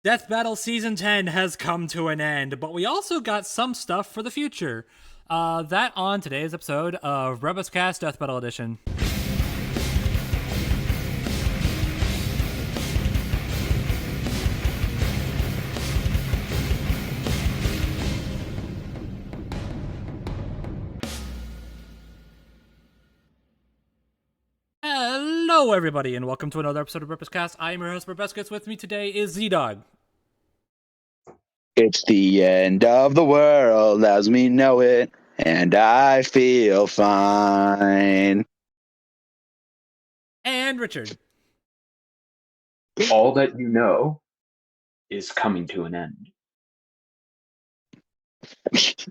Death Battle Season 10 has come to an end, but we also got some stuff for the future. That on today's episode of BrobusCast Death Battle Edition. Hello, everybody, and welcome to another episode of BrobusCast. I am your host, Brobuscus. With me today is ZDogg. It's the end of the world as we know it, and I feel fine. And Richard. All that you know is coming to an end.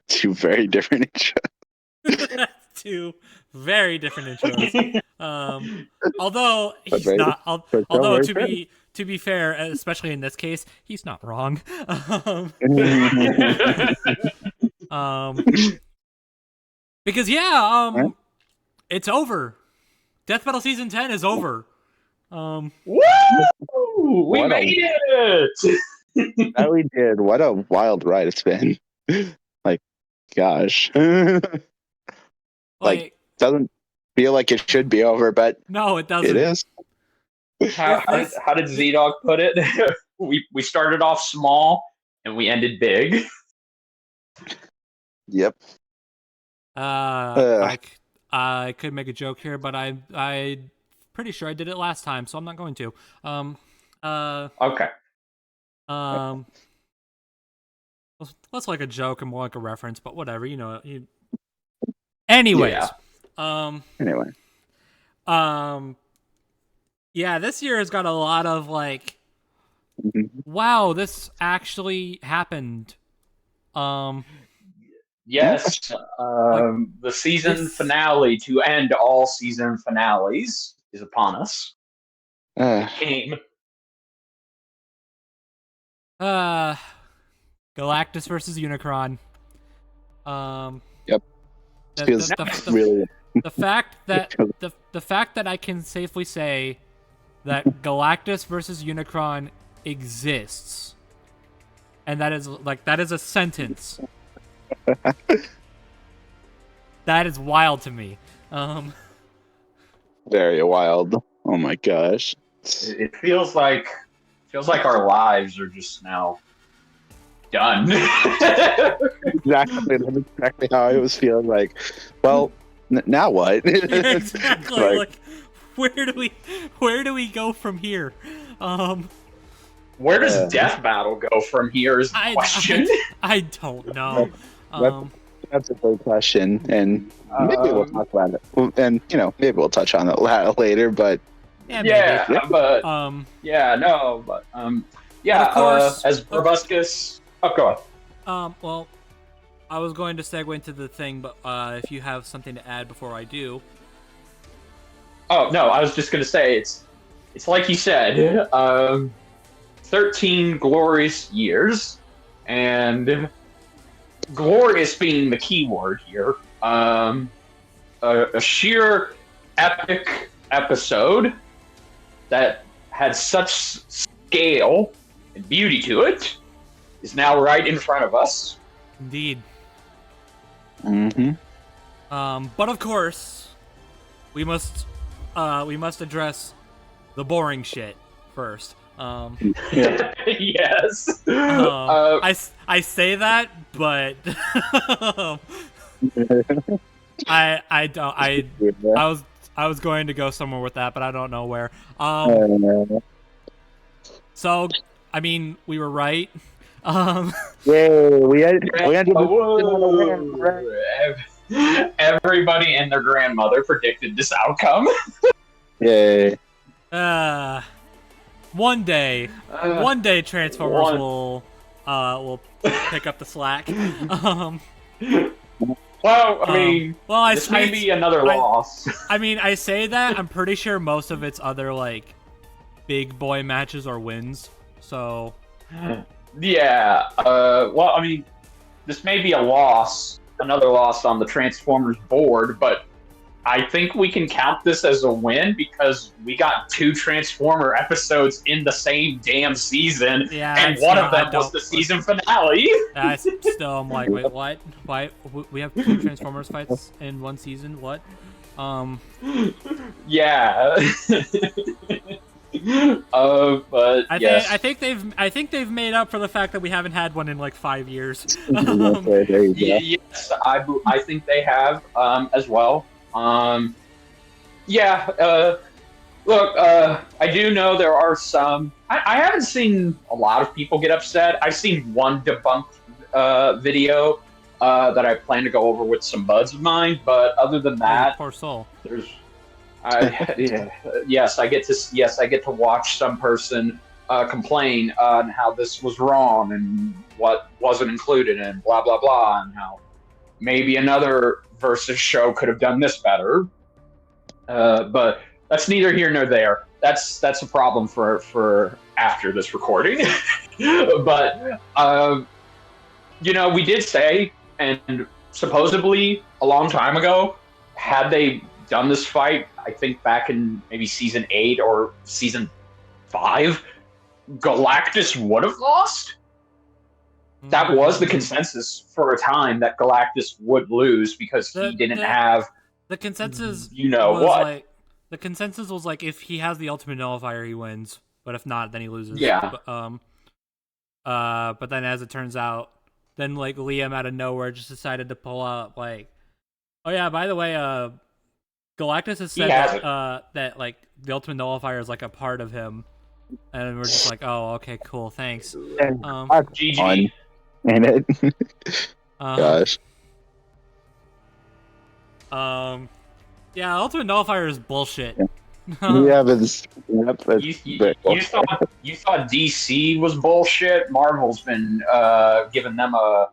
Two very different intros. Two very different intros. Although he's very- not. very Although true. to be fair, especially in this case, he's not wrong. Because Right. it's over. Death Battle Season 10 is over. Woo! We What a- made it! That we did. What a wild ride it's been. Like, gosh. Like, Doesn't feel like it should be over, but no, it doesn't. it is. How did ZDogg put it? we started off small and we ended big. Yep. I could make a joke here, but I pretty sure I did it last time, so I'm not going to. Okay. Less like a joke and more like a reference, but whatever, Anyways, Yeah. Anyway. Yeah, this year has got a lot of like, Mhm. wow, this actually happened. Yes. The season this- finale to end all season finales is upon us. Came. Galactus versus Unicron. Yep. The, Feels the really. fact that the fact that I can safely say that Galactus versus Unicron exists, and that is a sentence. That is wild to me. Very wild. Oh my gosh. It feels like our lives are just now done. Exactly. That's exactly how I was feeling. Like, well, now what? Exactly. Like- Like, where do we go from here? Where does Death Battle go from here is the question. I don't know. That's a great question, and maybe we'll Um, talk about it. And maybe we'll touch on it later. But Yeah, maybe. yeah, but Yeah, of course- as Brobuscus. Oh, go on. Well, I was going to segue into the thing, but if you have something to add before I do. Oh no, I was just gonna say it's like you said, 13 glorious years, and glorious being the key word here. A sheer epic episode that had such scale and beauty to it is now right in front of us. Indeed. mm-hmm. But of course, we must address the boring shit first. Yes. I say that, but I don't I was going to go somewhere with that, but I don't know where. So I mean, we were right. Yay! We had Whoa. Everybody and their grandmother predicted this outcome. Yay! One day Transformers one- will pick up the slack. Well, I mean, well, this may be another loss. I mean, I say that, I'm pretty sure most of its other like big boy matches are wins. So Yeah. Well, I mean, this may be a loss, another loss on the Transformers board, but I think we can count this as a win because we got 2 Transformer episodes in the same damn season, Yeah, and see, one of I them was don't- the season finale. I'm like, wait, what? Why we have 2 Transformers fights in one season? What? Yeah. But yes. I think they've made up for the fact that we haven't had one in like 5 years. Okay, there you go. Yes, I think they have as well. Yeah. Look, I do know there are some. I haven't seen a lot of people get upset. I've seen one debunked video that I plan to go over with some buds of mine. But other than that, Poor soul. there's. Yes, I get to watch some person complain on how this was wrong and what wasn't included and blah blah blah, and how maybe another versus show could have done this better. But that's neither here nor there. That's a problem for after this recording. But we did say, and supposedly a long time ago, had they done this fight, I think back in maybe season 8 or season 5, Galactus would have lost. That was the consensus for a time, that Galactus would lose because he didn't have the consensus. Was what? Like, the consensus was like, if he has the ultimate nullifier, he wins. But if not, then he loses. Yeah. But then, as it turns out, then like Liam out of nowhere just decided to pull out like, oh yeah, by the way, Galactus has said that like the ultimate nullifier is like a part of him, and we're just like, oh, okay, cool, thanks. GG. Ain't it? Gosh. Yeah, ultimate nullifier is bullshit. Yeah, but you thought DC was bullshit. Marvel's been giving them a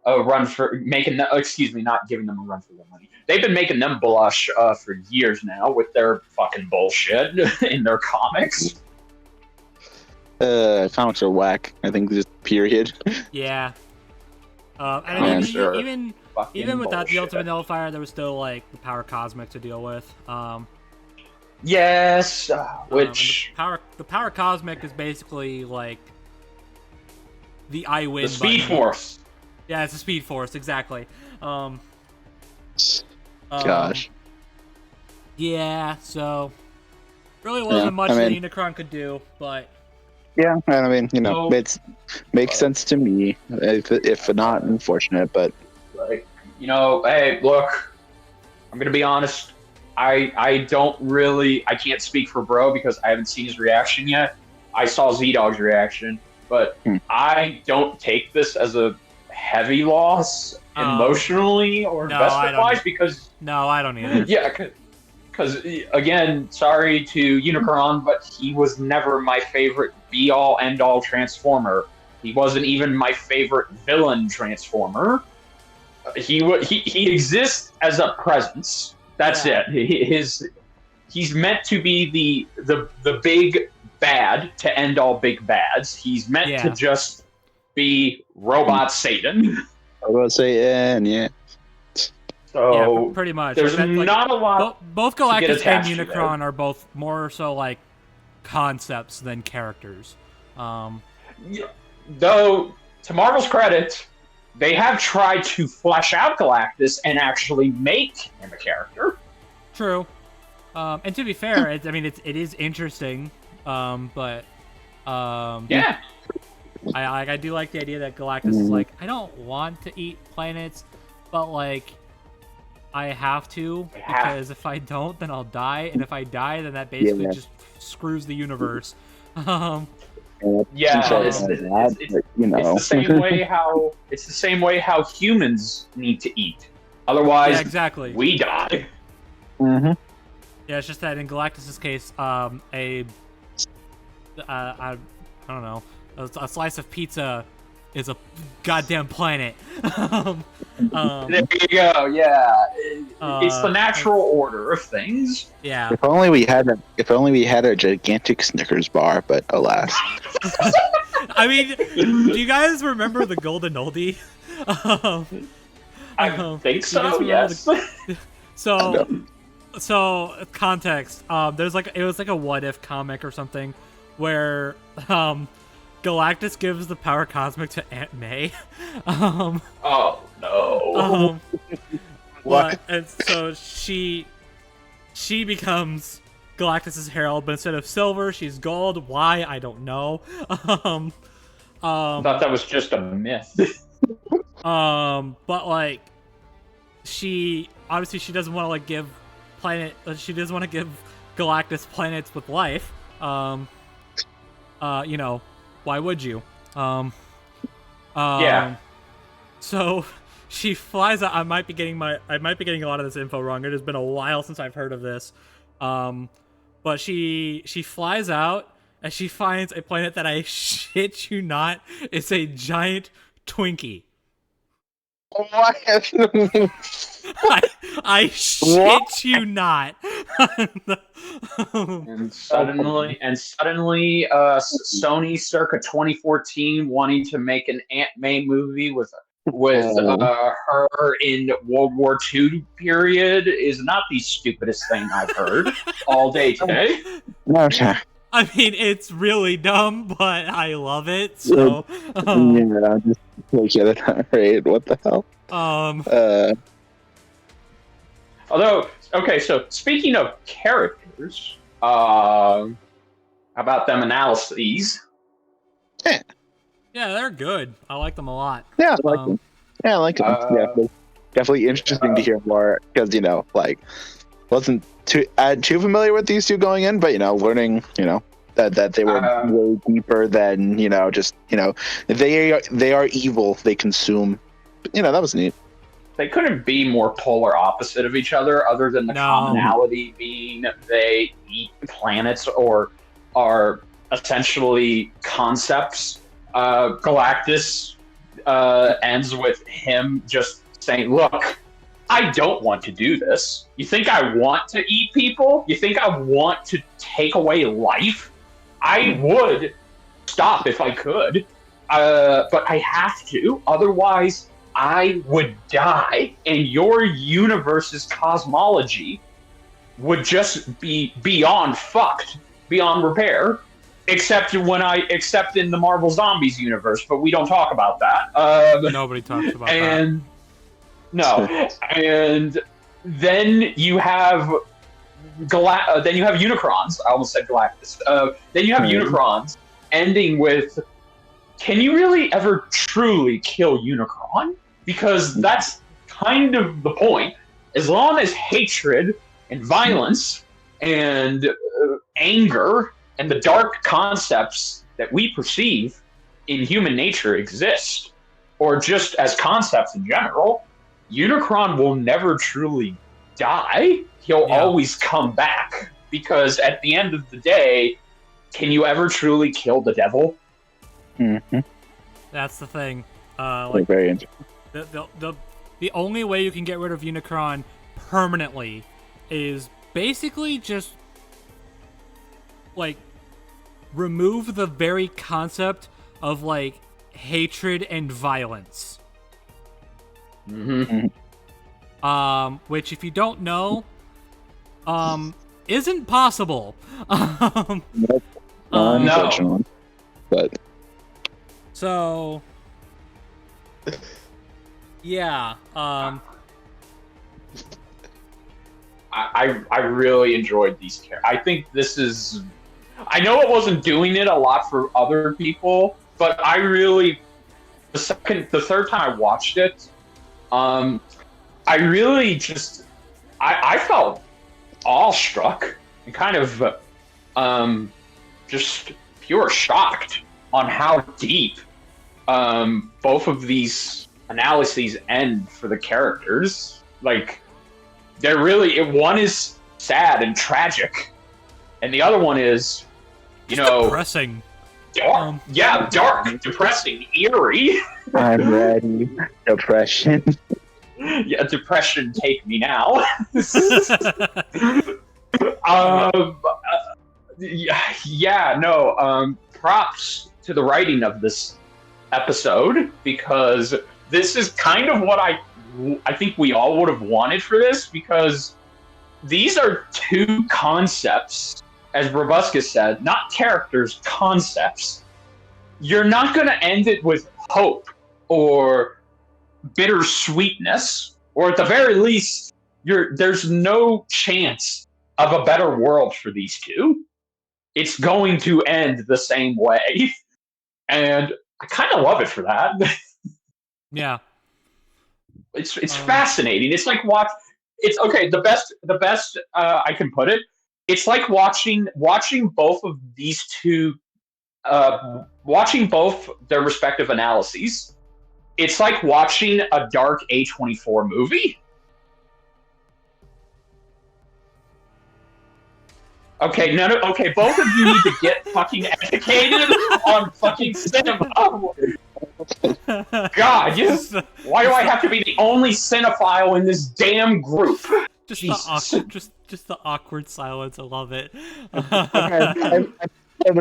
run for making them. Excuse me, not giving them a run for their money. They've been making them blush for years now with their fucking bullshit in their comics. Comics are whack. I think just period. Yeah. And I mean, sure. even without the ultimate nullifier, there was still like the power cosmic to deal with. Yes, which the power cosmic is basically like the I win. The Speed button. Force. Yeah, it's a Speed Force, exactly. Gosh. Yeah, so really wasn't much that Unicron could do, but yeah, I mean, it makes sense to me. If not unfortunate, but like, hey, look, I'm gonna be honest. I can't speak for Bro because I haven't seen his reaction yet. I saw ZDogg's reaction, but I don't take this as a heavy loss emotionally or investment-wise because... No, I don't either. Yeah, because, again, sorry to Unicron, but he was never my favorite be-all, end-all Transformer. He wasn't even my favorite villain Transformer. He exists as a presence. That's it. He's meant to be the big bad to end all big bads. He's meant to just be Robot Satan. Robot Satan, yeah. So yeah, pretty much. There's not a lot. Both Galactus and Unicron are both more so like concepts than characters. Though, to Marvel's credit, they have tried to flesh out Galactus and actually make him a character. True. And to be fair, it is interesting. But yeah. I do like the idea that Galactus is like, I don't want to eat planets, but like I have to because if I don't, then I'll die, and if I die, then that basically just screws the universe. Yeah, it's the same way how humans need to eat. Otherwise, exactly. We die. Mm-hmm. Yeah, it's just that in Galactus's case, I don't know, a slice of pizza is a goddamn planet. There you go. Yeah, it's the natural order of things. Yeah. If only we had a gigantic Snickers bar, but alas. I mean, do you guys remember the Golden Oldie? I think so. Yes. So So context. There's like it was like a what if comic or something, where Galactus gives the power cosmic to Aunt May. Oh no. What? And so she becomes Galactus's herald, but instead of silver, she's gold. Why? I don't know. I thought that was just a myth. But like, she doesn't want to like give she doesn't want to give Galactus planets with life. You know, why would you? Yeah. So she flies out. I might be getting a lot of this info wrong. It has been a while since I've heard of this. But she flies out and she finds a planet that, I shit you not, is a giant Twinkie. What? I shit you not. And suddenly, Sony, circa 2014, wanting to make an Aunt May movie with her in World War II period is not the stupidest thing I've heard all day today. Okay. I mean, it's really dumb, but I love it. So, yeah, just look at it. Alright, what the hell? Although, okay, so speaking of characters, about them analyses. Yeah, they're good. I like them a lot. Yeah, I like them. Yeah, I like them. Yeah, definitely interesting to hear more because like wasn't too familiar with these two going in, but learning that they were way deeper than just they are evil. They consume. But, that was neat. They couldn't be more polar opposite of each other, other than the commonality being they eat planets or are essentially concepts. Galactus ends with him just saying, "Look, I don't want to do this. You think I want to eat people? You think I want to take away life? I would stop if I could, but I have to. Otherwise, I would die, and your universe's cosmology would just be beyond fucked, beyond repair. Except in the Marvel Zombies universe, but we don't talk about that. Nobody talks about that. No, and then you have Unicrons. I almost said Galactus. Then you have Unicrons, ending with, "Can you really ever truly kill Unicron? Because that's kind of the point. As long as hatred and violence and anger and the dark concepts that we perceive in human nature exist, or just as concepts in general, Unicron will never truly die. He'll always come back. Because at the end of the day, can you ever truly kill the devil?" Mm-hmm. That's the thing. Very interesting. The only way you can get rid of Unicron permanently is basically just like remove the very concept of like hatred and violence. Mm-hmm. Which, if you don't know, isn't possible. Unfortunately, but so yeah. I really enjoyed these characters. I think this is. I know it wasn't doing it a lot for other people, but I really the third time I watched it, I really just I felt awestruck and kind of just pure shocked on how deep both of these analyses end for the characters. Like, they're really, one is sad and tragic, and the other one is, depressing. Dark, dark, depressing, eerie. I'm ready. Depression. Yeah, depression, take me now. Props to the writing of this episode, because this is kind of what I think we all would have wanted for this, because these are two concepts, as Brobuscus said, not characters, concepts. You're not going to end it with hope or bittersweetness, or at the very least, there's no chance of a better world for these two. It's going to end the same way, and I kind of love it for that. Yeah, it's fascinating. It's like It's okay. The best I can put it. It's like watching both of these two, watching both their respective analyses. It's like watching a dark A24 movie. Okay, okay, both of you need to get fucking educated on fucking cinema. God, why do I have to be the only cinephile in this damn group? Just the awkward silence. I love it. The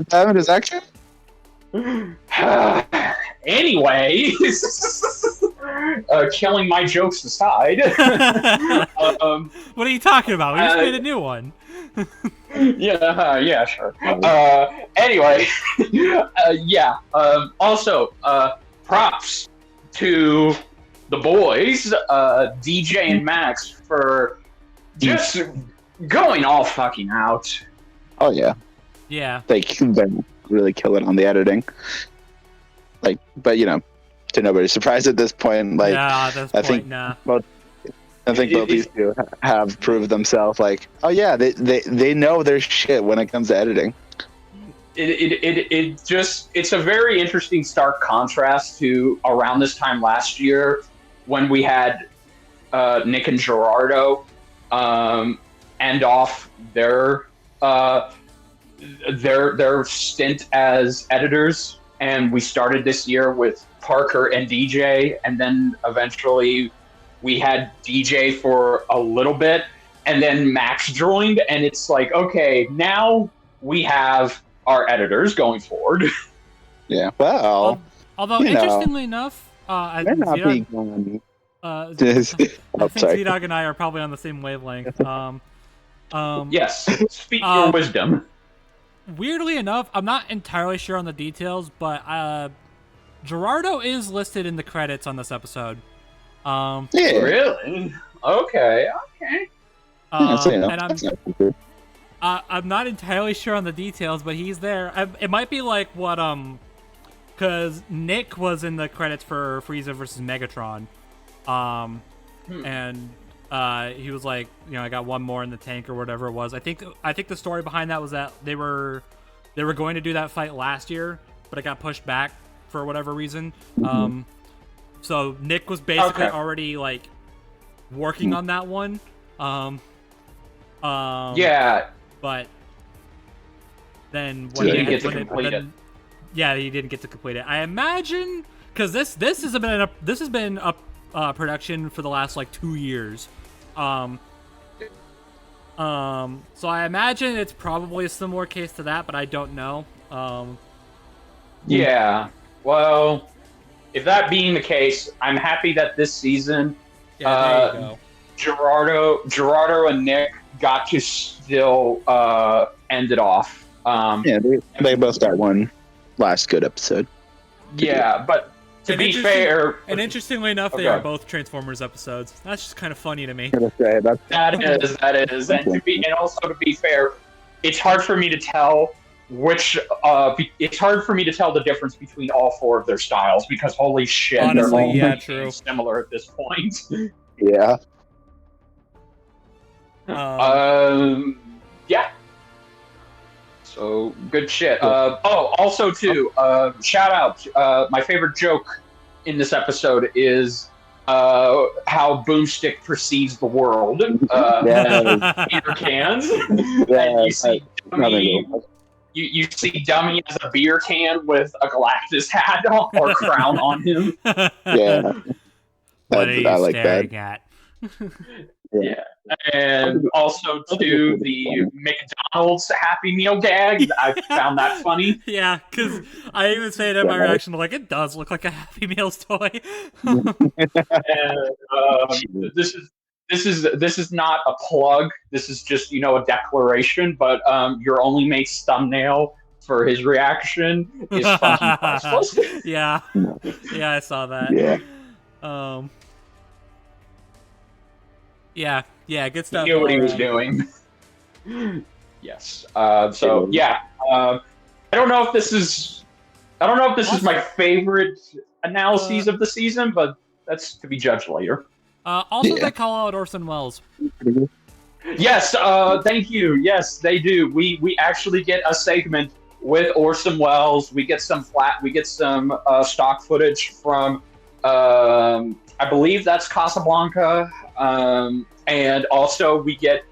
time is action. Anyway, killing my jokes aside. What are you talking about? We just made a new one. Yeah, sure. Anyway, yeah. Also, props to the boys, DJ and Max, for just going all fucking out. Oh yeah. Yeah. They really kill it on the editing. Like, but to nobody's surprise at this point. Like, yeah, at this point, nah. I think both these two have proved themselves. Like, oh yeah, they know their shit when it comes to editing. It's a very interesting stark contrast to around this time last year when we had Nick and Gerardo end off their stint as editors, and we started this year with Parker and DJ, and then eventually we had DJ for a little bit, and then Max joined, and it's like, okay, now we have our editors going forward. Yeah, well, although interestingly enough, I think ZDogg and I are probably on the same wavelength. Yes, speak your wisdom. Weirdly enough, I'm not entirely sure on the details, but Gerardo is listed in the credits on this episode. Yeah. Really? Okay. And I'm not entirely sure on the details, but he's there. It might be like what because Nick was in the credits for Frieza versus Megatron, and he was like, I got one more in the tank or whatever it was. I think the story behind that was that they were going to do that fight last year, but it got pushed back for whatever reason. So Nick was basically already like working on that one. Yeah. But then he didn't get to complete it. Yeah, he didn't get to complete it. I imagine because this has been a production for the last like 2 years. So I imagine it's probably a similar case to that, but I don't know. Yeah. Well, if that being the case, I'm happy that this season, there you go. Gerardo and Nick got to still end it off. Yeah, they both got one last good episode. Yeah, but to be fair, and interestingly enough, they are both Transformers episodes. That's just kind of funny to me. That is, and also to be fair, it's hard for me to tell it's hard for me to tell the difference between all four of their styles because holy shit, honestly, they're all true. Similar at this point. Yeah. Yeah. So good shit. Also too, shout out. My favorite joke in this episode is how Boomstick perceives the world. Beer cans. And you see Dummy. You see Dummy as a beer can with a Galactus hat or crown on him. Yeah. What are you staring at? Yeah. And also to the McDonald's Happy Meal gag. I found that funny. Yeah, because I even said in my reaction, like, it does look like a Happy Meals toy. And this this is not a plug. This is just a declaration. But your only mate's thumbnail for his reaction is fucking priceless. Yeah, yeah, I saw that. Yeah. Yeah, good stuff. He knew what he was doing. Yes. So yeah. I don't know if this is my favorite analyses of the season, but that's to be judged later. Also, they call out Orson Welles. Yes, thank you. Yes, they do. We actually get a segment with Orson Welles. We get some stock footage from I believe that's Casablanca, and also we get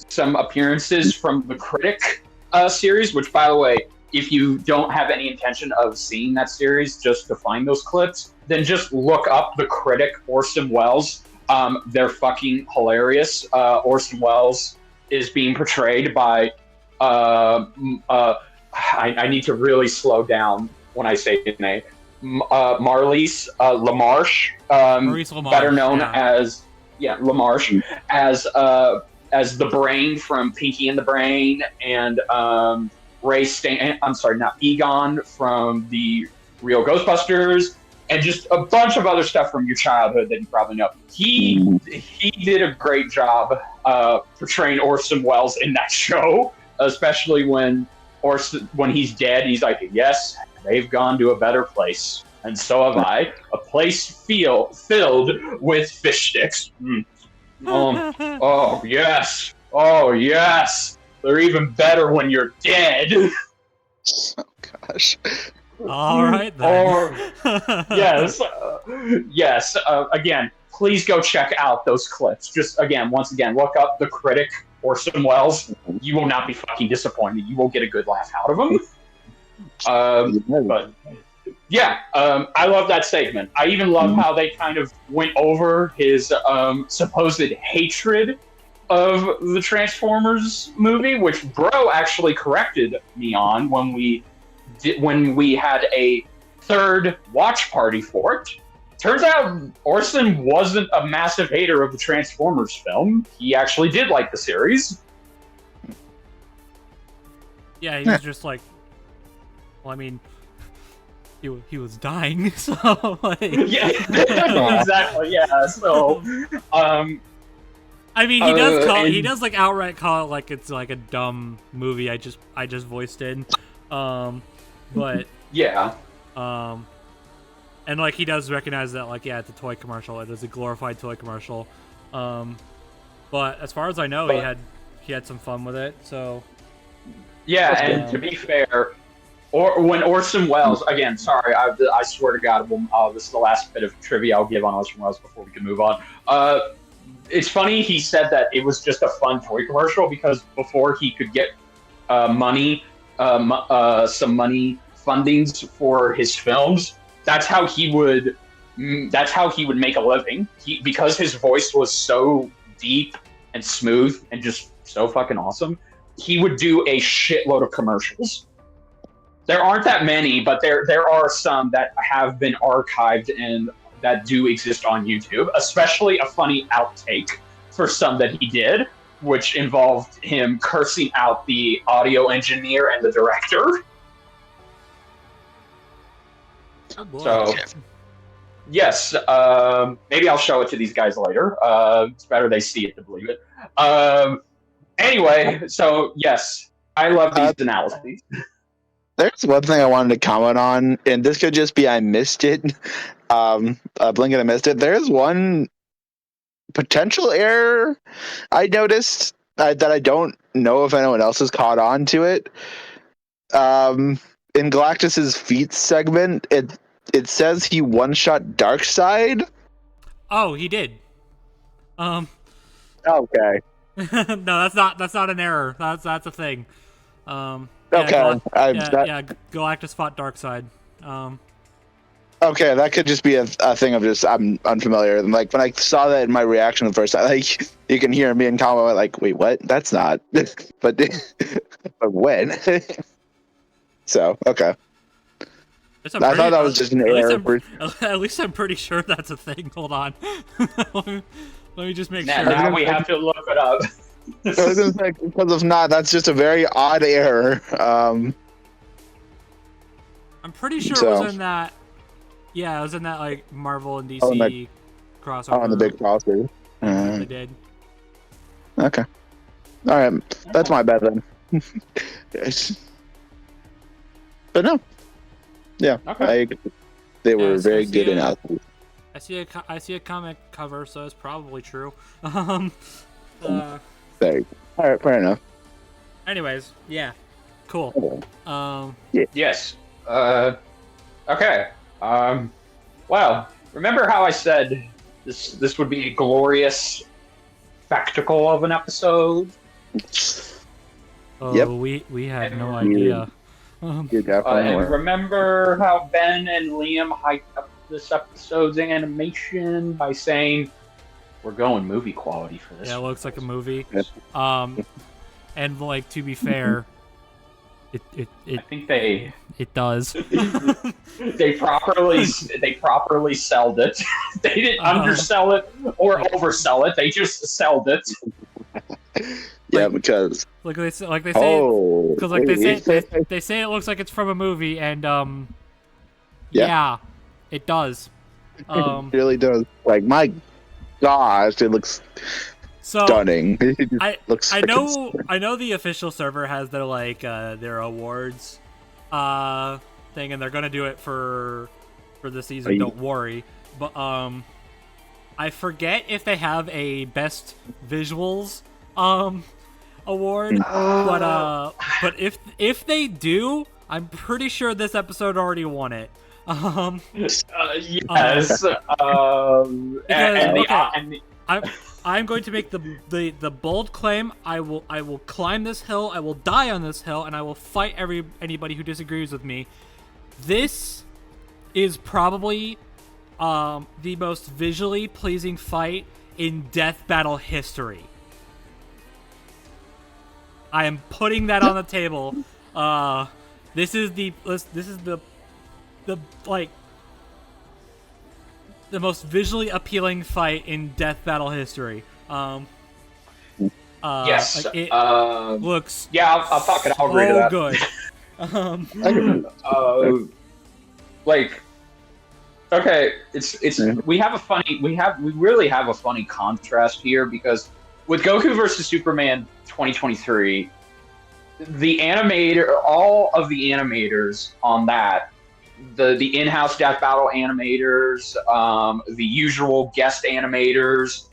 some appearances from the Critic series. Which, by the way, if you don't have any intention of seeing that series, just to find those clips, then just look up the Critic Orson Welles. They're fucking hilarious. Orson Welles is being portrayed by I need to really slow down when I say his name. Maurice LaMarche, better known as LaMarche, as the Brain from Pinky and the Brain, and Egon from the Real Ghostbusters, and just a bunch of other stuff from your childhood that you probably know. He did a great job portraying Orson Welles in that show, especially when he's dead. He's like, yes, they've gone to a better place, and so have I. A place filled with fish sticks. Oh yes, they're even better when you're dead. Oh gosh. All right then. Yes. Again, please go check out those clips. Just once again, look up the Critic Orson Welles. You will not be fucking disappointed. You will get a good laugh out of him. But yeah, I love that segment. I even love how they kind of went over his supposed hatred of the Transformers movie, which Bro actually corrected me on when we had a third watch party for it. Turns out Orson wasn't a massive hater of the Transformers film. He actually did like the series. Yeah, he was just like, well, I mean, he was dying, so like... Yeah, exactly. Yeah, so I mean, he does like outright call it like it's like a dumb movie I just voiced in. But yeah. And like he does recognize that like it's a toy commercial. It is a glorified toy commercial. But as far as I know, he had some fun with it. So yeah, and to be fair, when Orson Welles, again, sorry, I swear to God, this is the last bit of trivia I'll give on Orson Welles before we can move on. It's funny he said that it was just a fun toy commercial because before he could get some money fundings for his films, that's how he would make a living. Because his voice was so deep and smooth and just so fucking awesome, he would do a shitload of commercials. There aren't that many, but there are some that have been archived and that do exist on YouTube, especially a funny outtake for some that he did, which involved him cursing out the audio engineer and the director. oh boy. So, yes, maybe I'll show it to these guys later. It's better they see it to believe it. Anyway, so yes, I love these analyses. There's one thing I wanted to comment on, and this could just be I missed it. Blink and I missed it. There's one potential error I noticed that I don't know if anyone else has caught on to it. In Galactus's feet segment, it says he one-shot Darkseid. Oh, he did. Okay. No, that's not an error. That's a thing. Okay. Galactus fought Darkseid. Okay, that could just be a thing of just I'm unfamiliar. And like when I saw that in my reaction the first time, like you can hear me in comment like, wait, what? That's not. but when? So okay. I thought that was just an error. At least I'm pretty sure that's a thing. Hold on. Let me just make Now, sure. now we have to look it up. I was gonna say, because if not, that's just a very odd error. I'm pretty sure it So- was in that. Yeah, it was in that like Marvel and DC Oh, and crossover. on the big crossover. They did. Okay. All right. That's my bad then. Yes. But no. Yeah. Okay. They were Yeah, so very I see good in a- outfits. I see a comic cover, so it's probably true. Very. All right. Fair enough. Anyways, yeah, cool. Yes. Okay. Well, remember how I said this would be a glorious spectacle of an episode? Oh, Yep. we had no Yeah. idea. You definitely And were. remember how Ben and Liam hyped up this episode's animation by saying, "We're going movie quality for this." Yeah, it looks like a movie. Yep. And like to be fair, I it think they does. they properly sold it. They didn't undersell it or oversell it. They just sold it. Yeah, like- because like they say, oh, because like they say it looks like it's from a movie, and yeah, it does. it really does. Like my gosh, it looks So stunning. It just I looks I freaking know stunning. I know the official server has their like their awards thing, and they're gonna do it for the season. Right. Don't worry, but I forget if they have a best visuals award, but if they do, I'm pretty sure this episode already won it. Yes. Because, okay. I'm going to make the bold claim. I will climb this hill. I will die on this hill, and I will fight anybody who disagrees with me. This is probably the most visually pleasing fight in death battle history. I am putting that on the table. This is the like the most visually appealing fight in death battle history. Yes. Like it looks Yeah, I'll fuck it. I'll read so it good. Like, okay, it's we really have a funny contrast here because with Goku versus Superman 2023, all of the animators on that, the in-house death battle animators, the usual guest animators,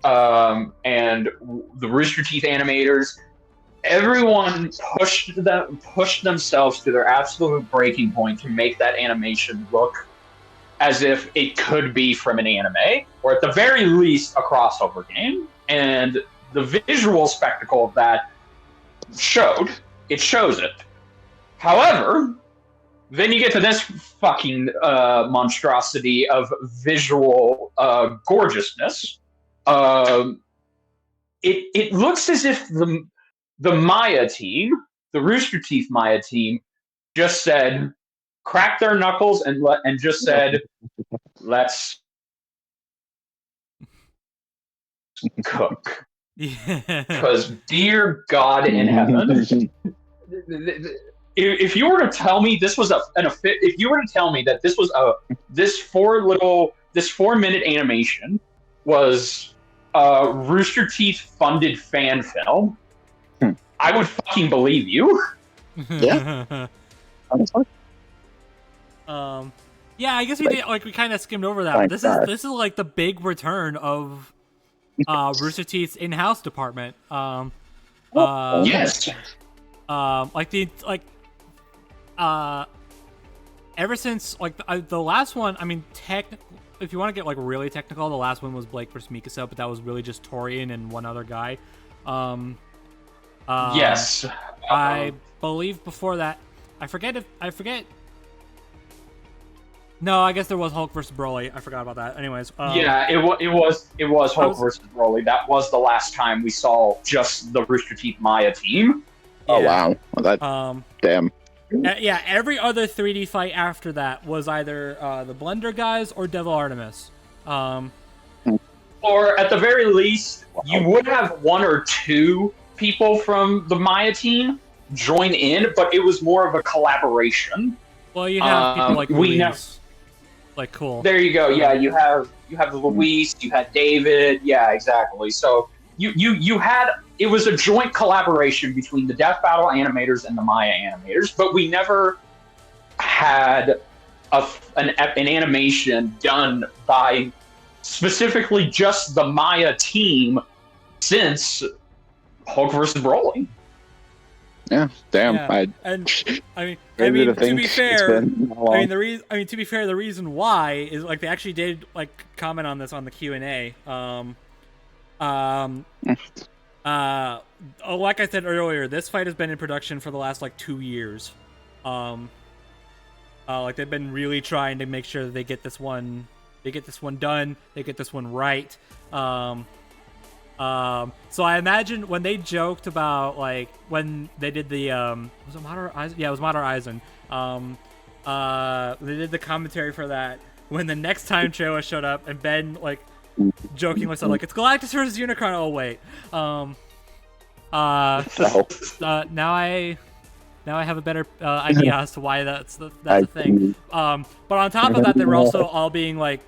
and the Rooster Teeth animators, everyone pushed themselves to their absolute breaking point to make that animation look as if it could be from an anime, or at the very least a crossover game. And the visual spectacle of that shows it. However, then you get to this fucking monstrosity of visual gorgeousness. It looks as if the Maya team, the Rooster Teeth Maya team, just said, cracked their knuckles and just said, let's cook. Yeah. Because dear God in heaven, if you were to tell me this was if you were to tell me that this was this 4-minute animation was a Rooster Teeth funded fan film, I would fucking believe you. Yeah. Honestly. Yeah, I guess we kind of skimmed over that. But this is like the big return of Rooster Teeth's in-house department. Yes. Ever since like the last one, I mean, if you want to get like really technical, the last one was Blake versus Mikasa, but that was really just Torian and one other guy. Yes. I believe before that, I forget. No, I guess there was Hulk versus Broly. I forgot about that. Anyways. Yeah, it was Hulk versus Broly. That was the last time we saw just the Rooster Teeth Maya team. Oh wow! Well, that damn. Yeah, every other 3D fight after that was either the Blender guys or Devil Artemis. or at the very least, you would have one or two people from the Maya team join in, but it was more of a collaboration. Well, you have people like Louise. Like, cool. There you go. Yeah, you have Luis, you had David. Yeah, exactly. So you had, it was a joint collaboration between the Death Battle animators and the Maya animators, but we never had an animation done by specifically just the Maya team since Hulk versus Broly. Yeah, damn. Yeah. To be fair, the reason why is like they actually did like comment on this on the Q&A. Like I said earlier, this fight has been in production for the last like 2 years. Like they've been really trying to make sure that they get this one done, they get this one right. So I imagine when they joked about like when they did the was it Madara Aizen? Yeah, it was Madara Aizen. They did the commentary for that. When the next time Trailer showed up and Ben like jokingly said like it's Galactus versus Unicron. Oh wait. Now I have a better idea as to why that's the thing. But on top of that, they were also all being like,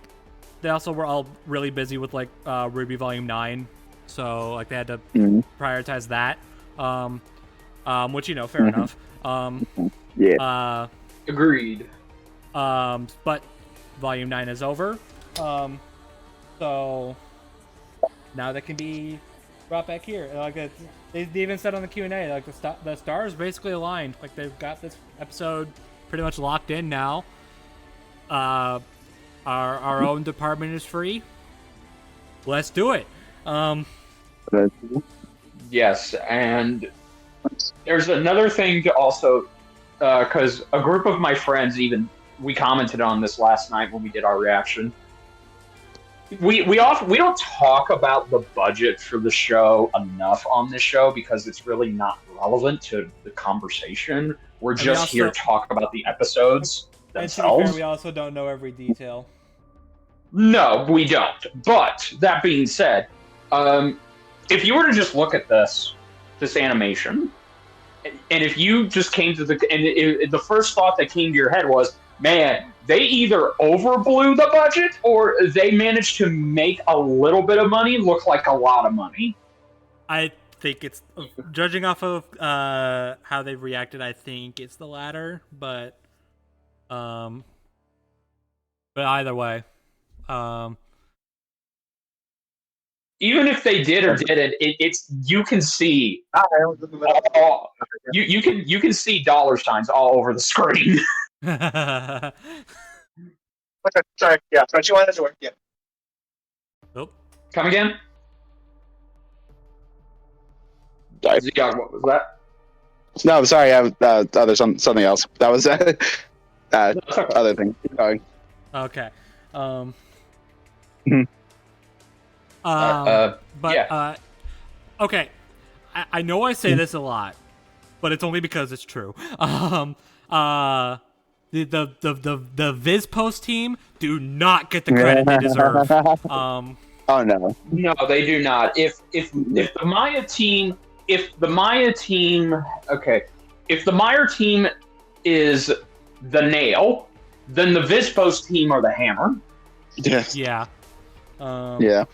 they also were all really busy with like Ruby Volume 9. So like they had to prioritize that, which fair enough. Agreed. But Volume 9 is over, so now that can be brought back here. Like they even said on the Q&A, like the stars basically aligned. Like they've got this episode pretty much locked in now. Our own department is free. Let's do it. Yes, and there's another thing to also, because a group of my friends we commented on this last night when we did our reaction. We don't talk about the budget for the show enough on this show because it's really not relevant to the conversation. We're just here to talk about the episodes themselves. And to be fair, we also don't know every detail. No, we don't. But that being said, if you were to just look at this animation, and if you just came to the first thought that came to your head was, man, they either overblew the budget or they managed to make a little bit of money look like a lot of money. I think it's, judging off of how they've reacted, I think it's the latter, but either way. Even if they did or didn't, it's you can see you can see dollar signs all over the screen. Sorry, yeah, but you wanted to work, yeah. Nope. Come again? ZDogg, what was that? No, I'm sorry, there's something else. That was other thing. Keep going. Okay. Okay. I know I say this a lot, but it's only because it's true. The Viz Post team do not get the credit they deserve. Oh no. No, they do not. If the Maya team is the nail, then the Viz Post team are the hammer. Yes. Yeah. Yeah.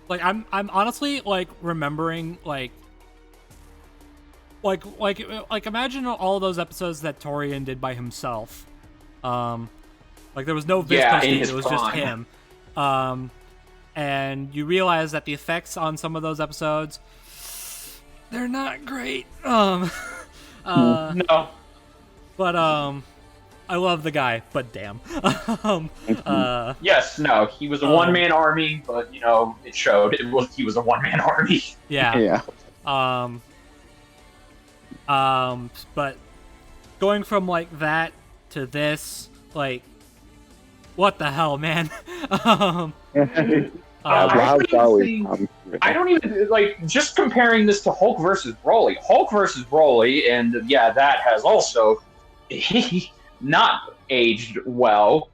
Like I'm honestly like remembering like imagine all those episodes that Torian did by himself. Like there was no Viz Post team, it was just him. And you realize that the effects on some of those episodes, they're not great. No. But I love the guy, but damn. Yes, no, he was a one-man army, but it showed. He was a one-man army. Yeah. But going from like that to this, like, what the hell, man? I don't even like just comparing this to Hulk versus Broly. Hulk versus Broly, and yeah, that has also not aged well.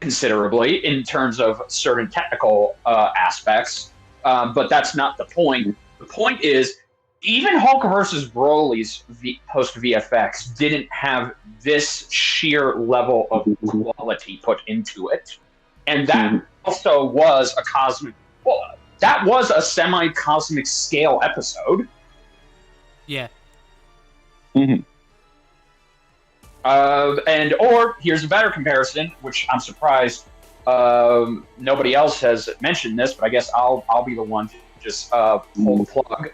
considerably in terms of certain technical aspects, but that's not the point. The point is, even Hulk versus Broly's post VFX didn't have this sheer level of quality put into it, and that also was a cosmic. Well, that was a semi-cosmic scale episode. Yeah. Or here's a better comparison, which I'm surprised nobody else has mentioned this, but I guess I'll be the one to just pull the plug.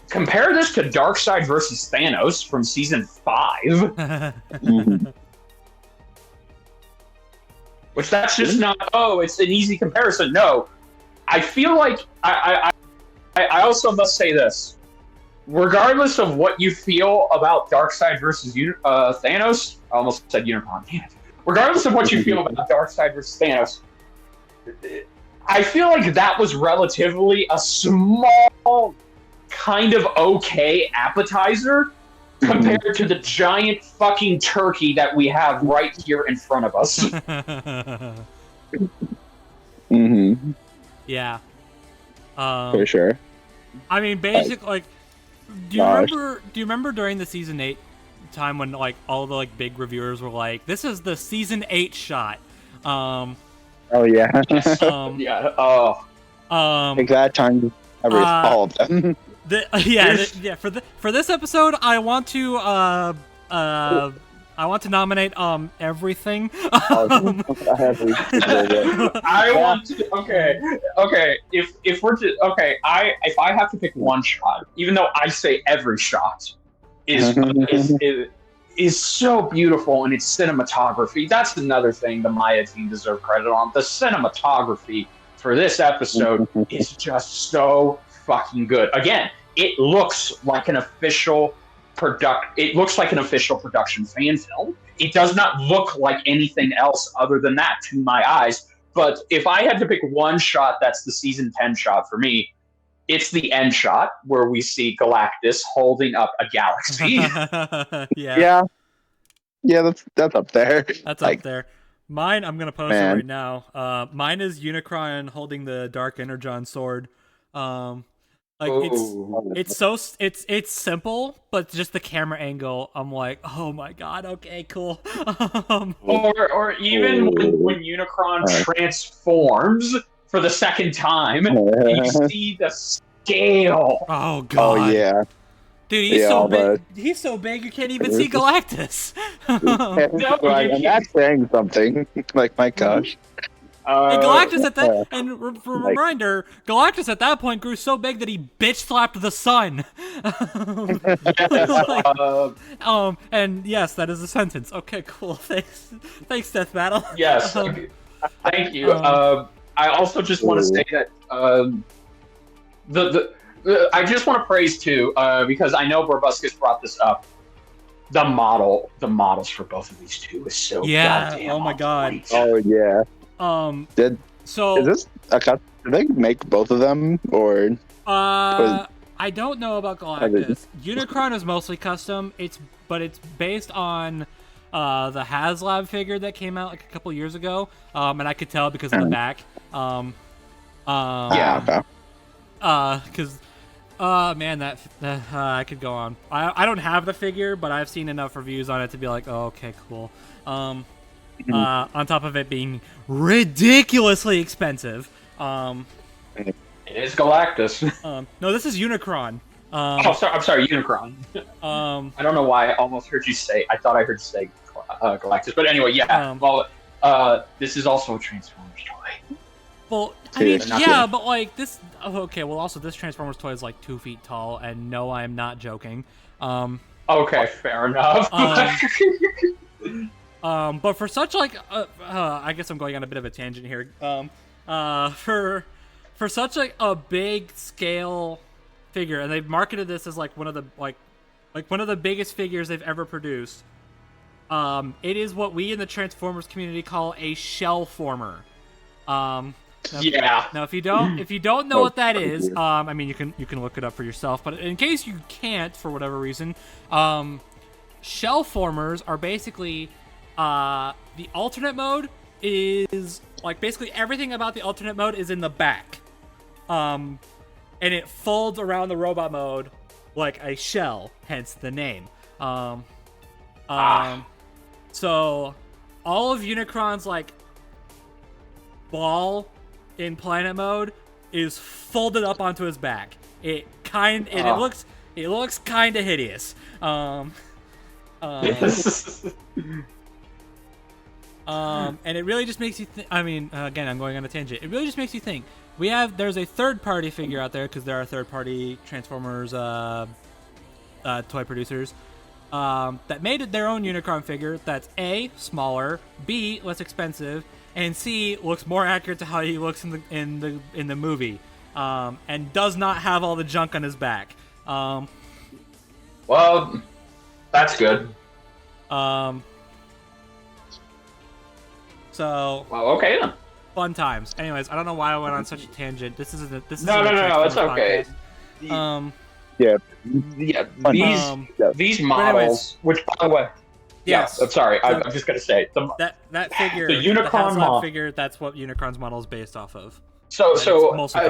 Compare this to Darkseid versus Thanos from season 5. Which that's just not. Oh, it's an easy comparison. No, I feel like I also must say this. Regardless of what you feel about Darkseid versus Thanos, I almost said Unicron. Regardless of what you feel about Darkseid versus Thanos, I feel like that was relatively a small, kind of okay appetizer compared to the giant fucking turkey that we have right here in front of us. Yeah. For sure. I mean, basically, like, do you remember during the season 8 time when like all the like big reviewers were like, "This is the season 8 shot." Oh yeah. Yeah. Oh. Like that time, all of them. For this episode, I want to nominate everything. I want to. Okay. If we're to if I have to pick one shot, even though I say every shot is so beautiful in its cinematography. That's another thing the Maya team deserve credit on. The cinematography for this episode is just so fucking good. Again, it looks like an official production fan film. It does not look like anything else other than that to my eyes. But if I had to pick one shot, that's the season 10 shot for me. It's the end shot where we see Galactus holding up a galaxy. Yeah, that's up there. That's up there. Mine, I'm gonna post it right now. Mine is Unicron holding the Dark Energon sword. It's simple, but just the camera angle, I'm like, oh my god, okay, cool. Or even when Unicron transforms for the second time, you see the scale. Oh god. Oh yeah. Dude, he's so big. He's so big you can't even see Galactus. And that's saying something. Like, my gosh. And Galactus at that, and reminder, Galactus at that point grew so big that he bitch slapped the sun. And yes, that is a sentence. Okay, cool. Thanks, Death Battle. Yes, thank you. I also just want to say that I just want to praise too, because I know Brobuscus brought this up. The models for both of these two is so goddamn. Oh my god. Oh yeah. Did they make both of them, or? I don't know about Galactus. Unicron is mostly custom. It's based on the HasLab figure that came out like a couple years ago. And I could tell because of the back. Because man, that I could go on. I don't have the figure, but I've seen enough reviews on it to be like, oh, okay, cool. On top of it being ridiculously expensive. It is Galactus. No, this is Unicron. I'm sorry, Unicron. I don't know why I almost heard you say. I thought I heard you say Galactus, but anyway, yeah. This is also a Transformers toy. Well, I mean, yeah, but like this. Oh, okay, well, also this Transformers toy is like 2 feet tall, and no, I am not joking. Okay, fair enough. But for such like, I guess I'm going on a bit of a tangent here. For such like a big scale figure, and they've marketed this as like one of the one of the biggest figures they've ever produced. It is what we in the Transformers community call a shell former. Now, if you don't know what that is, I mean, you can look it up for yourself. But in case you can't, for whatever reason, shell formers are basically the alternate mode is like basically everything about the alternate mode is in the back, and it folds around the robot mode like a shell, hence the name. So all of Unicron's like ball in planet mode is folded up onto his back. It looks kind of hideous. And it really just makes you think. I mean, again, I'm going on a tangent. It really just makes you think. There's a third-party figure out there because there are third-party Transformers toy producers that made their own Unicron figure. That's A, smaller, B, less expensive, and C, looks more accurate to how he looks in the movie, and does not have all the junk on his back. Well, that's good. So. Well, okay then. Fun times. Anyways, I don't know why I went on such a tangent. This is No, podcast. it's okay. Yeah. These models, which by the way, yes. I'm sorry, I'm just gonna say that figure, the Unicron model figure. That's what Unicron's model is based off of. So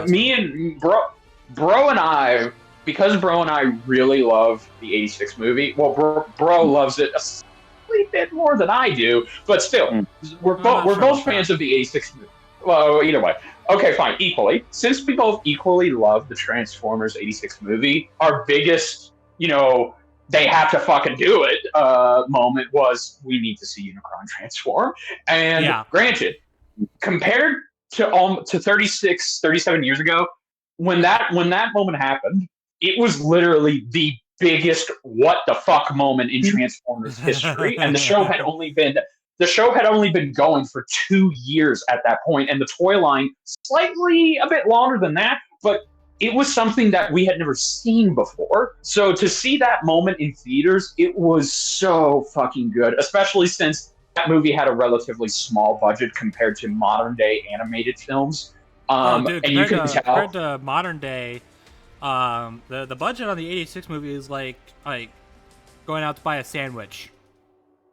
me and Bro and I, because Bro and I really love the '86 movie. Well, Bro loves it a slightly bit more than I do, but still, we're both fans of the '86 movie. Well, either way. Okay, fine, equally. Since we both equally love the Transformers '86 movie, our biggest, they have to fucking do it moment was we need to see Unicron transform. And granted, compared to 37 years ago, when that moment happened, it was literally the biggest what the fuck moment in Transformers history, and the show had only been going for 2 years at that point, and the toy line slightly a bit longer than that, but it was something that we had never seen before. So to see that moment in theaters, it was so fucking good, especially since that movie had a relatively small budget compared to modern day animated films. And you can tell compared to modern day, the budget on the '86 movie is like going out to buy a sandwich.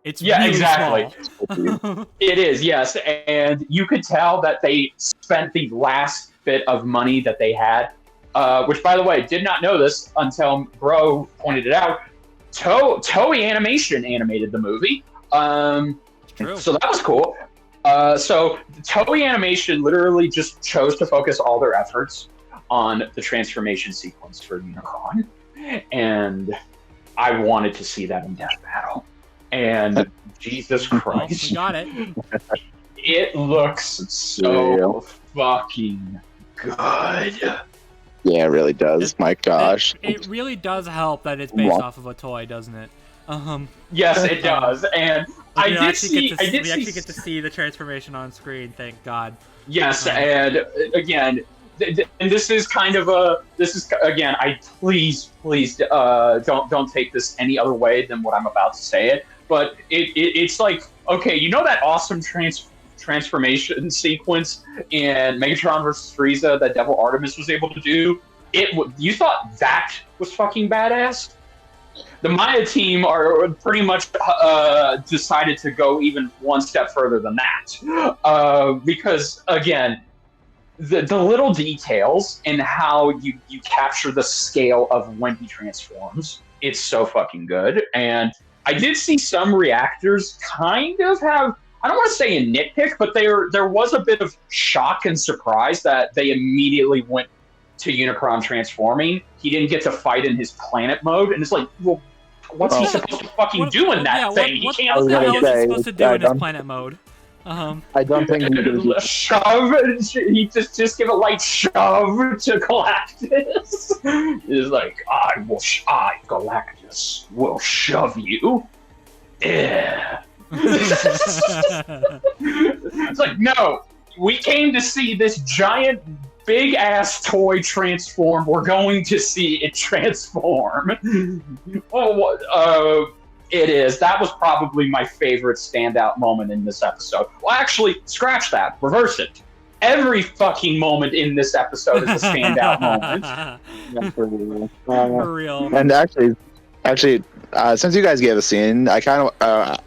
It's really exactly. Small. It is, yes, and you could tell that they spent the last bit of money that they had, which, by the way, did not know this until Bro pointed it out. Toei Animation animated the movie, True. So that was cool. So Toei Animation literally just chose to focus all their efforts on the transformation sequence for Unicron, and I wanted to see that in Death Battle. And Jesus Christ, we got it. It looks so fucking good. Yeah, it really does. My gosh. It really does help that it's based off of a toy, doesn't it? Yes, it does. And we actually get to see the transformation on screen, thank God. Yes, and again, and this is again, I please don't take this any other way than what I'm about to say it. But it's like, okay, that awesome transformation sequence in Megatron vs. Frieza that Devil Artemis was able to do? You thought that was fucking badass? The Maya team are pretty much decided to go even one step further than that. Because, again, the little details and how you capture the scale of when he transforms, it's so fucking good. And I did see some reactors kind of have, I don't want to say a nitpick, but there was a bit of shock and surprise that they immediately went to Unicron transforming. He didn't get to fight in his planet mode, and it's like, well, what's he supposed to fucking do in that thing? What the hell is he supposed to do in his planet mode? I don't think he shove. He just give a light shove to Galactus. He's like, Galactus will shove you. Yeah. It's like, no, we came to see this giant, big ass toy transform. We're going to see it transform. It is. That was probably my favorite standout moment in this episode. Well, actually, scratch that. Reverse it. Every fucking moment in this episode is a standout moment. For real. And actually, since you guys gave a scene, I kind of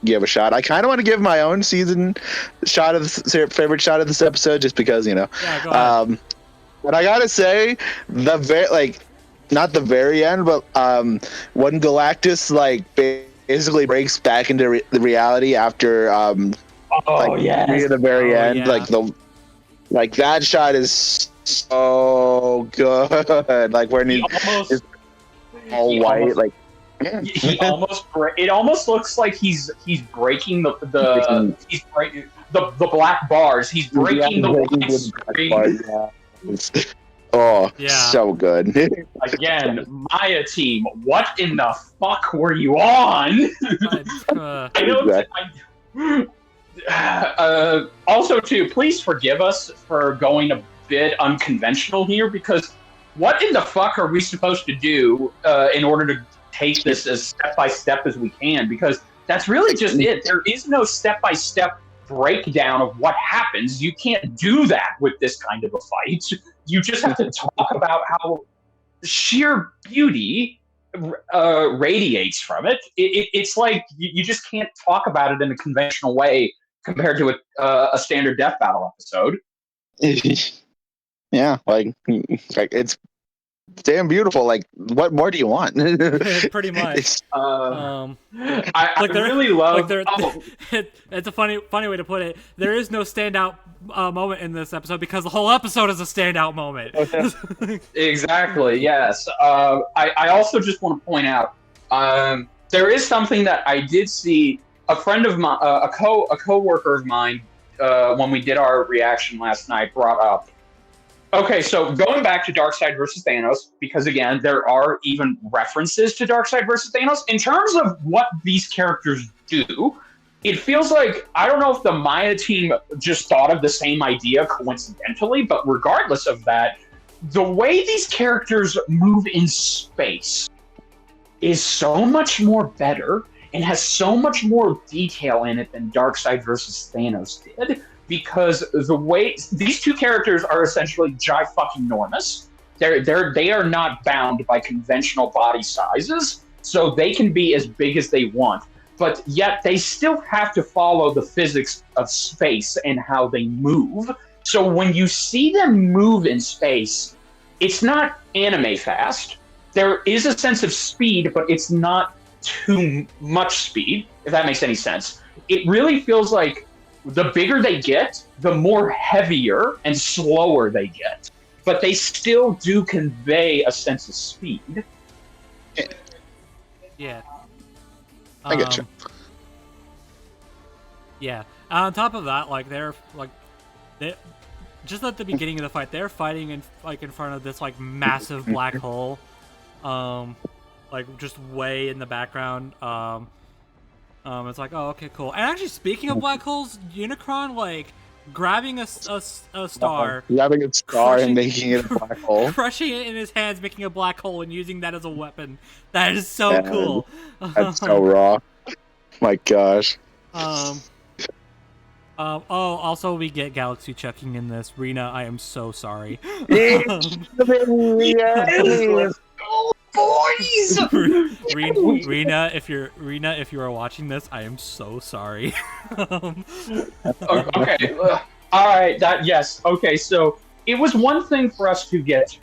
give a shot. I kind of want to give my own season shot of this, favorite shot of this episode, just because Yeah, go ahead. But I gotta say, not the very end, but when Galactus basically breaks back into the reality after near the very end, yeah. That shot is so good. Like when He he's all white, it almost looks like he's breaking the black bars. He's breaking the white screen. Oh, Yeah. so good. Again, Maya team, what in the fuck were you on? I know. Also, too, please forgive us for going a bit unconventional here, because what in the fuck are we supposed to do in order to take this as step by step as we can? Because that's really just it. There is no step by step breakdown of what happens. You can't do that with this kind of a fight. You just have to talk about how sheer beauty radiates from it. It's like you just can't talk about it in a conventional way compared to a standard death battle episode. Yeah, it's damn beautiful. Like, what more do you want? Pretty much. I really love. It's a funny way to put it. There is no standout moment in this episode because the whole episode is a standout moment. Exactly. Yes. I also just want to point out there is something that I did see. A friend of mine, a coworker of mine, when we did our reaction last night, brought up. Okay, so going back to Darkseid versus Thanos, because again, there are even references to Darkseid versus Thanos. In terms of what these characters do, it feels like, I don't know if the Maya team just thought of the same idea coincidentally, but regardless of that, the way these characters move in space is so much more better and has so much more detail in it than Darkseid versus Thanos did. Because the way these two characters are essentially ginormous, they are not bound by conventional body sizes, so they can be as big as they want. But yet they still have to follow the physics of space and how they move. So when you see them move in space, it's not anime fast. There is a sense of speed, but it's not too much speed, if that makes any sense. It really feels like the bigger they get, the more heavier and slower they get. But they still do convey a sense of speed. Yeah. I get you. Yeah. On top of that, they're just at the beginning of the fight, they're fighting in front of this massive black hole, just way in the background. It's like, oh, okay, cool. And actually, speaking of black holes, Unicron, grabbing a star, grabbing a star and making it a black hole, crushing it in his hands, making a black hole, and using that as a weapon. That is so cool. That's so raw. My gosh. Also, we get Galaxy chucking in this. Rena, I am so sorry. Boys! Rena, if you are watching this, I am so sorry. Okay. All right. Yes. Okay. So it was one thing for us to get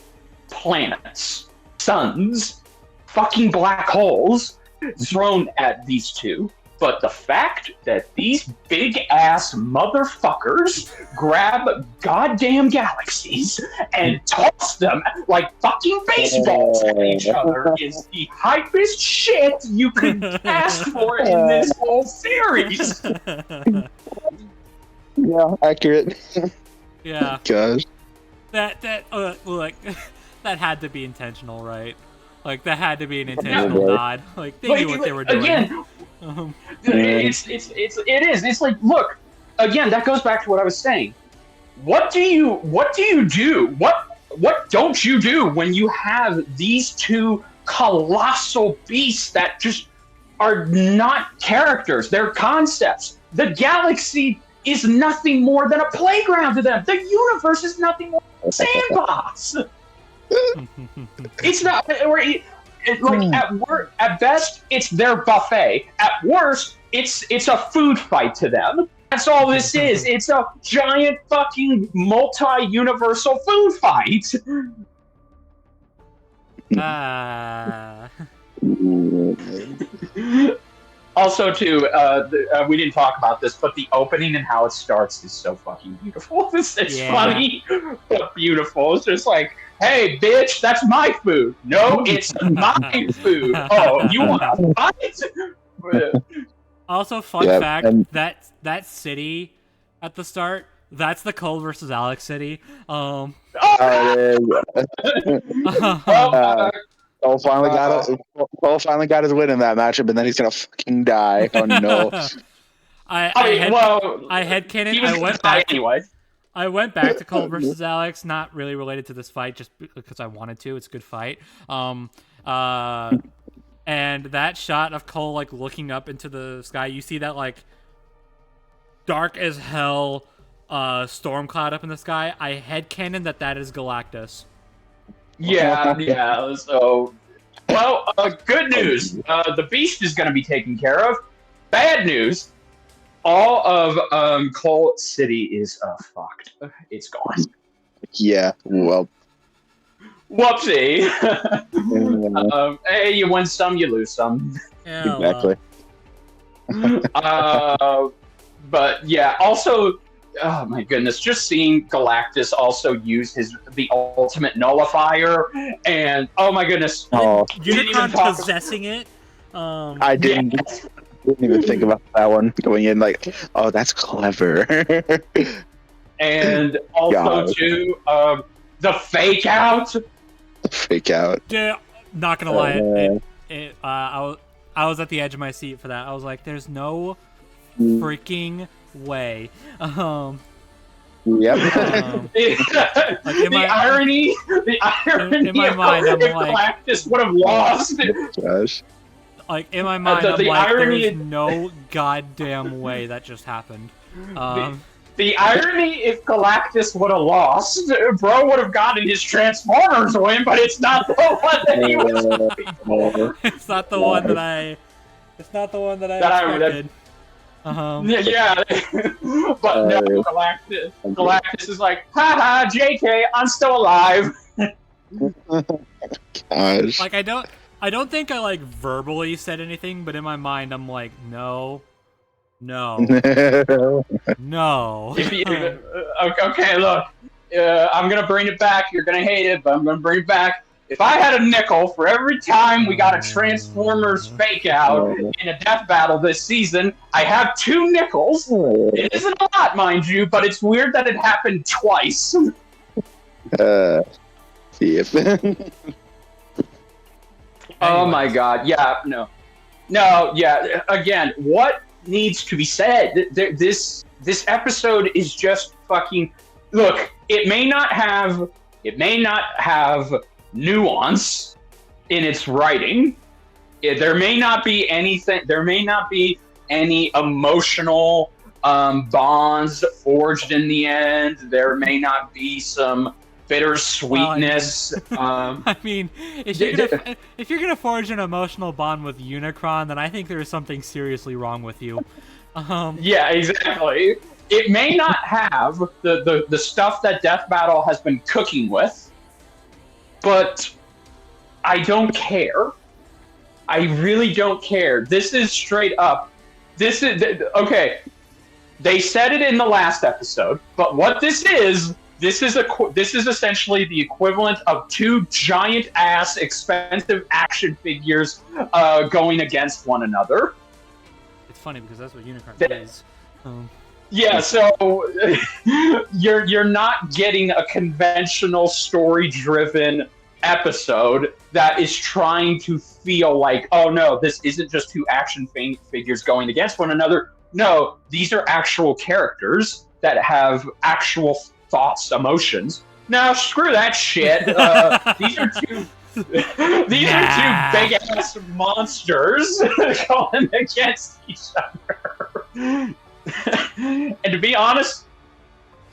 planets, suns, fucking black holes thrown at these two. But the fact that these big-ass motherfuckers grab goddamn galaxies and toss them like fucking baseballs at each other is the hypest shit you could ask for in this whole series. Yeah, accurate. Yeah. Gosh. That had to be intentional, right? That had to be an intentional nod. They knew what they were doing. Again, it is. It's like, look, again, that goes back to what I was saying. What do you do? What don't you do when you have these two colossal beasts that just are not characters? They're concepts. The galaxy is nothing more than a playground to them. The universe is nothing more than a sandbox. It's not. At best, it's their buffet. At worst, it's a food fight to them. That's all this is. It's a giant fucking multi-universal food fight. Also, too, we didn't talk about this, but the opening and how it starts is so fucking beautiful. It's funny, but beautiful. It's just like, hey, bitch, that's my food. No, it's my food. Oh, you want to fight? Also, fun fact, that city at the start, that's the Cole versus Alex city. Cole finally got his win in that matchup, and then he's gonna fucking die. Oh no! I went back to Cole versus Alex, not really related to this fight, just because I wanted to. It's a good fight. And that shot of Cole like looking up into the sky, you see that like dark as hell storm cloud up in the sky. I headcanon that is Galactus. Yeah. So, well, good news. The Beast is going to be taken care of. Bad news. All of Coal City is fucked. It's gone. Yeah. Well. Whoopsie. Hey, you win some, you lose some. Yeah, exactly. But yeah, also, oh my goodness, just seeing Galactus also use the ultimate nullifier, and oh my goodness, Unicron possessing it. I didn't even think about that one going in. Like, oh, that's clever. And also too, the fake out. Yeah, not gonna lie, I was at the edge of my seat for that. I was like, "There's no freaking way." Yep. The irony in my mind, I'm like, Galactus would have lost. Gosh. Like in my mind, I'm like, there's no goddamn way that just happened. The irony, if Galactus would have lost, Bro would have gotten his Transformers win, but it's not the one that he was looking for. It's not the one that I expected. Yeah, but no, Galactus is like, haha, JK, I'm still alive. Gosh. Like I don't think I like verbally said anything, but in my mind I'm like, no. Okay, look, I'm gonna bring it back. You're gonna hate it, but I'm gonna bring it back. If I had a nickel for every time we got a Transformers fake out in a death battle this season, I have 2 nickels. It isn't a lot, mind you, but it's weird that it happened twice. Oh my god, yeah, no, yeah, again, what needs to be said? This episode is just fucking, look, it may not have nuance in its writing. There may not be any emotional bonds forged in the end. There may not be some bittersweetness. I mean, if you're gonna forge an emotional bond with Unicron, then I think there is something seriously wrong with you. Yeah, exactly. It may not have the stuff that Death Battle has been cooking with, but I don't care. I really don't care. This is straight up. This is okay. They said it in the last episode, but what this is essentially the equivalent of 2 giant ass expensive action figures going against one another. It's funny because that's what Unicron is. Yeah, so you're not getting a conventional story-driven episode that is trying to feel like, oh no, this isn't just 2 action figures going against one another. No, these are actual characters that have actual thoughts, emotions. Now, screw that shit. These are 2 big ass monsters going against each other. And to be honest,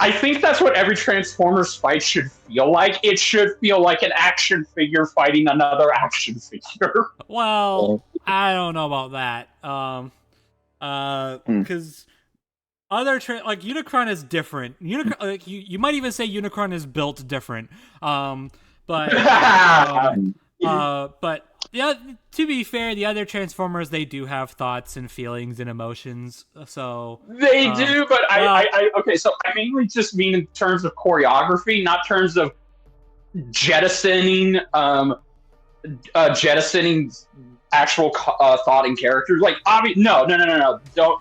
I think that's what every Transformers fight should feel like. It should feel like an action figure fighting another action figure. Well, I don't know about that. Because other like Unicron is different. Like you might even say Unicron is built different. But yeah, to be fair, the other Transformers, they do have thoughts and feelings and emotions. So they do, but I okay. So I mainly just mean in terms of choreography, not terms of jettisoning jettisoning actual thought and characters. Like, no. Don't.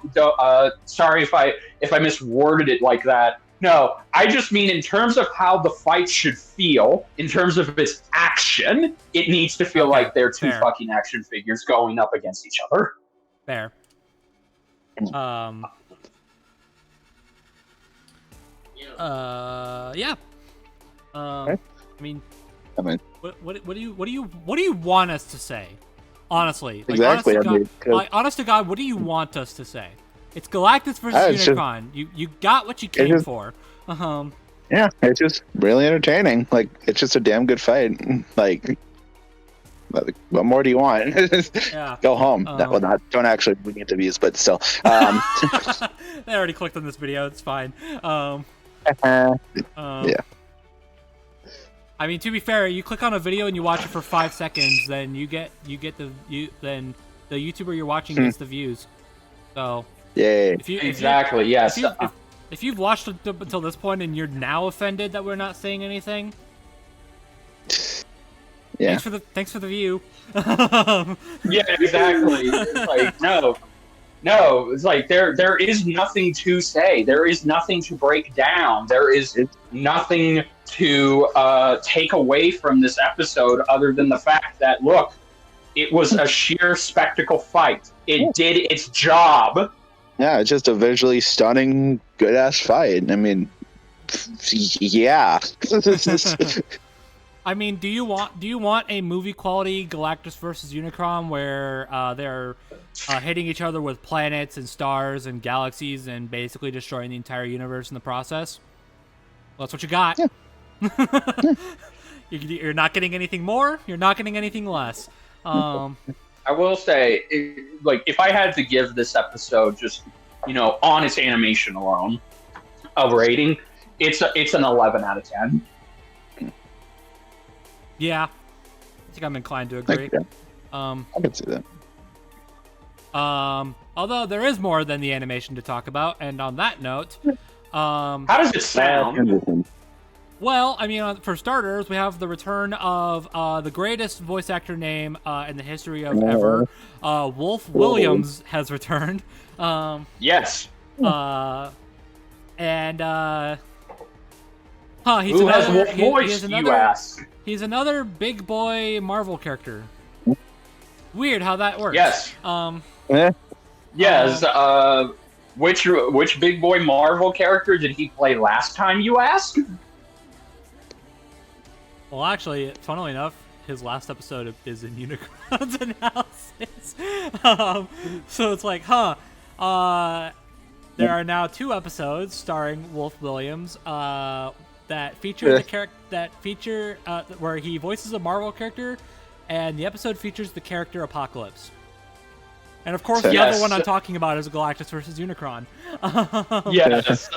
Sorry if I misworded it like that. No, I just mean in terms of how the fight should feel, in terms of its action, it needs to feel like they're two fucking action figures going up against each other. Fair. Yeah. I mean, what do you want us to say? Honestly, like, exactly. Honest to God, what do you want us to say? It's Galactus versus Unicron. You got what you came for. Yeah, it's just really entertaining. Like, it's just a damn good fight. Like, what more do you want? Go home. Don't actually get the views, but still. They already clicked on this video. It's fine. Yeah. I mean, to be fair, you click on a video and you watch it for 5 seconds, then then the YouTuber you're watching gets the views. So yay! Yes. If you've watched up until this point and you're now offended that we're not saying anything, yeah. Thanks for the view. Yeah, exactly. It's like no. It's like there is nothing to say. There is nothing to break down. There is nothing to take away from this episode other than the fact that, look, it was a sheer spectacle fight. It did its job. Yeah, it's just a visually stunning, good-ass fight. I mean, yeah. I mean, do you want a movie quality Galactus versus Unicron where they're hitting each other with planets and stars and galaxies and basically destroying the entire universe in the process? Well, that's what you got. Yeah. You're not getting anything more. You're not getting anything less. I will say, if I had to give this episode just, on its animation alone, a rating, it's an 11 out of 10. Yeah, I think I'm inclined to agree. I can see that. Although there is more than the animation to talk about, and on that note, how does it sound? Well, I mean, for starters, we have the return of the greatest voice actor name in the history of ever. Wolf Williams has returned. Yes. And he's who another, has Wolf voice, you ask? He's another big boy Marvel character. Weird how that works. Yes. Yes. Which big boy Marvel character did he play last time, you ask? Well, actually, funnily enough, his last episode is in Unicron's analysis. So it's like, there are now 2 episodes starring Wolf Williams that feature where he voices a Marvel character, and the episode features the character Apocalypse. And of course, the other one I'm talking about is Galactus versus Unicron. Yes.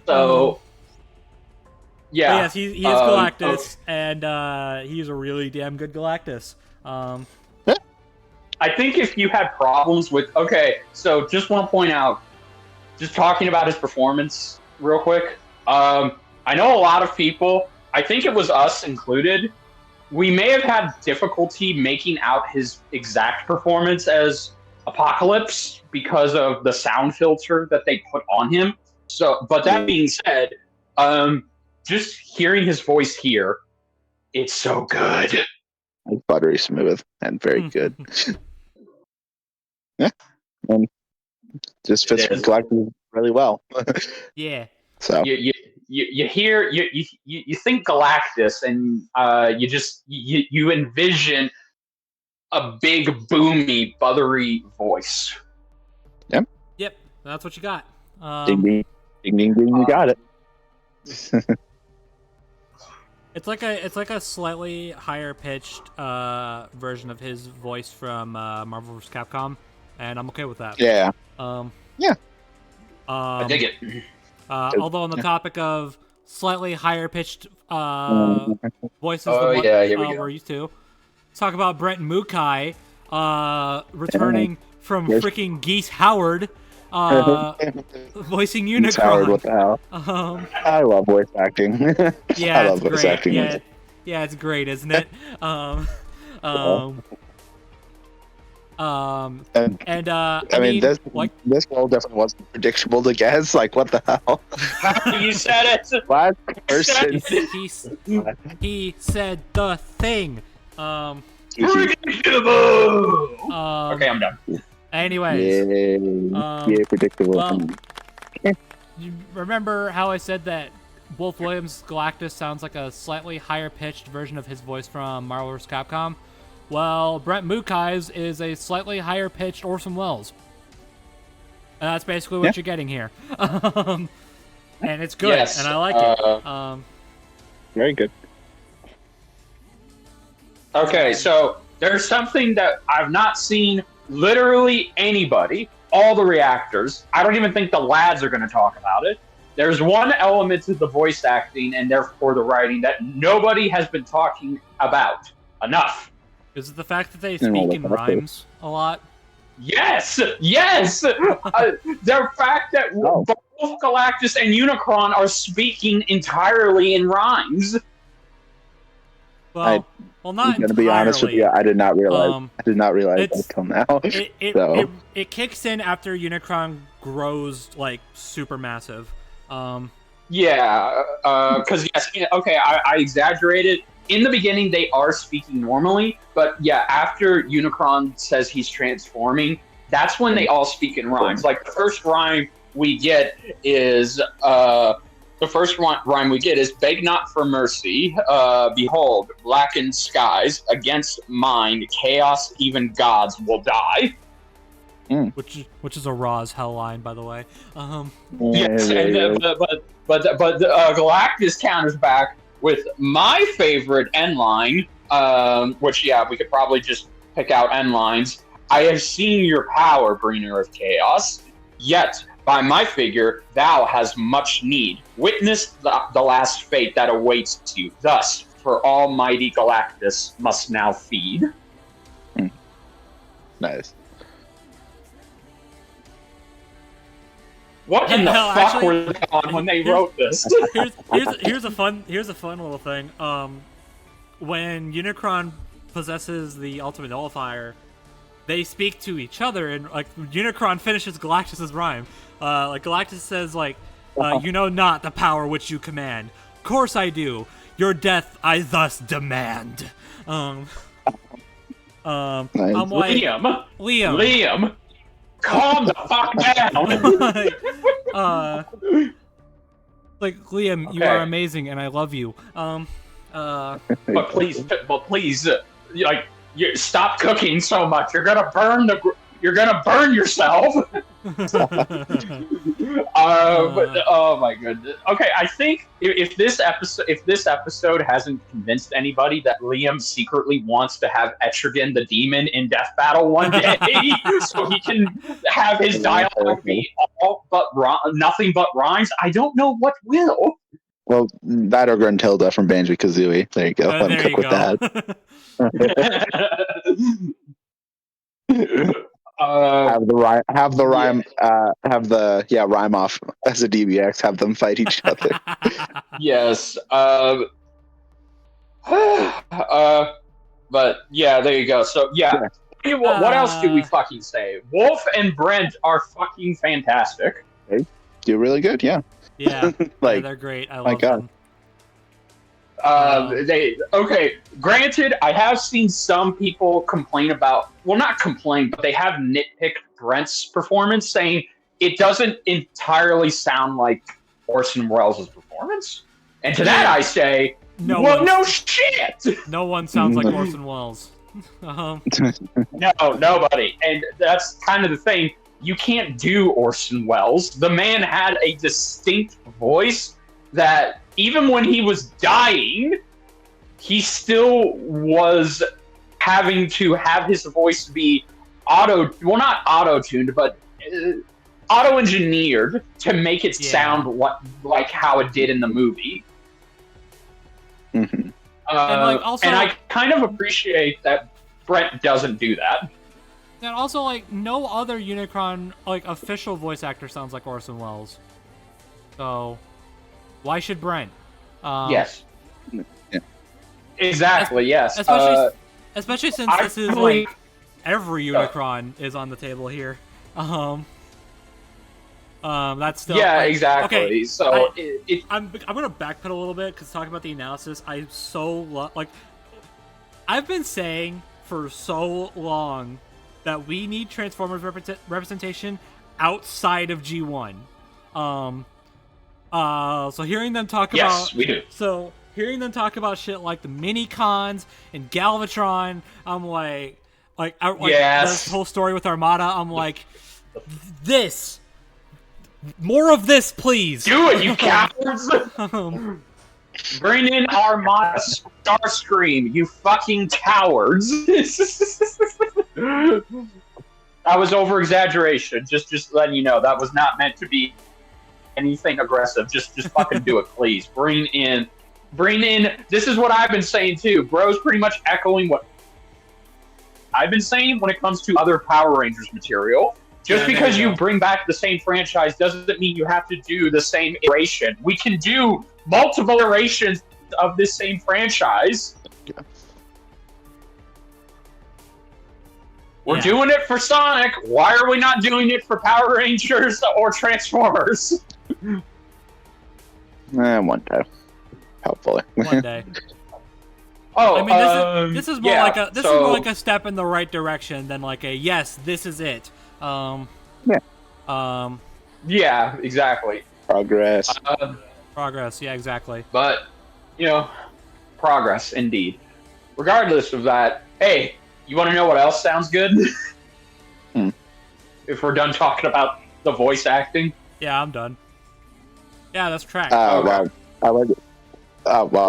So. Yeah. But yes, he is Galactus, and he's a really damn good Galactus. I think if you had problems with... Okay, so just want to point out, just talking about his performance real quick, I know a lot of people, I think it was us included, we may have had difficulty making out his exact performance as Apocalypse because of the sound filter that they put on him. So, but that being said, just hearing his voice here, it's so good. Buttery smooth and very good. Yeah, and just fits with Galactus really well. Yeah. So you hear you think Galactus, and you envision a big boomy buttery voice. Yep, that's what you got. Ding ding ding ding ding. You got it. It's like a slightly higher pitched version of his voice from Marvel vs. Capcom. and I'm okay with that. Yeah. I dig it. Although on the topic of slightly higher pitched voices than what here we go. we're used to, let's talk about Brent Mukai returning from freaking Geese Howard, voicing Unicron. Howard, what the hell? I love voice acting. Yeah, I love it's voice great. acting. Yeah, it's great, isn't it? I mean, this role definitely wasn't predictable to guess. Like, what the hell? You said it. Last person. he said the thing. Predictable. Okay, I'm done. Anyways, Yeah, predictable. well, you remember how I said that Wolf Williams' Galactus sounds like a slightly higher pitched version of his voice from Marvel vs. Capcom? Well, Brent Mukai's is a slightly higher pitched Orson Welles. And that's basically what you're getting here. And it's good, and I like it. Very good. Okay, so there's something that I've not seen literally anybody, all the reactors. I don't even think the lads are going to talk about it. There's one element to the voice acting and therefore the writing that nobody has been talking about enough. Is it the fact that they speak in rhymes a lot? Yes! The fact that both Galactus and Unicron are speaking entirely in rhymes. Well, not I'm gonna be honest with you, I did not realize. That until now. It kicks in after Unicron grows like super massive. Because yes, okay, I exaggerated. In the beginning, they are speaking normally, but yeah, after Unicron says he's transforming, that's when they all speak in rhymes. Like the first rhyme we get is "Beg not for mercy, behold, blackened skies, against mine, chaos, even gods will die." Which is a Raw's hell line, by the way. Yes, but Galactus counters back with my favorite end line, which we could probably just pick out end lines. "I have seen your power, bringer of chaos. Yet, by my figure, thou hast much need. Witness the last fate that awaits you. Thus, for almighty Galactus must now feed." Nice. What in the fuck were they on when they wrote this? Here's a fun little thing. When Unicron possesses the Ultimate Nullifier, they speak to each other, and like Unicron finishes Galactus's rhyme. Like Galactus says, like, "You know not the power which you command. Course I do. Your death I thus demand." Nice. I'm like, Liam. Calm the fuck down. Like Liam, you are amazing, and I love you. But please, stop cooking so much. You're gonna burn yourself. But oh my goodness. Okay, I think if this episode hasn't convinced anybody that Liam secretly wants to have Etrigan the Demon in Death Battle one day, so he can have his dialogue be nothing but rhymes, I don't know what will. Well, that or Gruntilda from Banjo-Kazooie. There you go. Let him cook with that. Have the rhyme off as a DBX. Have them fight each other. Yes. But yeah, there you go. So yeah. What else do we fucking say? Wolf and Brent are fucking fantastic. They do really good. Yeah. Yeah. They're great. I love them. Granted, I have seen some people complain about, well, not complain, but they have nitpicked Brent's performance, saying it doesn't entirely sound like Orson Welles' performance. And to that I say, no shit! No one sounds like Orson Welles. No, nobody. And that's kind of the thing. You can't do Orson Welles. The man had a distinct voice that even when he was dying, he still was having to have his voice be not auto-tuned, but auto-engineered to make it sound like how it did in the movie. Mm-hmm. And I kind of appreciate that Brent doesn't do that. And also, like, no other Unicron, like, official voice actor sounds like Orson Welles. So, why should Brent? Yes. Yeah. Exactly, yes. Especially since this is, like, every Unicron is on the table here. That's still... exactly. Okay, so, I'm gonna backpedal a little bit, because talking about the analysis, I so like... I've been saying for so long that we need Transformers representation outside of G1. So hearing them talk about... Yes, we do. So hearing them talk about shit like the mini-cons and Galvatron, I'm like this whole story with Armada, I'm like, this! More of this, please! Do it, you cowards! Bring in Armada Starscream, you fucking cowards! That was over-exaggeration. Just letting you know, that was not meant to be anything aggressive. Just fucking do it, please. Bring in. This is what I've been saying too. Bro's pretty much echoing what I've been saying when it comes to other Power Rangers material. Just because you bring back the same franchise doesn't mean you have to do the same iteration. We can do multiple iterations of this same franchise. Yeah. We're doing it for Sonic. Why are we not doing it for Power Rangers or Transformers? One day, hopefully. One day. Oh, I mean, this is more like a step in the right direction than like a yes, this is it. Yeah, exactly. Progress. Progress. Yeah, exactly. But progress indeed. Regardless of that, hey, you want to know what else sounds good? If we're done talking about the voice acting. Yeah, I'm done. Yeah, that's track. Wow. I like it. Well, I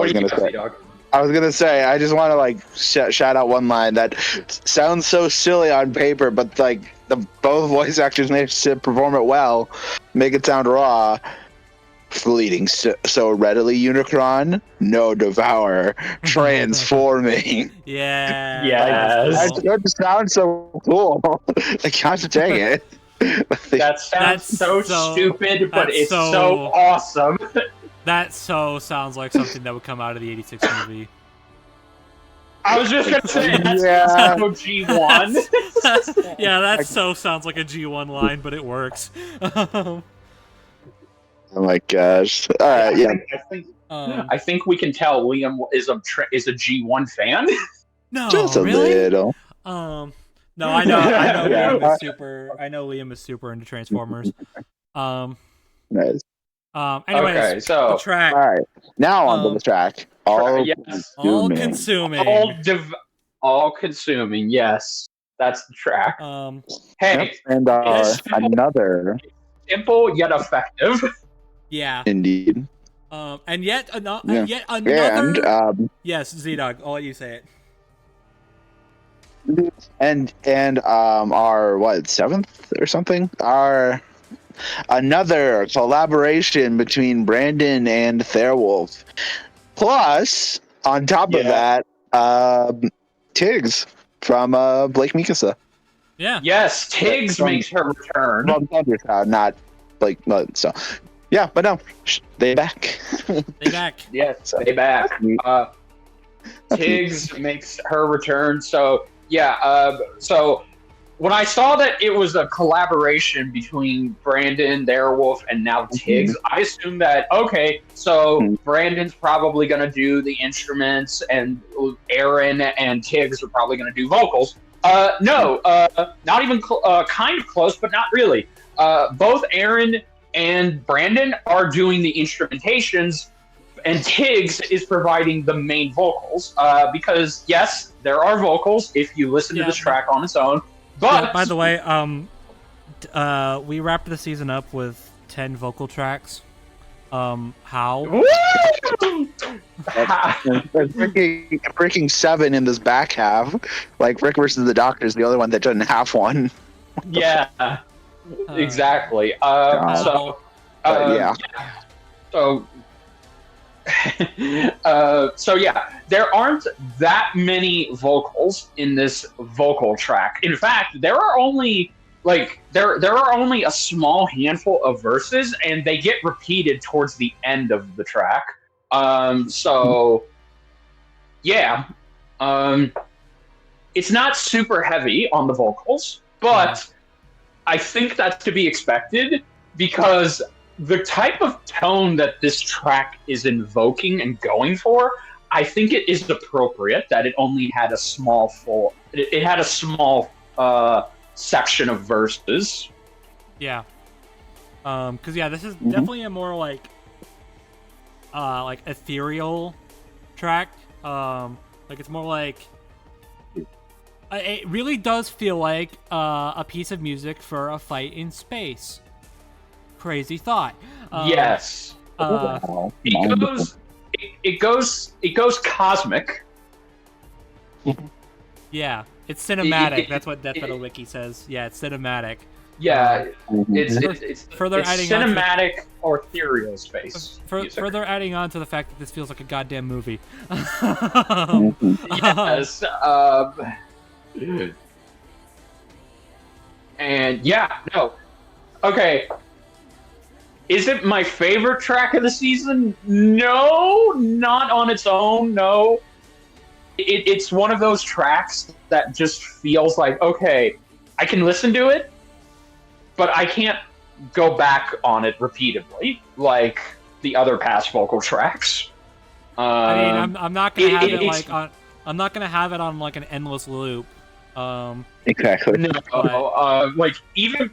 was gonna say, I just want to like shout out one line that sounds so silly on paper, but like both voice actors managed to perform it well, make it sound raw. Fleeting so readily, Unicron, no devour, transforming. Yeah. Yes. That sounds so cool. Like, gosh dang it. That sounds so stupid, but it's so awesome. That sounds like something that would come out of the '86 movie. I was just gonna say that's so G1. Yeah, that sounds like a G1 line, but it works. Oh my gosh! All right, yeah. I think we can tell Liam is a G1 fan. No, just a little. No, I know Liam is super. I know Liam is super into Transformers. Nice. Anyways, okay, so the track. All right, now on to the track. All consuming. All consuming. Yes, that's the track. Hey, and another simple yet effective. Yeah. Indeed. And yet another. And yes, ZDogg. I'll let you say it. And our seventh or something? Our another collaboration between Brandon and Therwolf. Plus, on top of that, Tiggs from Blake Mikasa. Yeah. Yes, Tiggs makes her return. Well, not Blake, so. Yeah, but no, they back. They back. Yes, they back. Tiggs makes her return. So yeah. So when I saw that it was a collaboration between Brandon, Theirwolf, and now Tiggs, I assumed that so Brandon's probably gonna do the instruments, and Aaron and Tiggs are probably gonna do vocals. No, not even kind of close, but not really. Both Aaron and Brandon are doing the instrumentations, and Tiggs is providing the main vocals. Because yes, there are vocals if you listen to this track on its own. But by the way, we wrapped the season up with 10 vocal tracks. How? Woo! freaking 7 in this back half. Like Rick versus the Doctor is the other one that doesn't have one. Yeah, exactly. God. Yeah. So, so yeah, there aren't that many vocals in this vocal track. In fact, there are only a small handful of verses, and they get repeated towards the end of the track. So yeah, it's not super heavy on the vocals, but I think that's to be expected because the type of tone that this track is invoking and going for, I think it is appropriate that it only had a small section of verses. Yeah. Because this is definitely a more like ethereal track. Like it's more like it really does feel like a piece of music for a fight in space. Crazy thought. Yes. It goes cosmic. Yeah, it's cinematic. That's what Death Metal Wiki says. Yeah, it's cinematic. Yeah, it's further it's adding cinematic or ethereal space. Further adding on to the fact that this feels like a goddamn movie. Yes. And yeah, no. Okay. Is it my favorite track of the season? No, not on its own. No. It's one of those tracks that just feels like, okay, I can listen to it, but I can't go back on it repeatedly like the other past vocal tracks. I mean, I'm not gonna have it on. I'm not gonna have it on like an endless loop. Exactly. No, like even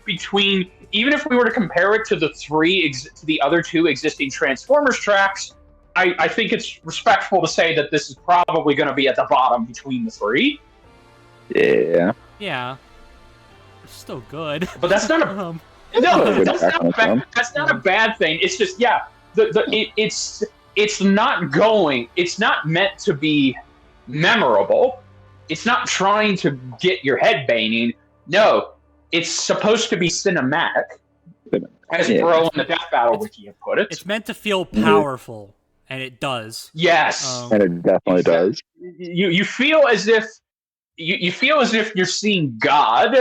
if we were to compare it to the other two existing Transformers tracks, I think it's respectful to say that this is probably going to be at the bottom between the three. Yeah. Yeah. It's still good. But that's not a that's not a bad thing. It's just it's not meant to be memorable. It's not trying to get your head banging. No, it's supposed to be cinematic, as Bro in the Death Battle Wiki have put it. It's meant to feel powerful, and it does. Yes, and it definitely does. You feel as if you're seeing God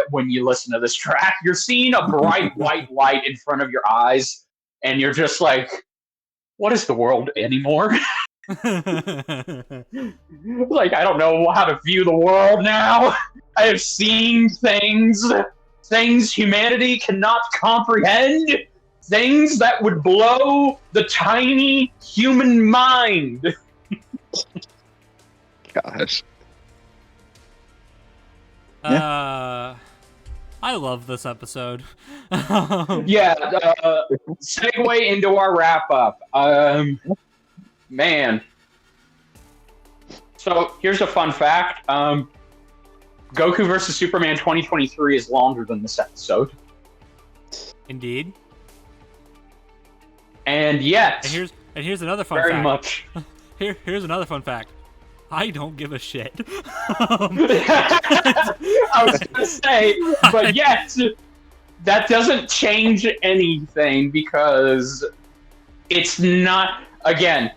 when you listen to this track. You're seeing a bright white light in front of your eyes, and you're just like, "What is the world anymore?" Like, I don't know how to view the world now. I have seen things humanity cannot comprehend, things that would blow the tiny human mind. Gosh. I love this episode. Segue into our wrap up. Man. So here's a fun fact. Goku vs. Superman 2023 is longer than this episode. Indeed. And yet, and here's another fun fact. Very much. Here's another fun fact. I don't give a shit. I was gonna say, but yet that doesn't change anything because it's not. Again,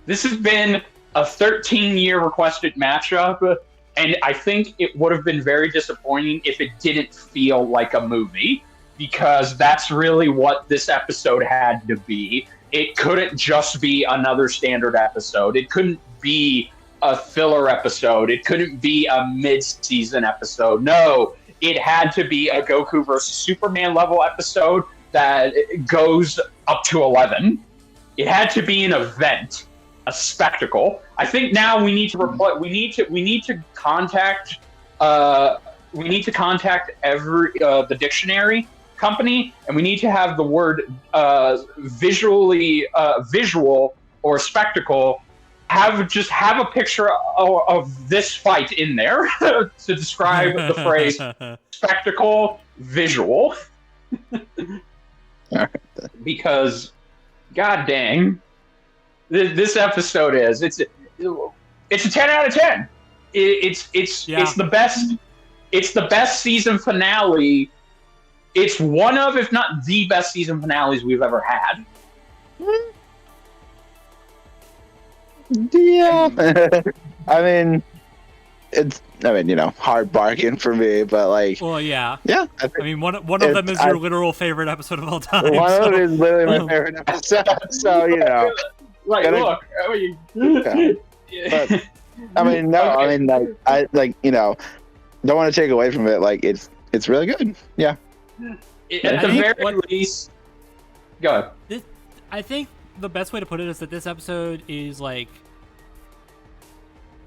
this has been a 13-year requested matchup, and I think it would have been very disappointing if it didn't feel like a movie, because that's really what this episode had to be. It couldn't just be another standard episode. It couldn't be a filler episode. It couldn't be a mid-season episode. No, it had to be a Goku versus Superman level episode that goes up to 11. It had to be an event, a spectacle. I think now we need to contact every the dictionary company, and we need to have the word visual or spectacle. Have a picture of this fight in there to describe the phrase spectacle visual. Because God dang, this episode is it's a 10 out of 10. It's the best. It's the best season finale. It's one of, if not the best season finales we've ever had. Yeah. I mean, hard bargain for me, but like. Well, yeah. Yeah. I mean, one of them is your literal favorite episode of all time. One of them is literally my favorite episode. So like, look. But, I mean, no. Okay. I mean, don't want to take away from it. Like, it's really good. Yeah. At the very least, go ahead. I think the best way to put it is that this episode is like,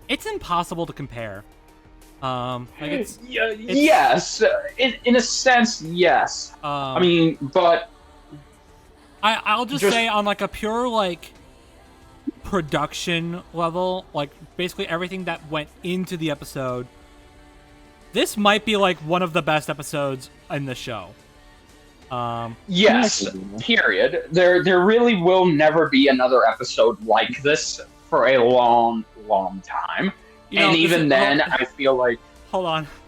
it's impossible to compare. Yes, in a sense, yes. I mean, but I'll just say on like a pure like production level, like basically everything that went into the episode, this might be like one of the best episodes in the show. Yes, period. There really will never be another episode like this for a long time. And even then, I feel like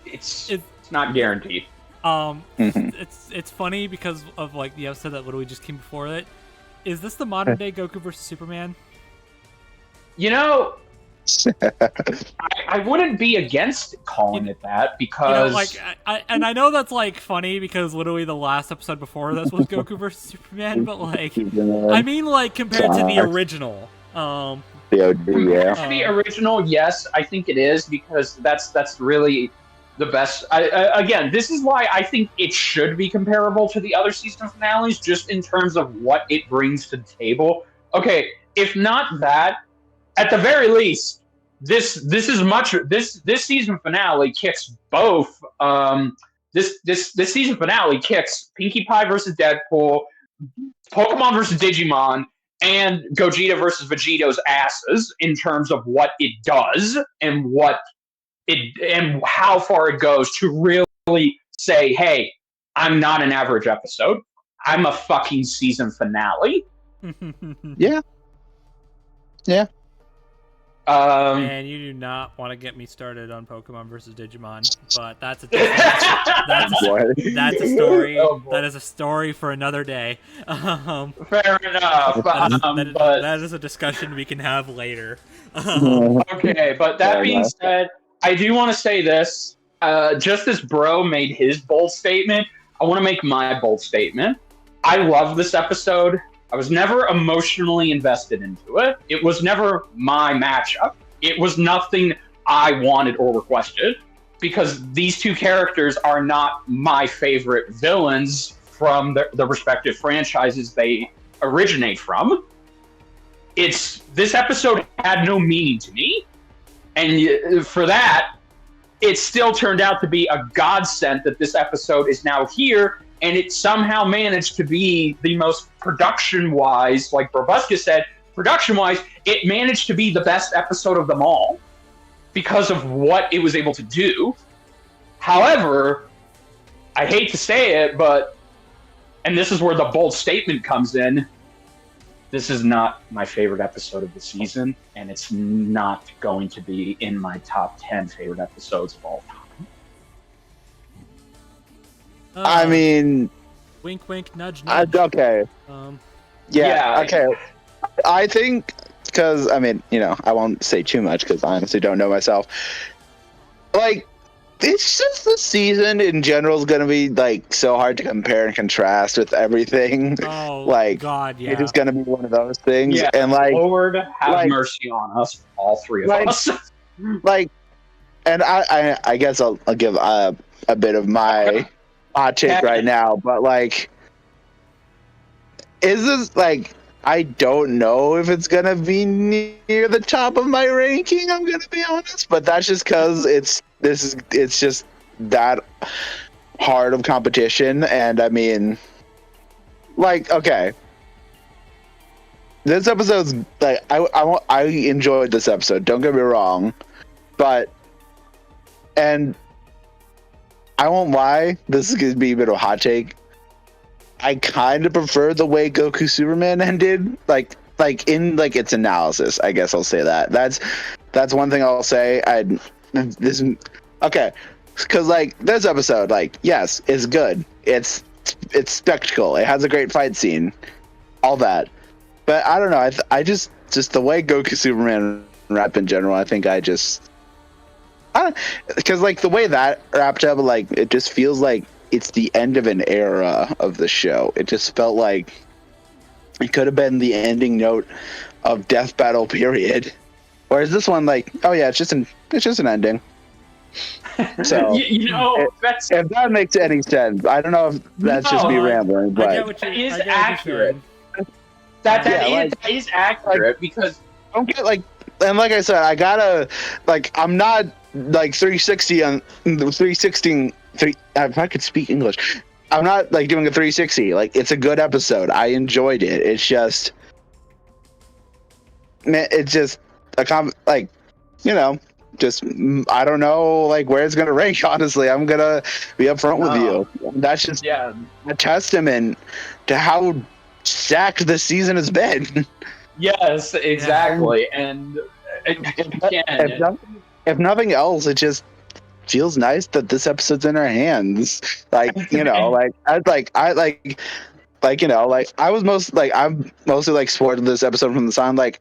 it's not guaranteed. It's funny because of like the episode that literally just came before it. Is this the modern day Goku versus Superman? I wouldn't be against calling it that because I know that's like funny because literally the last episode before this was Goku versus Superman, but like I mean like compared to the original. The original, yes, I think it is because that's really the best. Again, this is why I think it should be comparable to the other season finales, just in terms of what it brings to the table. Okay, if not that, at the very least, this season finale kicks both. This season finale kicks Pinkie Pie versus Deadpool, Pokemon versus Digimon, and Gogeta versus Vegeto's asses in terms of what it does and and how far it goes to really say, hey, I'm not an average episode. I'm a fucking season finale. Yeah. And you do not want to get me started on Pokemon versus Digimon, but that's a story. That is a story for another day. Fair enough. That is a discussion we can have later. Okay, but that being said, I do want to say this. Just as Bro made his bold statement, I want to make my bold statement. I love this episode. I was never emotionally invested into it. It was never my matchup. It was nothing I wanted or requested because these two characters are not my favorite villains from the respective franchises they originate from. This episode had no meaning to me. And for that, it still turned out to be a godsend that this episode is now here. And it somehow managed to be the most production-wise, like Brobuscus said, production-wise, it managed to be the best episode of them all because of what it was able to do. However, I hate to say it, and this is where the bold statement comes in, this is not my favorite episode of the season, and it's not going to be in my top 10 favorite episodes of all time. I mean, wink, wink, nudge, nudge. Okay. Yeah. Okay. I think because I won't say too much because I honestly don't know myself. Like, it's just the season in general is gonna be like so hard to compare and contrast with everything. Oh, like, God, yeah. It is gonna be one of those things. Yeah, and like, Lord have mercy on us, all three of us. Like, and I guess I'll give a bit of my hot take right now, but like, is this like, I don't know if it's gonna be near the top of my ranking, I'm gonna be honest, but that's just because it's just that hard of competition. And I mean, like, okay, this episode's like, I enjoyed this episode, don't get me wrong, and I won't lie, this is going to be a bit of a hot take. I kind of prefer the way Goku Superman ended, like in like its analysis. I guess I'll say that. That's one thing I'll say. This okay, because like this episode, like yes, is good. It's spectacle. It has a great fight scene, all that. But I don't know. I just the way Goku Superman rap in general. I think because like the way that wrapped up, like it just feels like it's the end of an era of the show. It just felt like it could have been the ending note of Death Battle period. Whereas this one, like, oh yeah, it's just an ending. So if that makes any sense, I don't know if that's just me rambling, but that is accurate. That is accurate because don't get like, and like I said, I gotta like, I'm not like 360 on 360. If I could speak English, I'm not like doing a 360. Like, it's a good episode. I enjoyed it. It's just, man, it's just like, you know, just I don't know like where it's gonna rank. Honestly, I'm gonna be upfront with you. That's just a testament to how stacked this season has been. Yes, exactly. And if nothing else, it just feels nice that this episode's in our hands. Like, you know, like you know, like I'm mostly like supporting this episode from the side, like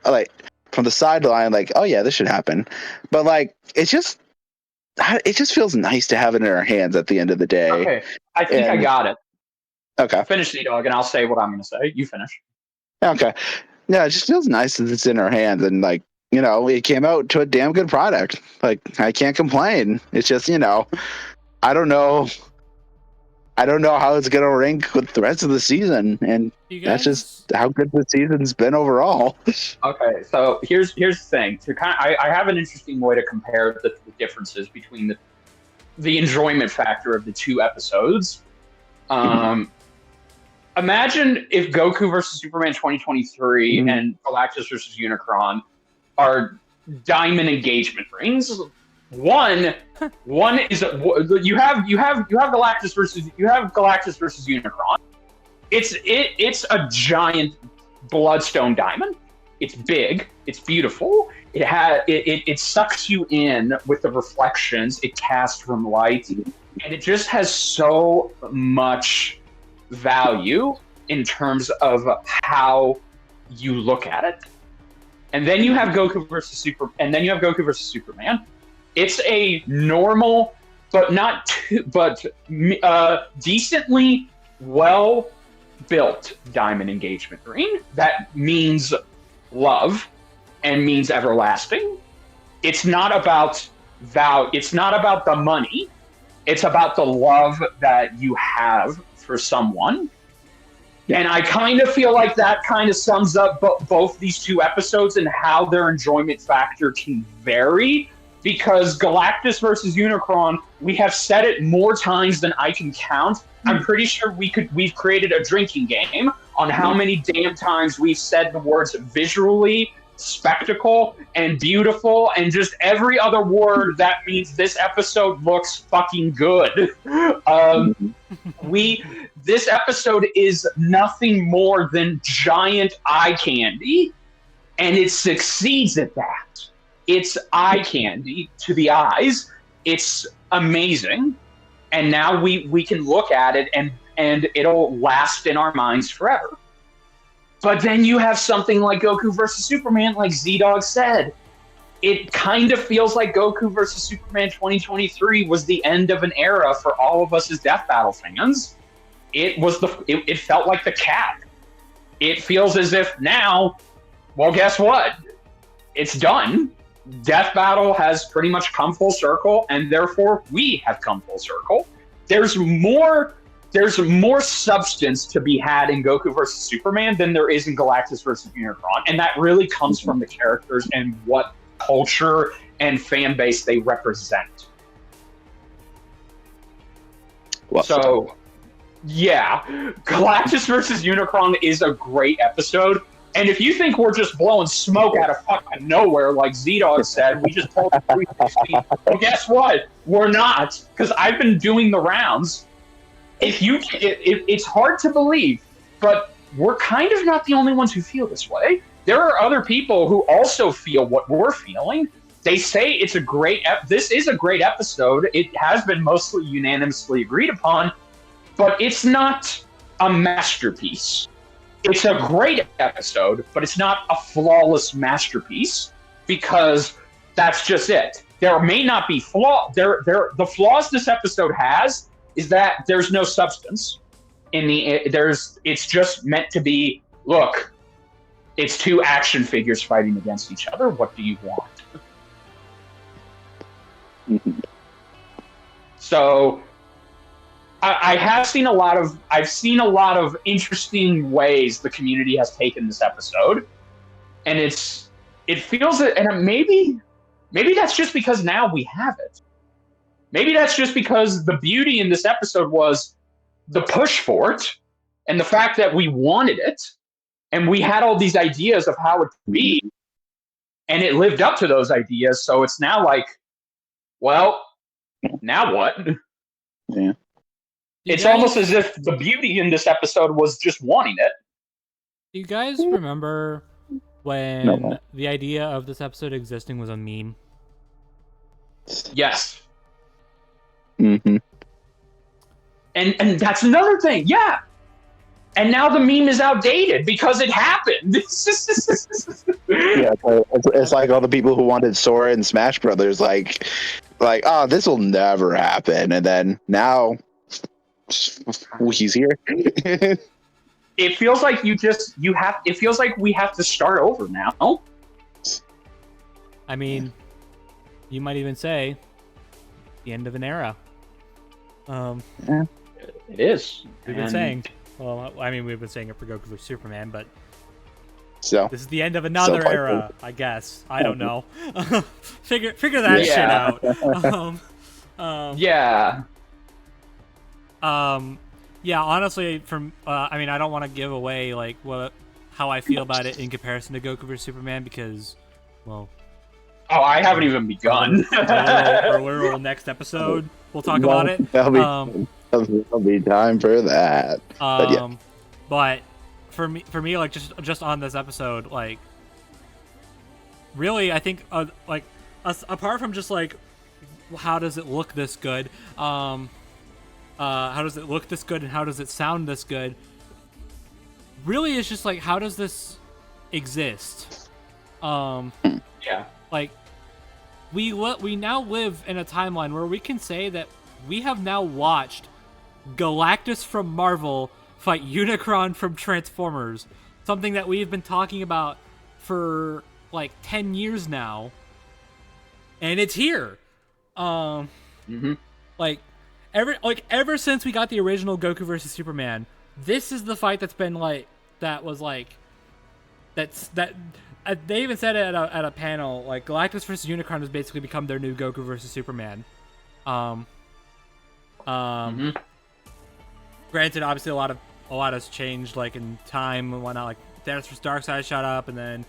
from the sideline, like, oh yeah, this should happen. But like, it just feels nice to have it in our hands at the end of the day. Okay, I think I got it. Okay, finish ZDogg, and I'll say what I'm going to say. You finish. Okay, yeah, it just feels nice that it's in our hands, and like, you know, it came out to a damn good product. Like, I can't complain. It's just, you know, I don't know how it's gonna rank with the rest of the season, and that's just how good the season's been overall. Okay, so here's the thing. I have an interesting way to compare the differences between the enjoyment factor of the two episodes. Imagine if Goku versus Superman 2023 and Galactus versus Unicron are diamond engagement rings. One is you have Galactus versus Unicron. It's a giant bloodstone diamond. It's big. It's beautiful. It sucks you in with the reflections it casts from light, and it just has so much value in terms of how you look at it. And then you have Goku versus Superman. It's a normal, but decently well built diamond engagement ring that means love and means everlasting. It's not about it's not about the money. It's about the love that you have for someone. And I kind of feel like that kind of sums up both these two episodes and how their enjoyment factor can vary. Because Galactus versus Unicron, we have said it more times than I can count. I'm pretty sure we've created a drinking game on how many damn times we've said the words visually, spectacle, and beautiful, and just every other word that means this episode looks fucking good. This episode is nothing more than giant eye candy, and it succeeds at that. It's eye candy to the eyes. It's amazing. And now we can look at it and it'll last in our minds forever. But then you have something like Goku versus Superman, like ZDogg said. It kind of feels like Goku versus Superman 2023 was the end of an era for all of us as Death Battle fans. It felt like the cap. It feels as if now, well, guess what? It's done. Death Battle has pretty much come full circle, and therefore we have come full circle. There's more substance to be had in Goku versus Superman than there is in Galactus versus Unicron, and that really comes from the characters and what culture and fan base they represent. Well, so, yeah, Galactus versus Unicron is a great episode. And if you think we're just blowing smoke out of fucking nowhere, like ZDogg said, we just told 360, well, guess what? We're not, because I've been doing the rounds. It's hard to believe, but we're kind of not the only ones who feel this way. There are other people who also feel what we're feeling. They say it's a great. This is a great episode. It has been mostly unanimously agreed upon, but it's not a masterpiece. It's a great episode, but it's not a flawless masterpiece because that's just it. There may not be flaw. The flaws this episode has is that there's no substance it's just meant to be, look, it's two action figures fighting against each other. What do you want? So I've seen a lot of interesting ways the community has taken this episode, and it feels it, and maybe that's just because now we have it. Maybe that's just because the beauty in this episode was the push for it, and the fact that we wanted it, and we had all these ideas of how it could be, and it lived up to those ideas. So it's now like, well, now what? Yeah. It's almost as if the beauty in this episode was just wanting it. Do you guys remember when the idea of this episode existing was a meme? Yes. Mm-hmm. And that's another thing, yeah. And now the meme is outdated because it happened. Yeah, it's like all the people who wanted Sora and Smash Brothers, like, oh, this will never happen, and then now he's here. It feels like it feels like we have to start over now. I mean, you might even say the end of an era. Yeah. It is. We've been saying. Well, I mean, we've been saying it for Goku vs. Superman, but so this is the end of another era, I guess. I don't know. Figure that shit out. Yeah. Yeah. Honestly, I mean, I don't want to give away like how I feel about it in comparison to Goku vs. Superman because, well. Oh, I haven't even begun. Or next episode, we'll talk about it. There'll be time for that. But for me, like just on this episode, like really, I think like apart from just like how does it look this good, how does it look this good, and how does it sound this good? Really, it's just like how does this exist? Yeah. Like we now live in a timeline where we can say that we have now watched Galactus from Marvel fight Unicron from Transformers, something that we've been talking about for like 10 years now, and it's here. Like ever since we got the original Goku versus Superman, this is the fight that's been like that they even said it at a panel, like Galactus versus Unicron has basically become their new Goku versus Superman. Granted, obviously a lot has changed, like in time and whatnot. Like Thanos vs. Darkseid shot up, and then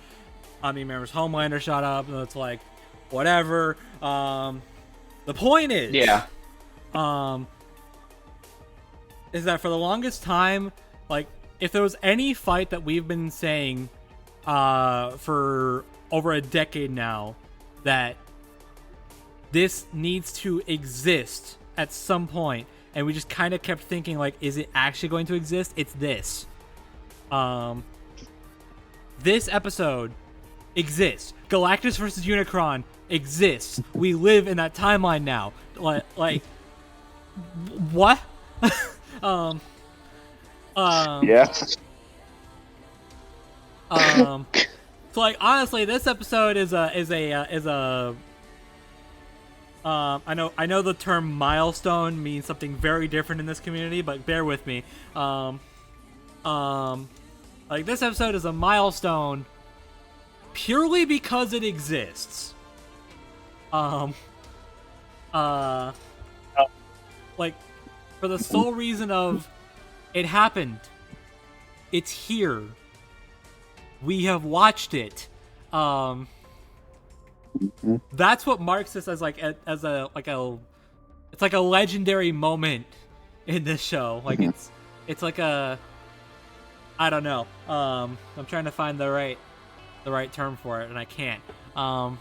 Omni-Man's Homelander shot up, and it's like whatever. The point is, is that for the longest time, like if there was any fight that we've been saying for over a decade now that this needs to exist at some point, and we just kind of kept thinking like, is it actually going to exist? It's this. This episode exists. Galactus versus Unicron exists. We live in that timeline now. Like what? Yeah. So like honestly, this episode is a I know the term milestone means something very different in this community, but bear with me. Like this episode is a milestone purely because it exists. Like for the sole reason of it happened. It's here. We have watched it. That's what marks this as like a it's like a legendary moment in this show. Like it's like a, I don't know. I'm trying to find the right term for it, and I can't. But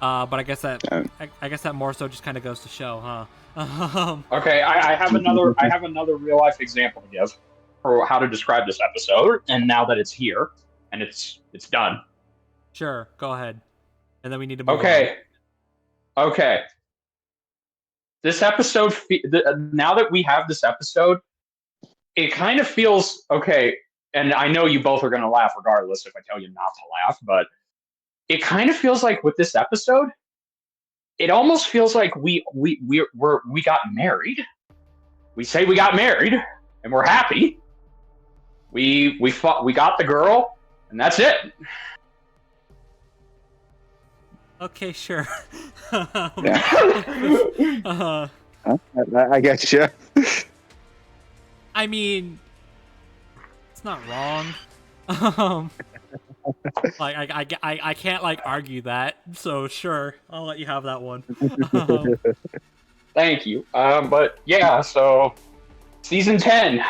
I guess that more so just kind of goes to show, huh? Okay, I have another real life example to give for how to describe this episode, and now that it's here and it's done. Sure, go ahead. And then we need to move Okay. This episode, now that we have this episode, it kind of feels okay. And I know you both are going to laugh regardless if I tell you not to laugh, but it kind of feels like with this episode, it almost feels like we got married. We say we got married, and we're happy. We got the girl, and that's it. Okay, sure. I guess you. I mean, it's not wrong. Like I can't like argue that. So sure, I'll let you have that one. Thank you. But yeah, so season 10,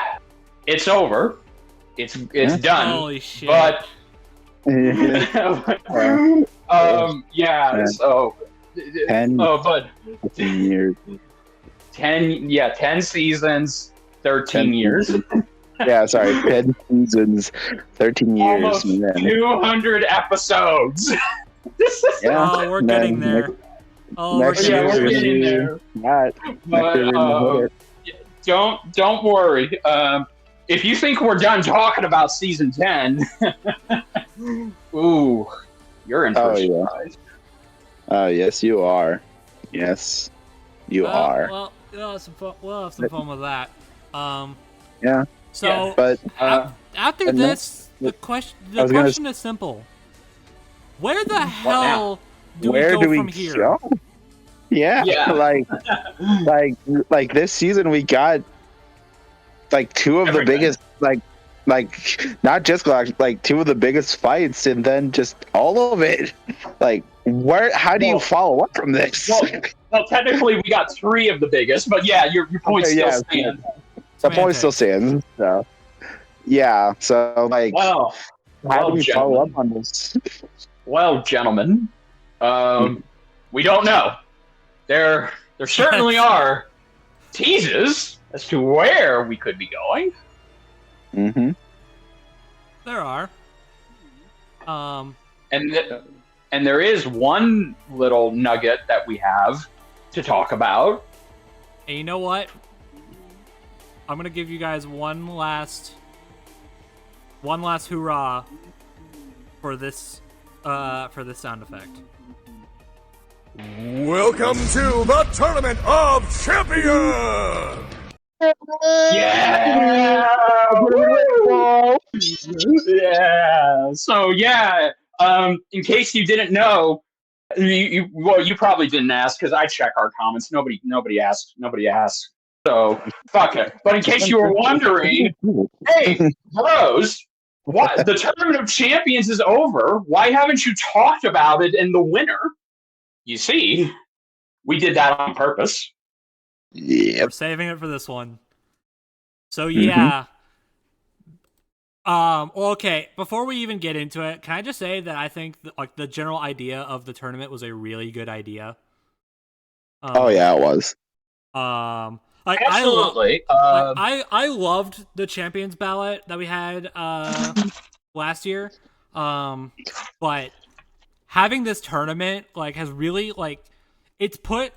it's over. It's done. Holy shit! But yeah. So 10. But 15 years. 10 seasons, 13 years. Yeah, sorry, 10 seasons, 13 years. Almost 200 episodes. Oh, we're getting there. We're getting there. But don't worry. If you think we're done talking about season 10, ooh, you're in for a surprise. Yes, you are. Yes, you are. Well, we'll have some fun with that. Yeah. So, but after this, the question is simple. Where the hell do we go from here? Go? Yeah. like this season we got like two of the biggest like not just like two of the biggest fights, and then just all of it. Like how do you follow up from this? Well, technically we got three of the biggest, but yeah, your point still stands. The point still stands. So yeah, so like, how do we follow up on this? Well, gentlemen, we don't know. There certainly are teases as to where we could be going. Mm-hmm. There are. And there is one little nugget that we have to talk about. And you know what? I'm gonna give you guys one last hurrah for this sound effect. Welcome to the Tournament of Champions! Yeah! Yeah! So yeah, in case you didn't know, you probably didn't ask because I check our comments. Nobody asks. So fuck it. But in case you were wondering, hey, bros, what the Tournament of Champions is over. Why haven't you talked about it and the winner? You see, we did that on purpose. Yeah, we're saving it for this one. So yeah. Okay, before we even get into it, can I just say that I think the general idea of the tournament was a really good idea. Oh yeah, it was. Absolutely. I loved the Champions Ballot that we had last year. But having this tournament has really it's put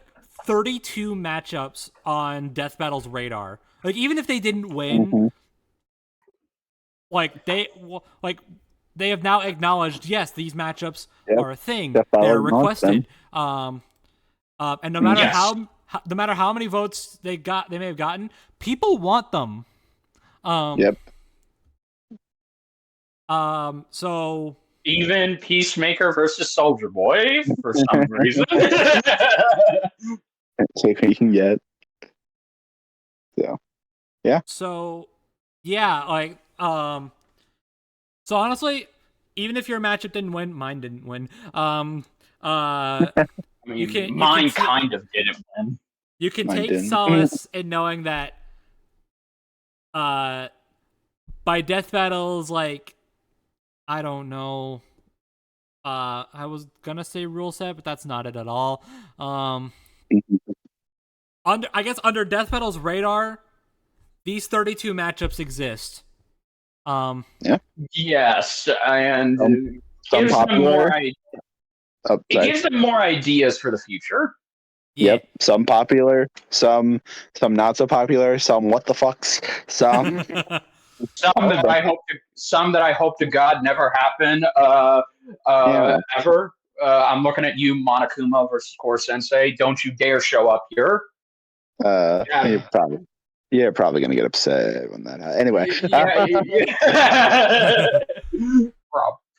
32 matchups on Death Battle's radar. Even if they didn't win, they have now acknowledged, yes, these matchups are a thing. They're requested. And no matter how many votes they may have gotten, people want them. So even Peacemaker versus Soldier Boy for some reason. Yet. Yeah. So yeah, so honestly, even if your matchup didn't win, mine didn't win. I mean, mine kind of didn't win. You can Mine take didn't. solace in knowing that by death battles, like, I don't know. I was gonna say rule set, but that's not it at all. I guess under death battles radar, these 32 matchups exist. Yes, and Some gives them popular. it gives them more ideas for the future. Yeah. Yep. Some popular, some not so popular, some what the fucks, some Some that I hope to God never happen ever. I'm looking at you, Monokuma versus Core Sensei. Don't you dare show up here. You're probably gonna get upset when that happens. Anyway.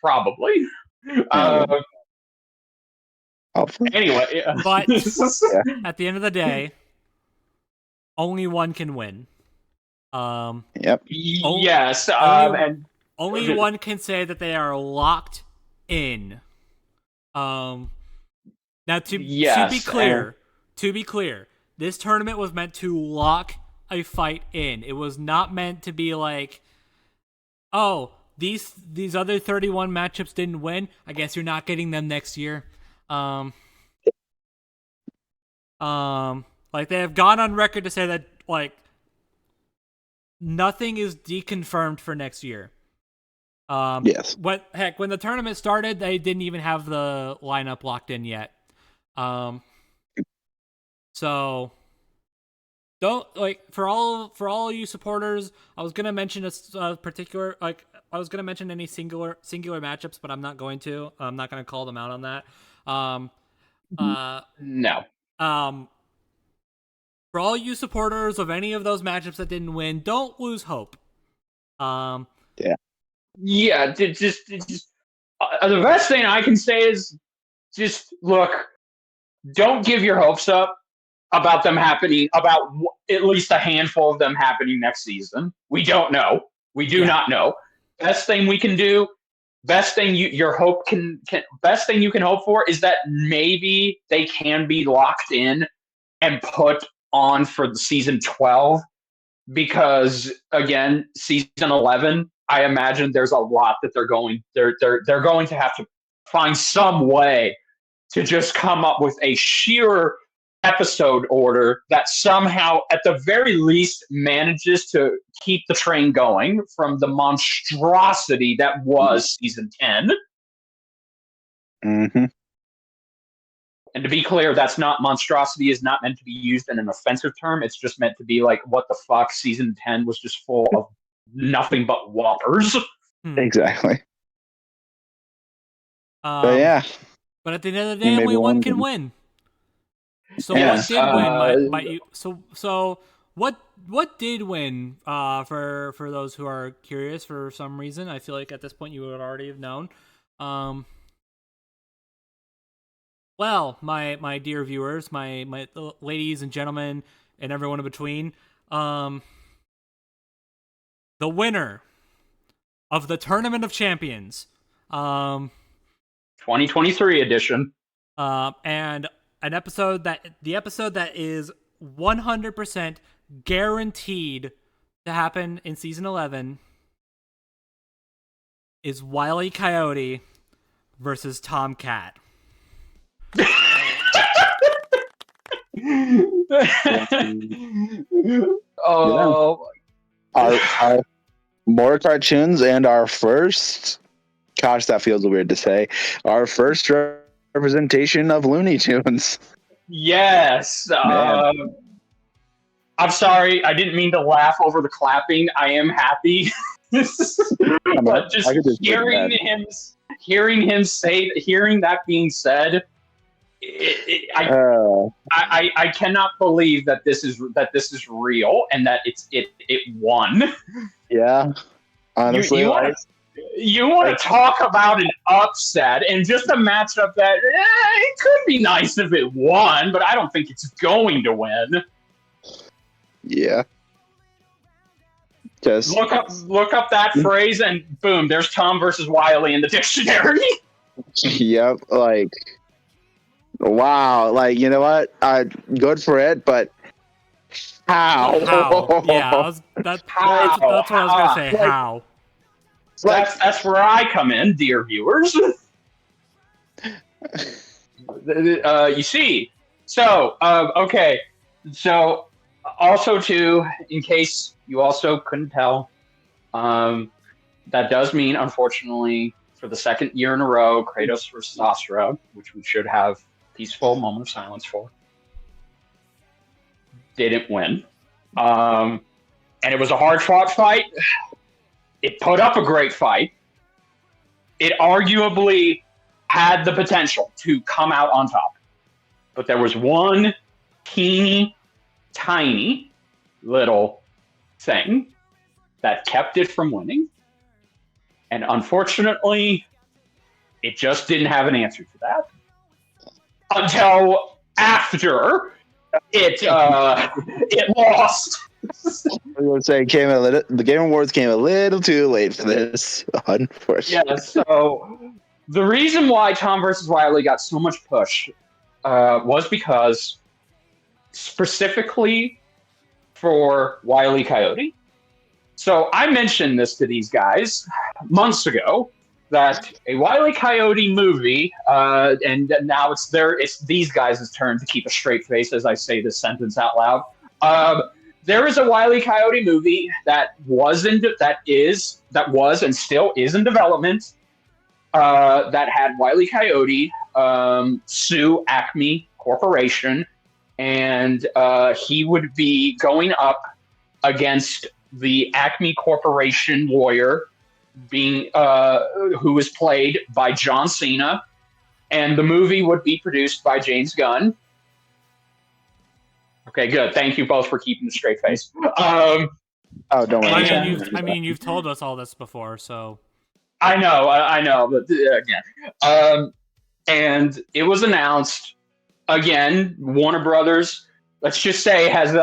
Probably. Anyway, but at the end of the day, only one can win. Yep. Yes. Only one can say that they are locked in. Now to be clear, this tournament was meant to lock a fight in. It was not meant to be like, oh, these other 31 matchups didn't win. I guess you're not getting them next year. Like they have gone on record to say that like nothing is deconfirmed for next year. Yes. When the tournament started, they didn't even have the lineup locked in yet. So don't for all you supporters. I was gonna mention a particular I was gonna mention any singular matchups, but I'm not going to. I'm not gonna call them out on that. No. For all you supporters of any of those matchups that didn't win, don't lose hope. Yeah. Just the best thing I can say is just look. Don't give your hopes up about them happening. About at least a handful of them happening next season. We don't know. We do not know. Best thing we can do. Best thing you can hope for is that maybe they can be locked in and put on for the season 12, because again, season 11, I imagine there's a lot that they're going to have to find some way to just come up with a sheer episode order that somehow, at the very least, manages to keep the train going from the monstrosity that was season 10. Mm-hmm. And to be clear, monstrosity is not meant to be used in an offensive term. It's just meant to be like, what the fuck? Season 10 was just full of nothing but whoppers. Exactly. But yeah. But at the end of the day, only one can win. So what did win? So what did win? For those who are curious for some reason, I feel like at this point you would already have known. Well, my dear viewers, my ladies and gentlemen, and everyone in between, the winner of the Tournament of Champions, 2023 edition, and the episode that is 100% guaranteed to happen in season 11 is Wile E. Coyote versus Tomcat. Oh, our more cartoons and our first, gosh, that feels weird to say, our first representation of Looney Tunes. Yes. I'm sorry, I didn't mean to laugh over the clapping. I am happy. But just hearing that being said, I cannot believe that this is real and that it won. Yeah, honestly, you want to talk about an upset and just a matchup that it could be nice if it won, but I don't think it's going to win. Yeah. Just look up that phrase and boom, there's Tom versus Wile E in the dictionary. Yep, like Wow, like you know what? Good for it, but how? How? Yeah, that's what I was gonna say. Like, How? That's where I come in, dear viewers. You see, so okay, so also too, in case you also couldn't tell, that does mean, unfortunately, for the second year in a row, Kratos versus Astra, which we should have peaceful moment of silence for, didn't win. And it was a hard-fought fight. It put up a great fight. It arguably had the potential to come out on top. But there was one teeny, tiny little thing that kept it from winning. And unfortunately, it just didn't have an answer to that. Until after it lost. I was gonna say the Game Awards came a little too late for this, unfortunately. Yeah, so the reason why Tom versus Wily got so much push was because specifically for Wile E. Coyote. So I mentioned this to these guys months ago that a Wile E. Coyote movie, and now it's these guys' turn to keep a straight face as I say this sentence out loud. There is a Wile E. Coyote movie that was and still is in development. That had Wile E. Coyote sue Acme Corporation, and he would be going up against the Acme Corporation lawyer, being who was played by John Cena, and the movie would be produced by James Gunn. Okay, good. Thank you both for keeping a straight face. Oh, don't worry. I mean, you've told us all this before, so. I know, but again, and it was announced again. Warner Brothers, let's just say, has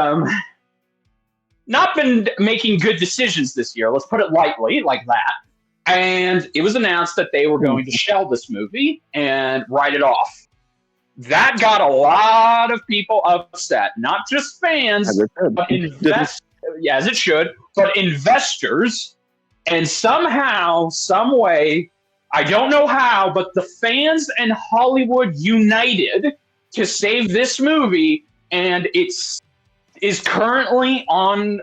not been making good decisions this year. Let's put it lightly, like that. And it was announced that they were going to shelve this movie and write it off. That got a lot of people upset, not just fans, but as it should, but investors. And somehow, some way, I don't know how, but the fans and Hollywood united to save this movie, and is currently on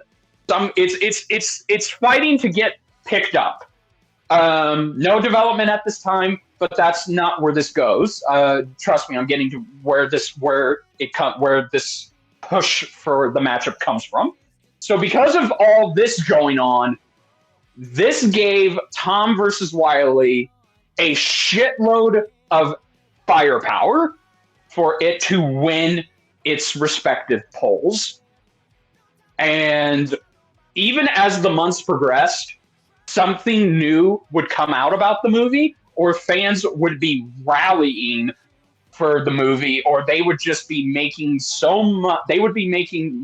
some. It's fighting to get picked up. No development at this time, but that's not where this goes. Trust me, I'm getting to where this push for the matchup comes from. So because of all this going on, this gave Tom versus Wily a shitload of firepower for it to win its respective polls. And even as the months progressed, something new would come out about the movie, or fans would be rallying for the movie, or they would just be making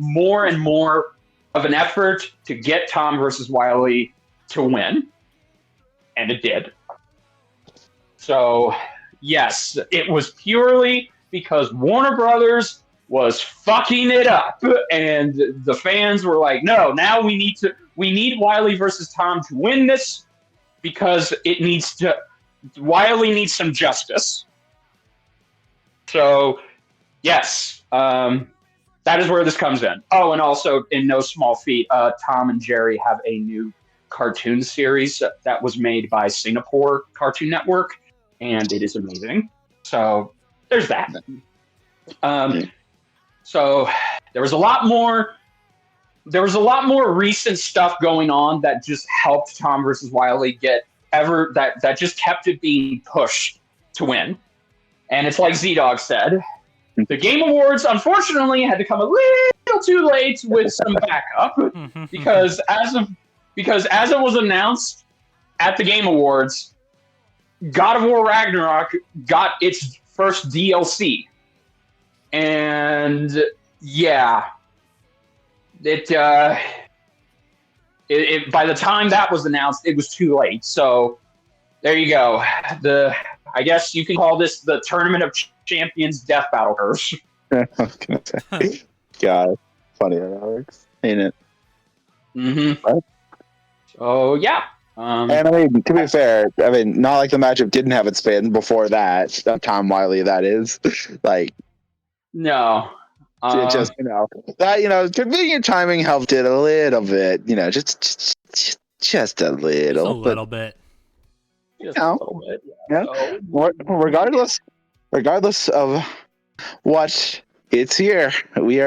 more and more of an effort to get Tom versus Wily to win. And it did. So, yes, it was purely because Warner Brothers was fucking it up, and the fans were like, no, now we need Wily versus Tom to win this, because Wily needs some justice. So, yes, that is where this comes in. Oh, and also, in no small feat, Tom and Jerry have a new cartoon series that was made by Singapore Cartoon Network, and it is amazing. So, there's that. So, there was a lot more recent stuff going on that just helped Tom versus Wily that just kept it being pushed to win. And it's like ZDogg said, the Game Awards, unfortunately, had to come a little too late with some backup, because as it was announced at the Game Awards, God of War Ragnarok got its first DLC. And yeah, it by the time that was announced, it was too late. So there you go. I guess you can call this the Tournament of champions death battle curse. I was gonna say, God, funny how that works, ain't it? Mm-hmm. What? So yeah. And I mean, to be fair, I mean, not like the matchup didn't have its spin before that. Tom Wiley, that is, like, No. it just that convenient timing helped it a little bit. Just a little, Just a little bit. Just a little bit. Yeah. So, Regardless of what, it's here. We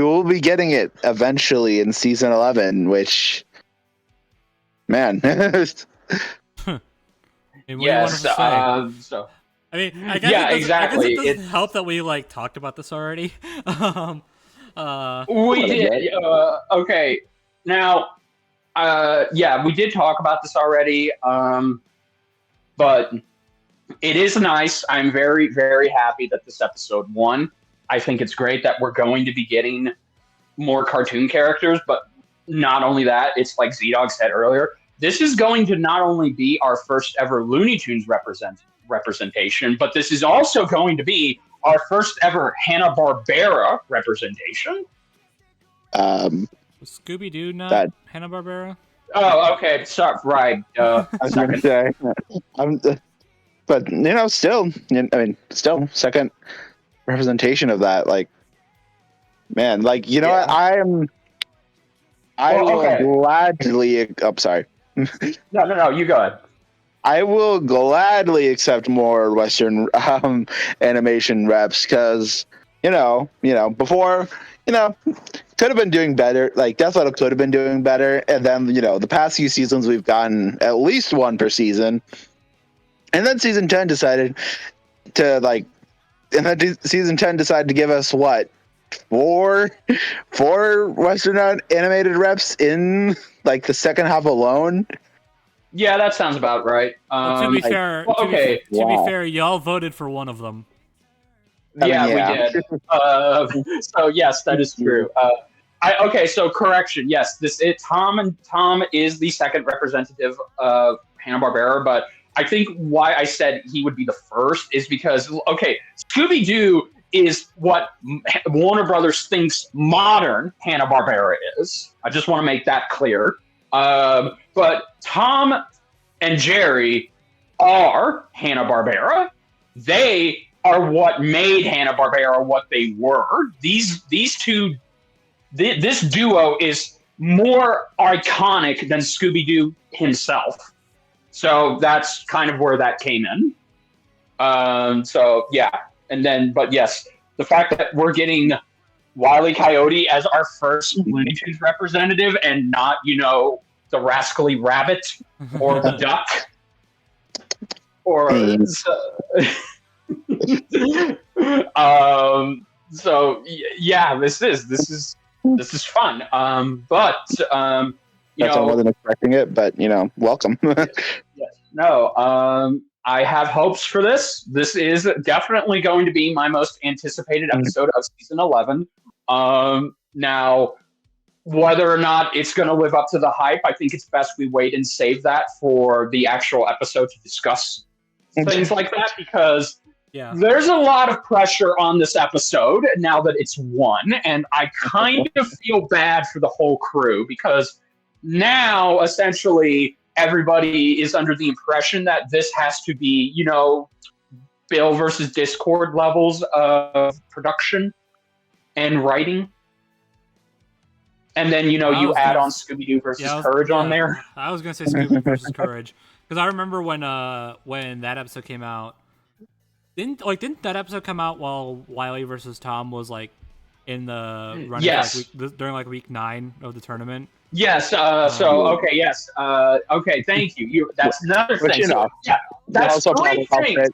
will be getting it eventually in season 11, which, man. And what do you want us to say? So I mean, I guess yeah, it exactly. doesn't help that we talked about this already. We did. Okay, now, yeah, we did talk about this already. But it is nice. I'm very, very happy that this episode won. I think it's great that we're going to be getting more cartoon characters, but not only that, it's like ZDogg said earlier, this is going to not only be our first ever Looney Tunes representation, but this is also going to be our first ever Hanna-Barbera representation. Scooby-Doo, not Hanna-Barbera? Oh, okay. Sorry, right. I was going to say, but still, I mean, still second representation of that. Like, man, like what? I will gladly. Oh, sorry. No. You go ahead. I will gladly accept more Western animation reps because before could have been doing better. Like Death Metal could have been doing better, and then the past few seasons we've gotten at least one per season, and then season 10 decided to season 10 decided to give us what four Western animated reps in like the second half alone. Yeah, that sounds about right. To be fair, y'all voted for one of them. Yeah, we did. So yes, that is true. Okay, so correction. Yes, Tom is the second representative of Hanna-Barbera, but I think why I said he would be the first is because Scooby-Doo is what Warner Brothers thinks modern Hanna-Barbera is. I just want to make that clear. But Tom and Jerry are Hanna-Barbera. They are what made Hanna-Barbera what they were. These two, this duo is more iconic than Scooby-Doo himself. So that's kind of where that came in. So yeah, but yes, the fact that we're getting Wile E. Coyote as our first Looney Tunes representative and not, the rascally rabbit or the duck or so yeah, this is fun. But I wasn't expecting it, but welcome. Yes. No. I have hopes for this. This is definitely going to be my most anticipated episode of season 11. Now, whether or not it's going to live up to the hype, I think it's best we wait and save that for the actual episode to discuss things like that, because there's a lot of pressure on this episode now that it's won, and I kind of feel bad for the whole crew because now essentially everybody is under the impression that this has to be, Bill versus Discord levels of production and writing. And then, you add on Scooby-Doo versus Courage on there. I was going to say Scooby-Doo versus Courage. Because I remember when that episode came out, didn't that episode come out while Wiley versus Tom was, in the run during, week 9 of the tournament? Yes. Yes. Okay. Thank you. That's another thing. That's 3 things.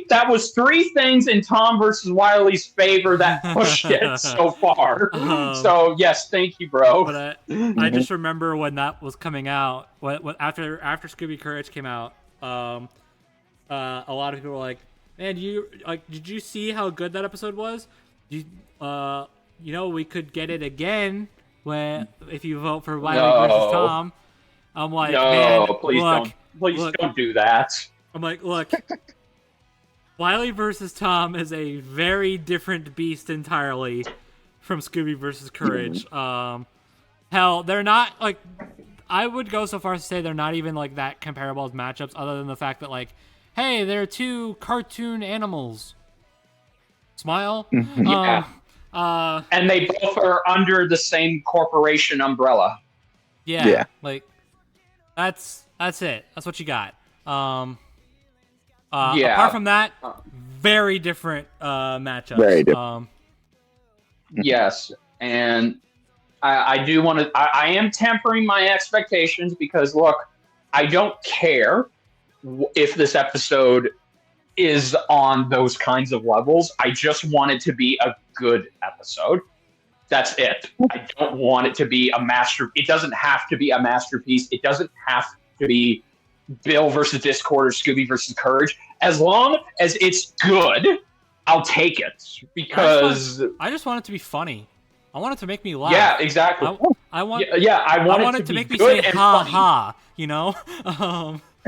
That was 3 things in Tom versus Wiley's favor that pushed it so far. So yes, thank you, bro. But I just remember when that was coming out. After Scooby Courage came out, a lot of people were like, "Man, did you see how good that episode was? We could get it again." If you vote for Wiley versus Tom, I'm like, no, man, please don't do that. I'm like, look, Wily versus Tom is a very different beast entirely from Scooby versus Courage. Hell, they're not like. I would go so far as to say they're not even like that comparable as matchups, other than the fact that like, hey, they're two cartoon animals. Smile. Yeah. And they both are under the same corporation umbrella. Yeah. Like, that's it. That's what you got. Apart from that, very different matchups. Very different. Yes, and I do want to. I am tempering my expectations because look, I don't care if this episode is on those kinds of levels. I just want it to be a good episode. That's it. I don't want it to be a master. It doesn't have to be a masterpiece. It doesn't have to be Bill versus Discord or Scooby versus Courage. As long as it's good, I'll take it because I just want it to be funny. I want it to make me laugh. Yeah, exactly. I want I want it to make me good say and ha funny. ha. You know.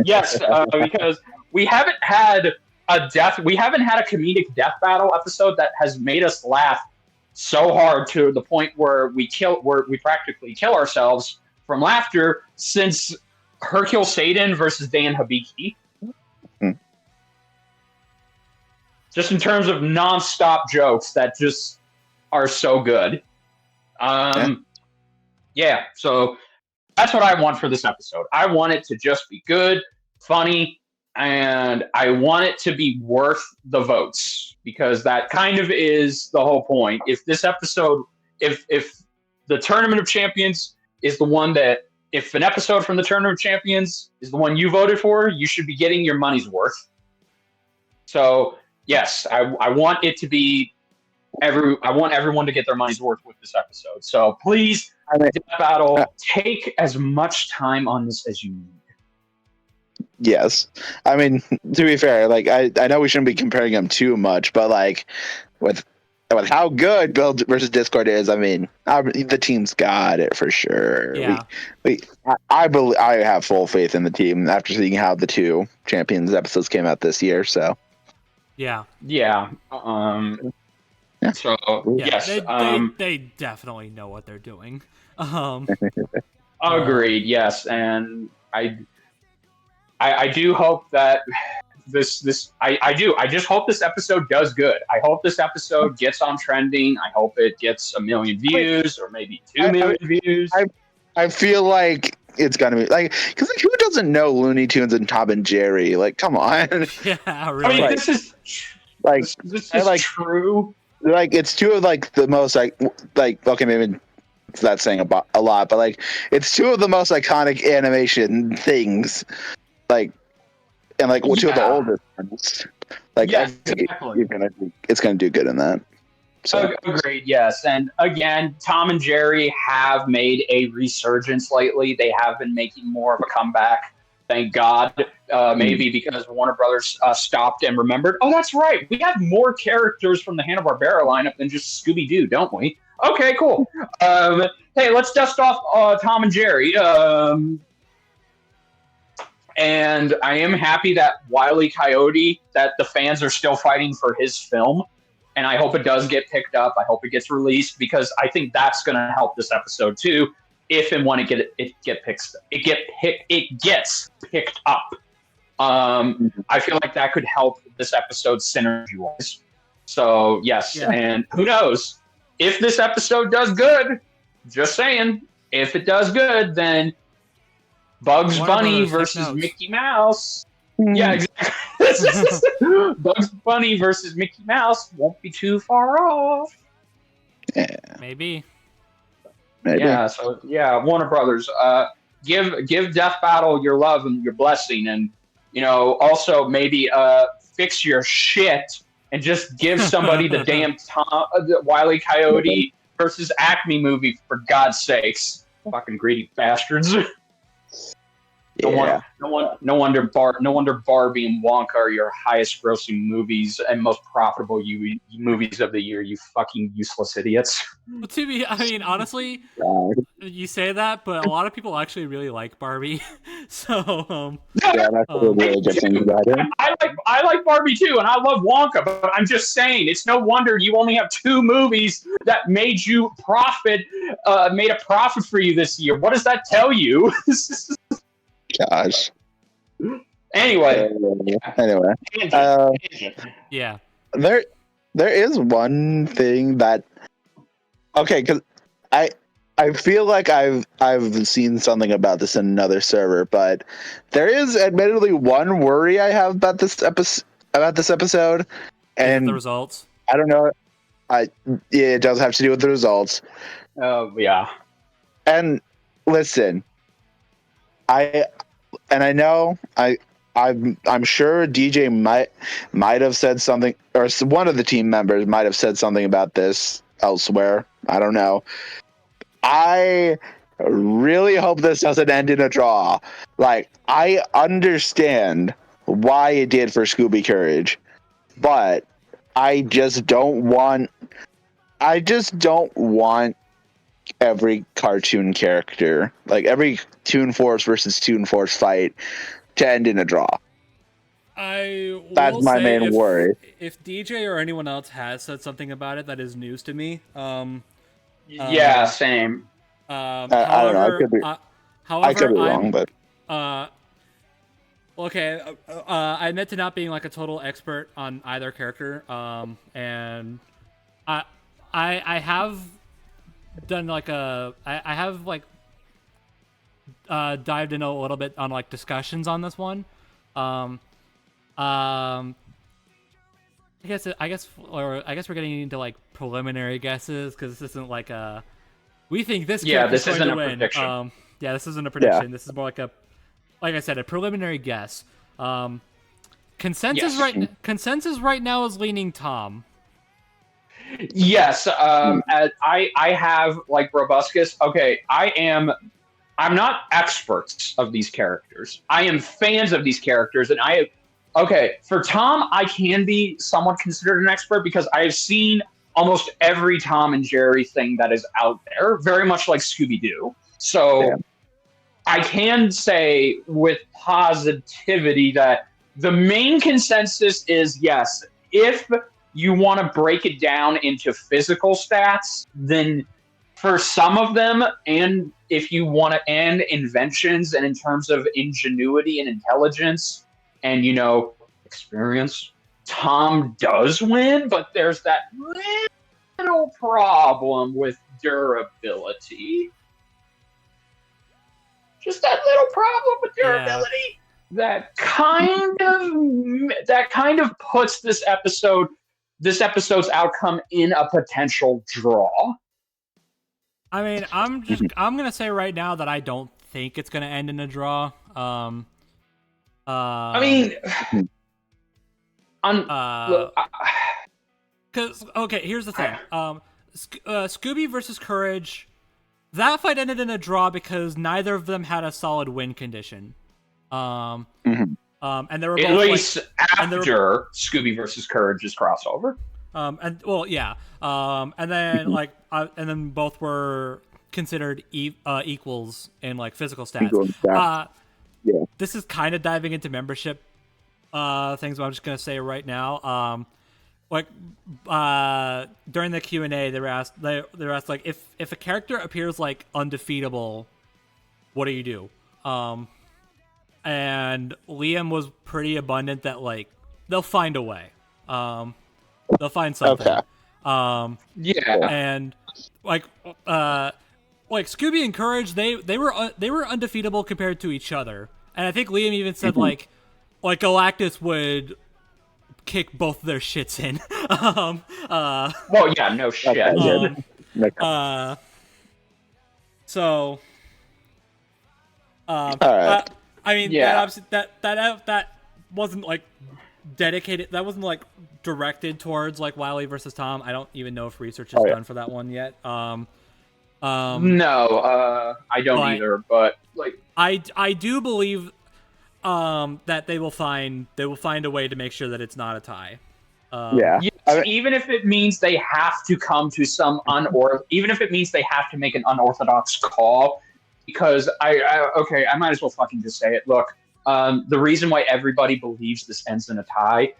Yes, because we haven't had a comedic death battle episode that has made us laugh so hard to the point where we practically kill ourselves from laughter since Hercule Satan versus Dan Hibiki. Just in terms of non-stop jokes that just are so good. Yeah, so that's what I want for this episode. I want it to just be good, funny, and I want it to be worth the votes because that kind of is the whole point. If this episode, if the Tournament of Champions is the one that, if an episode from the Tournament of Champions is the one you voted for, you should be getting your money's worth. So yes, I want it to be I want everyone to get their money's worth with this episode. So please, Death Battle, take as much time on this as you need. Yes. I mean, to be fair, like I know we shouldn't be comparing them too much, but like with how good Bill versus Discord is, I mean, the team's got it for sure. Yeah. I have full faith in the team after seeing how the two Champions episodes came out this year. So. Yeah. Yeah. So yes, they definitely know what they're doing. Agreed. Yes, and I do hope that I just hope this episode does good. I hope this episode gets on trending. I hope it gets 1 million views or maybe 2 million views. I feel like it's gonna be like, because like, who doesn't know Looney Tunes and Tom and Jerry? Like, come on. Yeah, really. I mean, this is true. Like, it's two of like the most like okay, maybe that's saying a lot, but like it's two of the most iconic animation things, like, and like two of the oldest ones. Like, yes, exactly. It's gonna do good in that. So. Agreed. Yes, and again, Tom and Jerry have made a resurgence lately. They have been making more of a comeback. Thank God. Maybe because Warner Brothers stopped and remembered. Oh, that's right. We have more characters from the Hanna-Barbera lineup than just Scooby-Doo, don't we? Okay, cool. Hey, let's dust off Tom and Jerry. And I am happy that Wile E. Coyote, that the fans are still fighting for his film. And I hope it does get picked up. I hope it gets released because I think that's going to help this episode too. If and when it gets picked up. I feel like that could help this episode synergy-wise. So yes, And who knows if this episode does good? Just saying, if it does good, then Bugs Bunny versus Mickey Mouse. Yeah, exactly. Bugs Bunny versus Mickey Mouse won't be too far off. Yeah, maybe. Yeah, so Warner Brothers, give Death Battle your love and your blessing, and also maybe fix your shit and just give somebody the damn Wile E. Coyote versus Acme movie for God's sakes, fucking greedy bastards. Yeah. No wonder Barbie and Wonka are your highest grossing movies and most profitable movies of the year. You fucking useless idiots. Well, I mean, honestly, you say that, but a lot of people actually really like Barbie. So, Yeah, that's really good thing about it. I like Barbie too, and I love Wonka. But I'm just saying, it's no wonder you only have 2 movies that made a profit for you this year. What does that tell you? Gosh. Anyway, yeah. There is one thing that because I feel like I've seen something about this in another server, but there is admittedly one worry I have about this episode, and the results. I don't know. It does have to do with the results. Yeah. And listen, I'm sure DJ might have said something, or one of the team members might have said something about this elsewhere. I don't know. I really hope this doesn't end in a draw. Like, I understand why it did for Scooby Courage, but I just don't want every cartoon character, like every Toon Force versus Toon Force fight, to end in a draw. That's my main worry. If DJ or anyone else has said something about it that is news to me, yeah, same. I don't know. I could be wrong, but okay. I admit to not being like a total expert on either character, and I have done like I have like dived in a little bit on like discussions on this one. I guess we're getting into like preliminary guesses because this isn't like a. We think this. Yeah, this isn't a prediction. Yeah, this isn't a prediction. Yeah. This is more like like I said, a preliminary guess. Consensus right now is leaning Tom. Yes, I have like Brobuscus. Okay, I'm not experts of these characters. I am fans of these characters, and for Tom, I can be somewhat considered an expert because I have seen almost every Tom and Jerry thing that is out there, very much like Scooby-Doo. So yeah. I can say with positivity that the main consensus is yes, if you want to break it down into physical stats, then for some of them, and if you want to end inventions and in terms of ingenuity and intelligence and, experience, Tom does win, but there's that little problem with durability. Just that little problem with durability that kind of puts this episode's outcome in a potential draw. I mean, I'm gonna say right now that I don't think it's gonna end in a draw. Because here's the thing. Scooby versus Courage, that fight ended in a draw because neither of them had a solid win condition. And they were both, at least after Scooby versus Courage's crossover. And then both were considered equals in like physical stats. This is kind of diving into membership things, but I'm just gonna say right now, during the Q&A, they were asked like if a character appears like undefeatable, what do you do? And Liam was pretty abundant that like they'll find a way. They'll find something. Okay. And like Scooby and Courage, they were undefeatable compared to each other. And I think Liam even said like Galactus would kick both their shits in. Well, yeah, no shit. So all right. I mean, that wasn't like dedicated. That wasn't like directed towards like Wily versus Tom. I don't even know if research is done for that one yet. No, I don't either. But like, I do believe that they will find a way to make sure that it's not a tie. Yes, even if it means they have to come to some even if it means they have to make an unorthodox call, because I might as well fucking just say it. Look, the reason why everybody believes this ends in a tie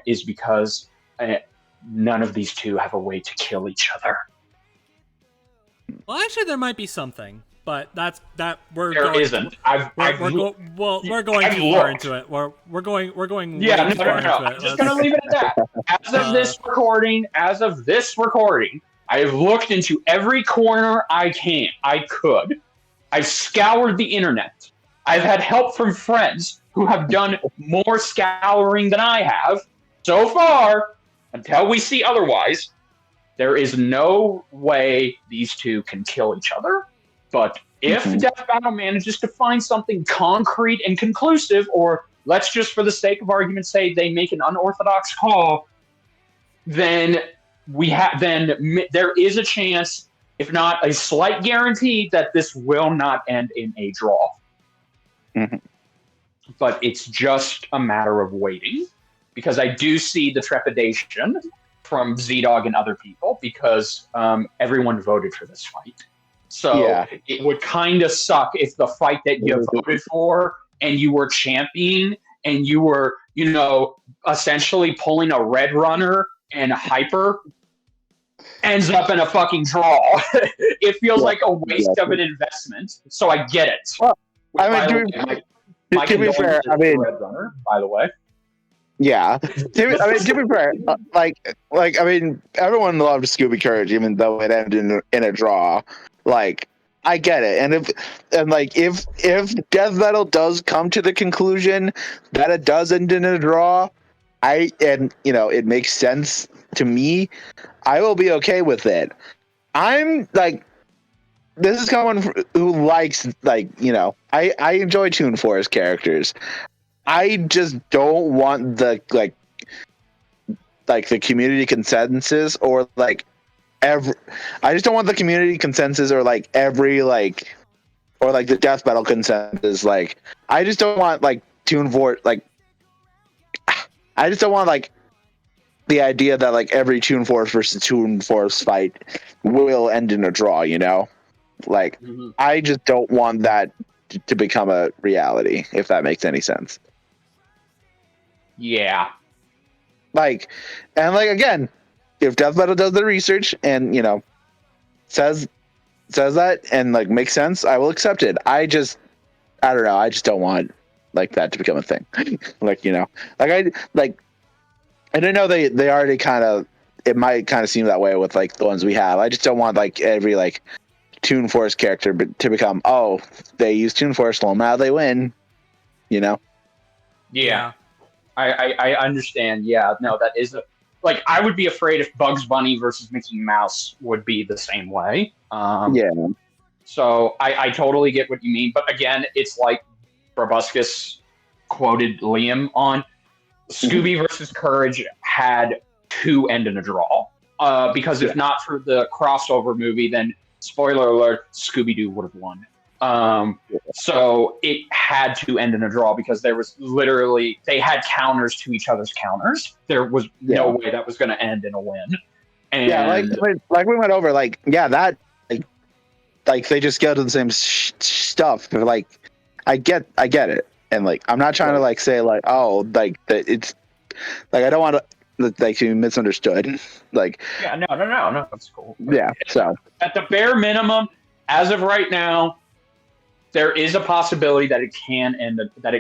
is because none of these two have a way to kill each other. Well, actually, there might be something, but we're there going. Isn't. We're going too far into it. We're going. Yeah, way too far into I'm it. just gonna leave it at that. As of this recording, I have looked into every corner I could. I've scoured the internet. I've had help from friends who have done more scouring than I have. So far, until we see otherwise, there is no way these two can kill each other. But if Death Battle manages to find something concrete and conclusive, or let's just for the sake of argument say they make an unorthodox call, then there is a chance, if not a slight guarantee, that this will not end in a draw. But it's just a matter of waiting, because I do see the trepidation from ZDogg and other people, because everyone voted for this fight. So it would kind of suck if the fight that you voted for and you were championing and you were, essentially pulling a red runner and a hyper ends up in a fucking draw. It feels like a waste of an investment. So I get it. Well, to be fair, red runner, by the way. Yeah, to be fair, everyone loved Scooby Courage, even though it ended in a draw. Like, I get it, and if Death Battle does come to the conclusion that it does end in a draw, it makes sense to me. I will be okay with it. I'm like, this is someone who likes I enjoy Toon Force characters. I just don't want the the community consensus or I just don't want the community consensus or or the Death Battle consensus. I just don't want Toon Force I just don't want the idea that every Toon Force versus Toon Force fight will end in a draw, I just don't want that to become a reality, if that makes any sense. Yeah. Again, if Death Battle does the research and, says that and makes sense, I will accept it. I don't know. I just don't want that to become a thing. I don't know they already it might kind of seem that way with the ones we have. I just don't want every Toon Force character to become, oh, they use Toon Force, well now they win. Yeah. I understand. Yeah, no, that is I would be afraid if Bugs Bunny versus Mickey Mouse would be the same way. So I totally get what you mean, but again, it's like Brobuscus quoted Liam on Scooby versus Courage had to end in a draw. Because if not for the crossover movie, then spoiler alert, Scooby-Doo would have won. So it had to end in a draw because there was literally, they had counters to each other's counters. There was no way that was going to end in a win. And we went over, that, they just go to the same stuff. But I get it. And I'm not trying to say that it's I don't want to be misunderstood. Yeah, no, that's cool. Yeah. So at the bare minimum, as of right now, there is a possibility that it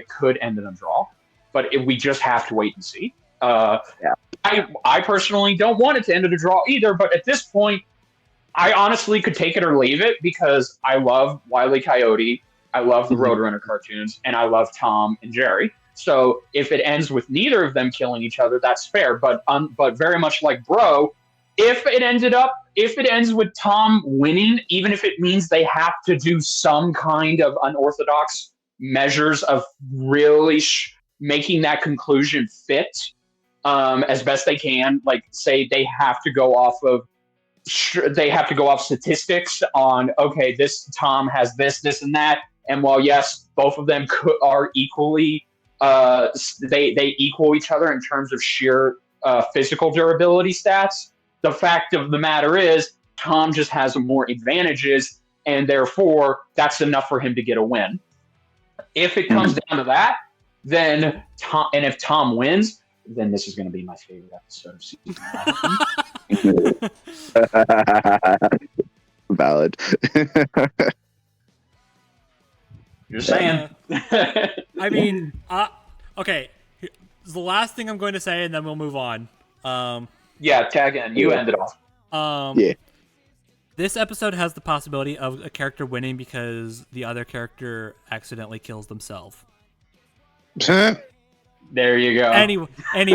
could end in a draw, but we just have to wait and see. I personally don't want it to end in a draw either, but at this point, I honestly could take it or leave it because I love Wile E. Coyote, I love the Roadrunner cartoons, and I love Tom and Jerry. So if it ends with neither of them killing each other, that's fair. But very much like Bro, if it ends with Tom winning, even if it means they have to do some kind of unorthodox measures of really making that conclusion fit as best they can, say they have to go off of they have to go off statistics on, okay, this Tom has this, and that. And while, yes, both of them are equally, they equal each other in terms of sheer physical durability stats, the fact of the matter is Tom just has more advantages, and therefore that's enough for him to get a win. If it comes down to that, then Tom, and if Tom wins, then this is going to be my favorite episode of season 1. Valid. You're saying. I mean, okay. This is the last thing I'm going to say, and then we'll move on. Yeah, tag in. You end it off. Yeah. This episode has the possibility of a character winning because the other character accidentally kills themselves. There you go. Anyways, and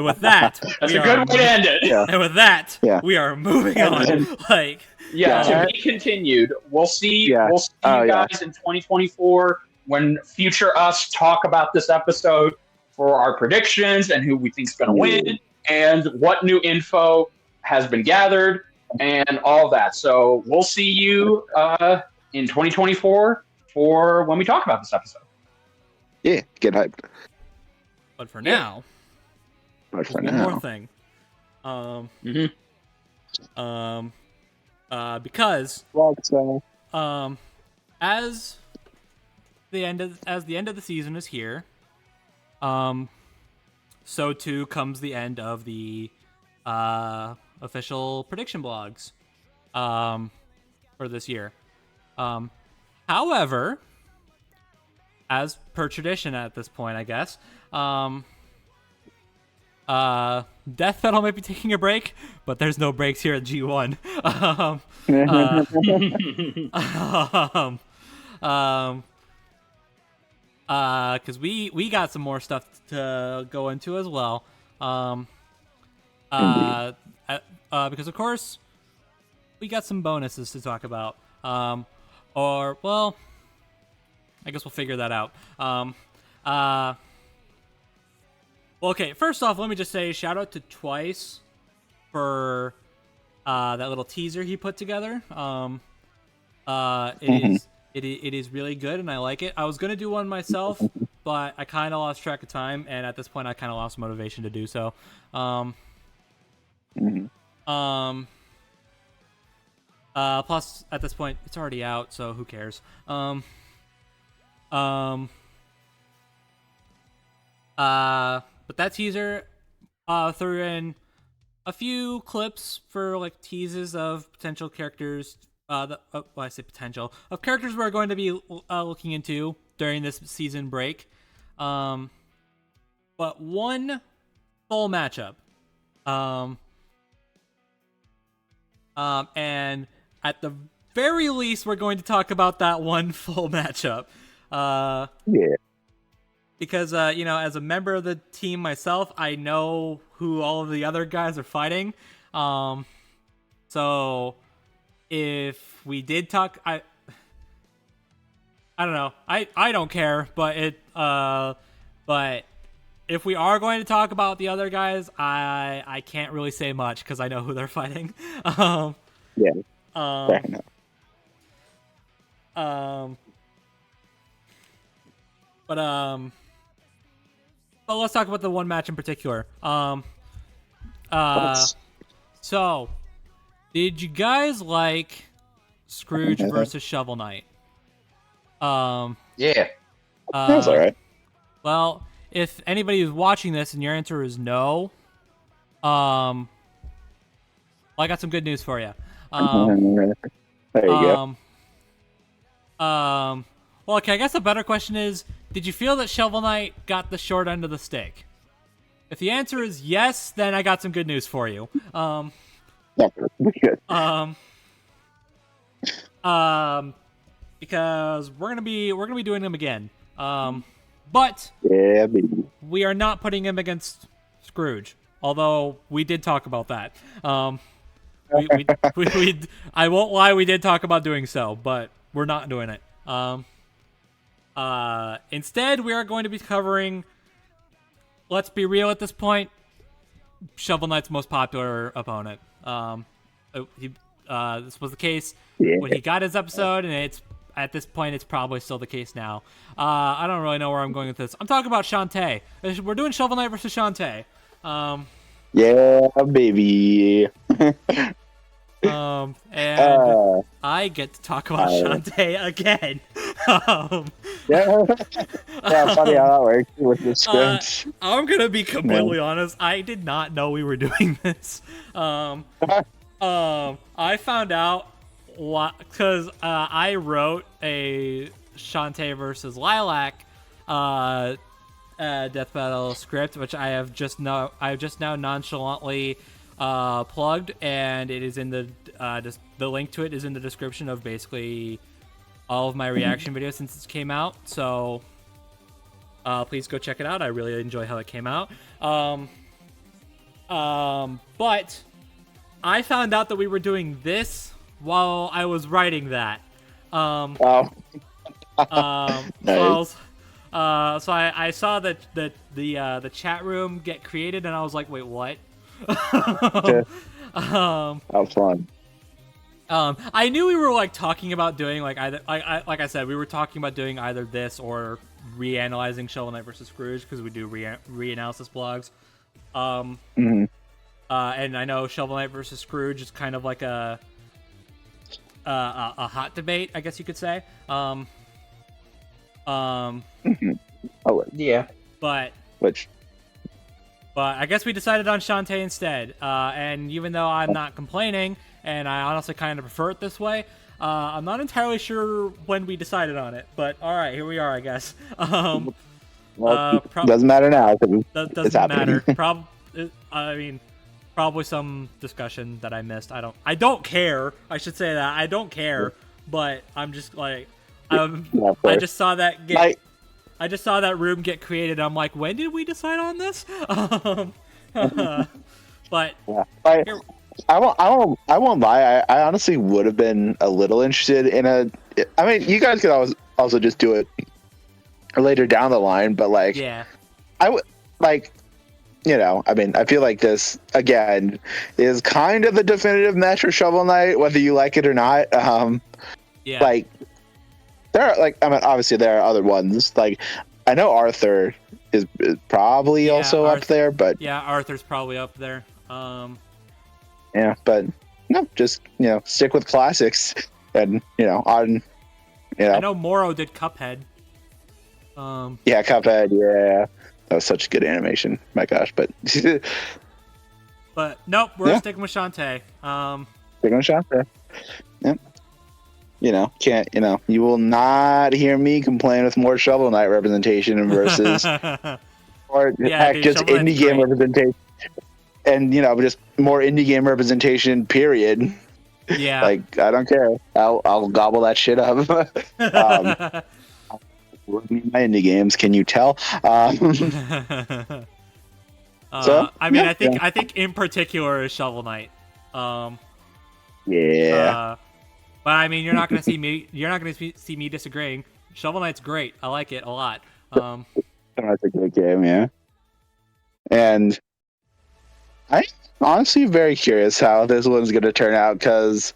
with that, that's a good way to end it. Yeah. And with that, we are moving on. Like, to be continued. We'll see. Yeah. We'll see you guys in 2024 when future us talk about this episode for our predictions and who we think is going to win and what new info has been gathered and all that. So we'll see you in 2024 for when we talk about this episode. Yeah, get hyped. But for now, But one more thing. Because as the end of the season is here, so too comes the end of the official prediction blogs for this year. However, as per tradition at this point, I guess, Death Metal might be taking a break, but there's no breaks here at G1. Because we got some more stuff to go into as well. Because of course we got some bonuses to talk about. Or well, I guess we'll figure that out. Well, okay, first off, let me just say shout out to Twice for that little teaser he put together. It is really good, and I like it. I was going to do one myself, but I kind of lost track of time, and at this point, I kind of lost motivation to do so. Plus, at this point, it's already out, so who cares? But that teaser threw in a few clips for like teases of potential characters. I say potential of characters we're going to be looking into during this season break. But one full matchup. And at the very least, we're going to talk about that one full matchup. Yeah. Because, as a member of the team myself, I know who all of the other guys are fighting. So if we did talk, I don't know. I don't care, but but if we are going to talk about the other guys, I can't really say much because I know who they're fighting. Yeah. Fair enough. But let's talk about the one match in particular. So, did you guys like Scrooge versus Shovel Knight? Yeah. That was alright. Well, if anybody is watching this and your answer is no, well, I got some good news for you. There you go. Well, okay, I guess the better question is, did you feel that Shovel Knight got the short end of the stick? If the answer is yes, then I got some good news for you. Yeah, we good. Because we're gonna be doing him again. But Yeah, baby. we are not putting him against Scrooge. Although we did talk about that. We I won't lie, we did talk about doing so, but we're not doing it. Instead, we are going to be covering, let's be real at this point, Shovel Knight's most popular opponent. this was the case Yeah. when he got his episode, and it's at this point it's probably still the case now. I don't really know where I'm going with this. I'm talking about Shantae. We're doing Shovel Knight versus Shantae. Yeah, baby. And I get to talk about Shantae again. Yeah, funny how that works with the script. I'm gonna be completely honest. I did not know we were doing this. I found out because I wrote a Shantae versus Lilac death battle script, which I have just now nonchalantly plugged, and it is in the link to it is in the description of basically all of my reaction videos since it came out. So please go check it out. I really enjoy how it came out. But I found out that we were doing this while I was writing that. Nice. So I saw that the chat room get created, and I was like, wait, what? How fun. I knew we were like talking about doing like either like I said, we were talking about doing either this or reanalyzing Shovel Knight versus Scrooge, because we do reanalysis blogs. And I know Shovel Knight versus Scrooge is kind of like a hot debate, I guess you could say. Oh, Yeah. But I guess we decided on Shantae instead. And even though I'm not complaining, and I honestly kind of prefer it this way, I'm not entirely sure when we decided on it. But all right, here we are, I guess. Well, doesn't matter now. Doesn't matter. I mean, probably some discussion that I missed. I don't care. I should say that I don't care. But I'm just like, I just saw that I just saw that room get created. I'm like, when did we decide on this? But yeah. I won't lie. I honestly would have been a little interested in I mean, you guys could also just do it later down the line, but like, yeah, I would like, I mean, I feel like this again is kind of the definitive match for Shovel Knight, whether you like it or not. Yeah. Like, there are I mean, obviously there are other ones. Like, I know Arthur is probably also up there, but yeah, Arthur's probably up there. Yeah, but no, just stick with classics, and I know Moro did Cuphead. Yeah, Cuphead. Yeah, that was such good animation. My gosh, but nope, we're sticking with Shantae. Sticking with Shantae. Yep. Can't you will not hear me complain with more Shovel Knight representation versus or heck, just indie game representation. And just more indie game representation. Period. Yeah. Like, I don't care. I'll gobble that shit up. My indie games, can you tell? So I mean, I think in particular is Shovel Knight. Yeah. But I mean, you're not gonna see me disagreeing. Shovel Knight's great. I like it a lot. That's a good game, yeah. And I'm honestly very curious how this one's going to turn out, because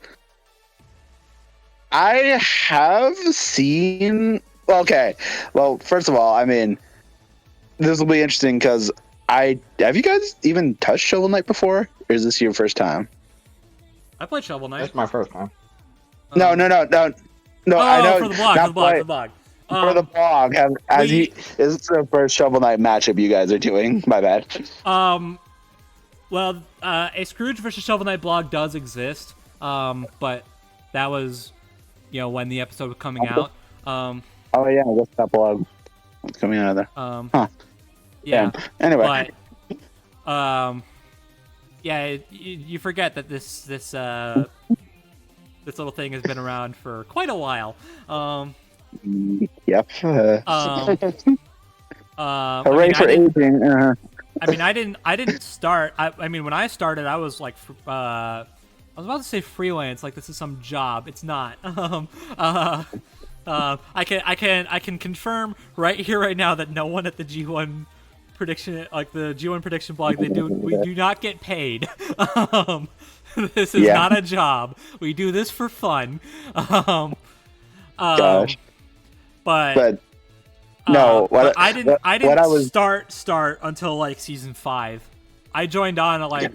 I have seen... Okay, well, first of all, I mean, this will be interesting because have you guys even touched Shovel Knight before? Or is this your first time? I played Shovel Knight. That's my first time. No, I know. For the blog. For the blog, is this the first Shovel Knight matchup you guys are doing? My bad. Well, a Scrooge versus Shovel Knight blog does exist, but that was, when the episode was coming out. Oh yeah, I guess that blog was coming out of there. Yeah. Anyway. But, yeah, you forget that this little thing has been around for quite a while. Yep. Hooray for aging. I mean, I didn't start. I mean, when I started, I was like, I was about to say freelance, like this is some job. It's not. I can confirm right here, right now, that no one at the G1 prediction, like the G1 prediction blog, we do not get paid. This is not a job. We do this for fun. Gosh. But no, but I didn't start until like season 5. I joined on like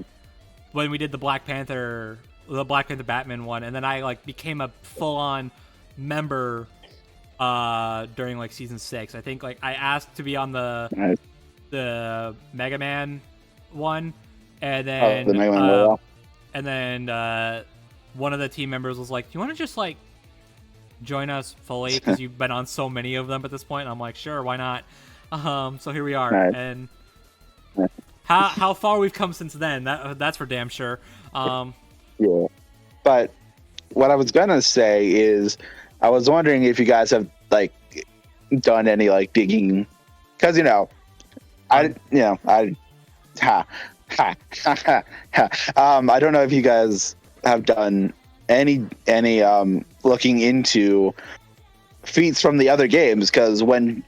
when we did the Black Panther Batman one, and then I like became a full on member during like season 6. I think like I asked to be on the Mega Man one, and then the Mega Man and then one of the team members was like, "Do you want to just like join us fully because you've been on so many of them at this point?" And I'm like, "Sure, why not?" So here we are, and how far we've come since then, that's for damn sure. Yeah, but what I was gonna say is, I was wondering if you guys have like done any like digging, because I don't know if you guys have done any looking into feats from the other games, because when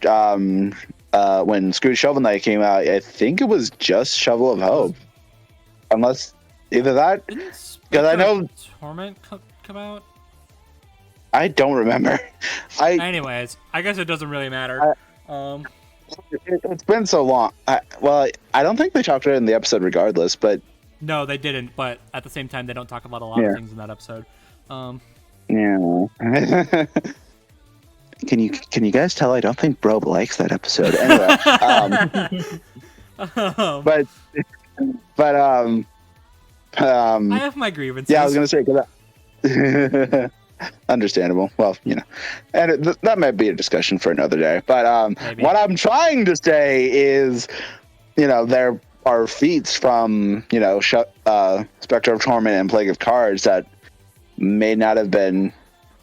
Screwed Shovel Knight came out, I think it was just Shovel of Hope, unless either that, because I know Torment come out. I don't remember. Anyways, I guess it doesn't really matter. It's been so long. I don't think they talked about it in the episode regardless, but no, they didn't. But at the same time, they don't talk about a lot of things in that episode. Yeah. Can you guys tell I don't think Brob likes that episode? Anyway, I have my grievances. Yeah, I was gonna say, understandable. Well, and that might be a discussion for another day. But what I'm trying to say is, there are feats from Spectre of Torment and Plague of Cards that may not have been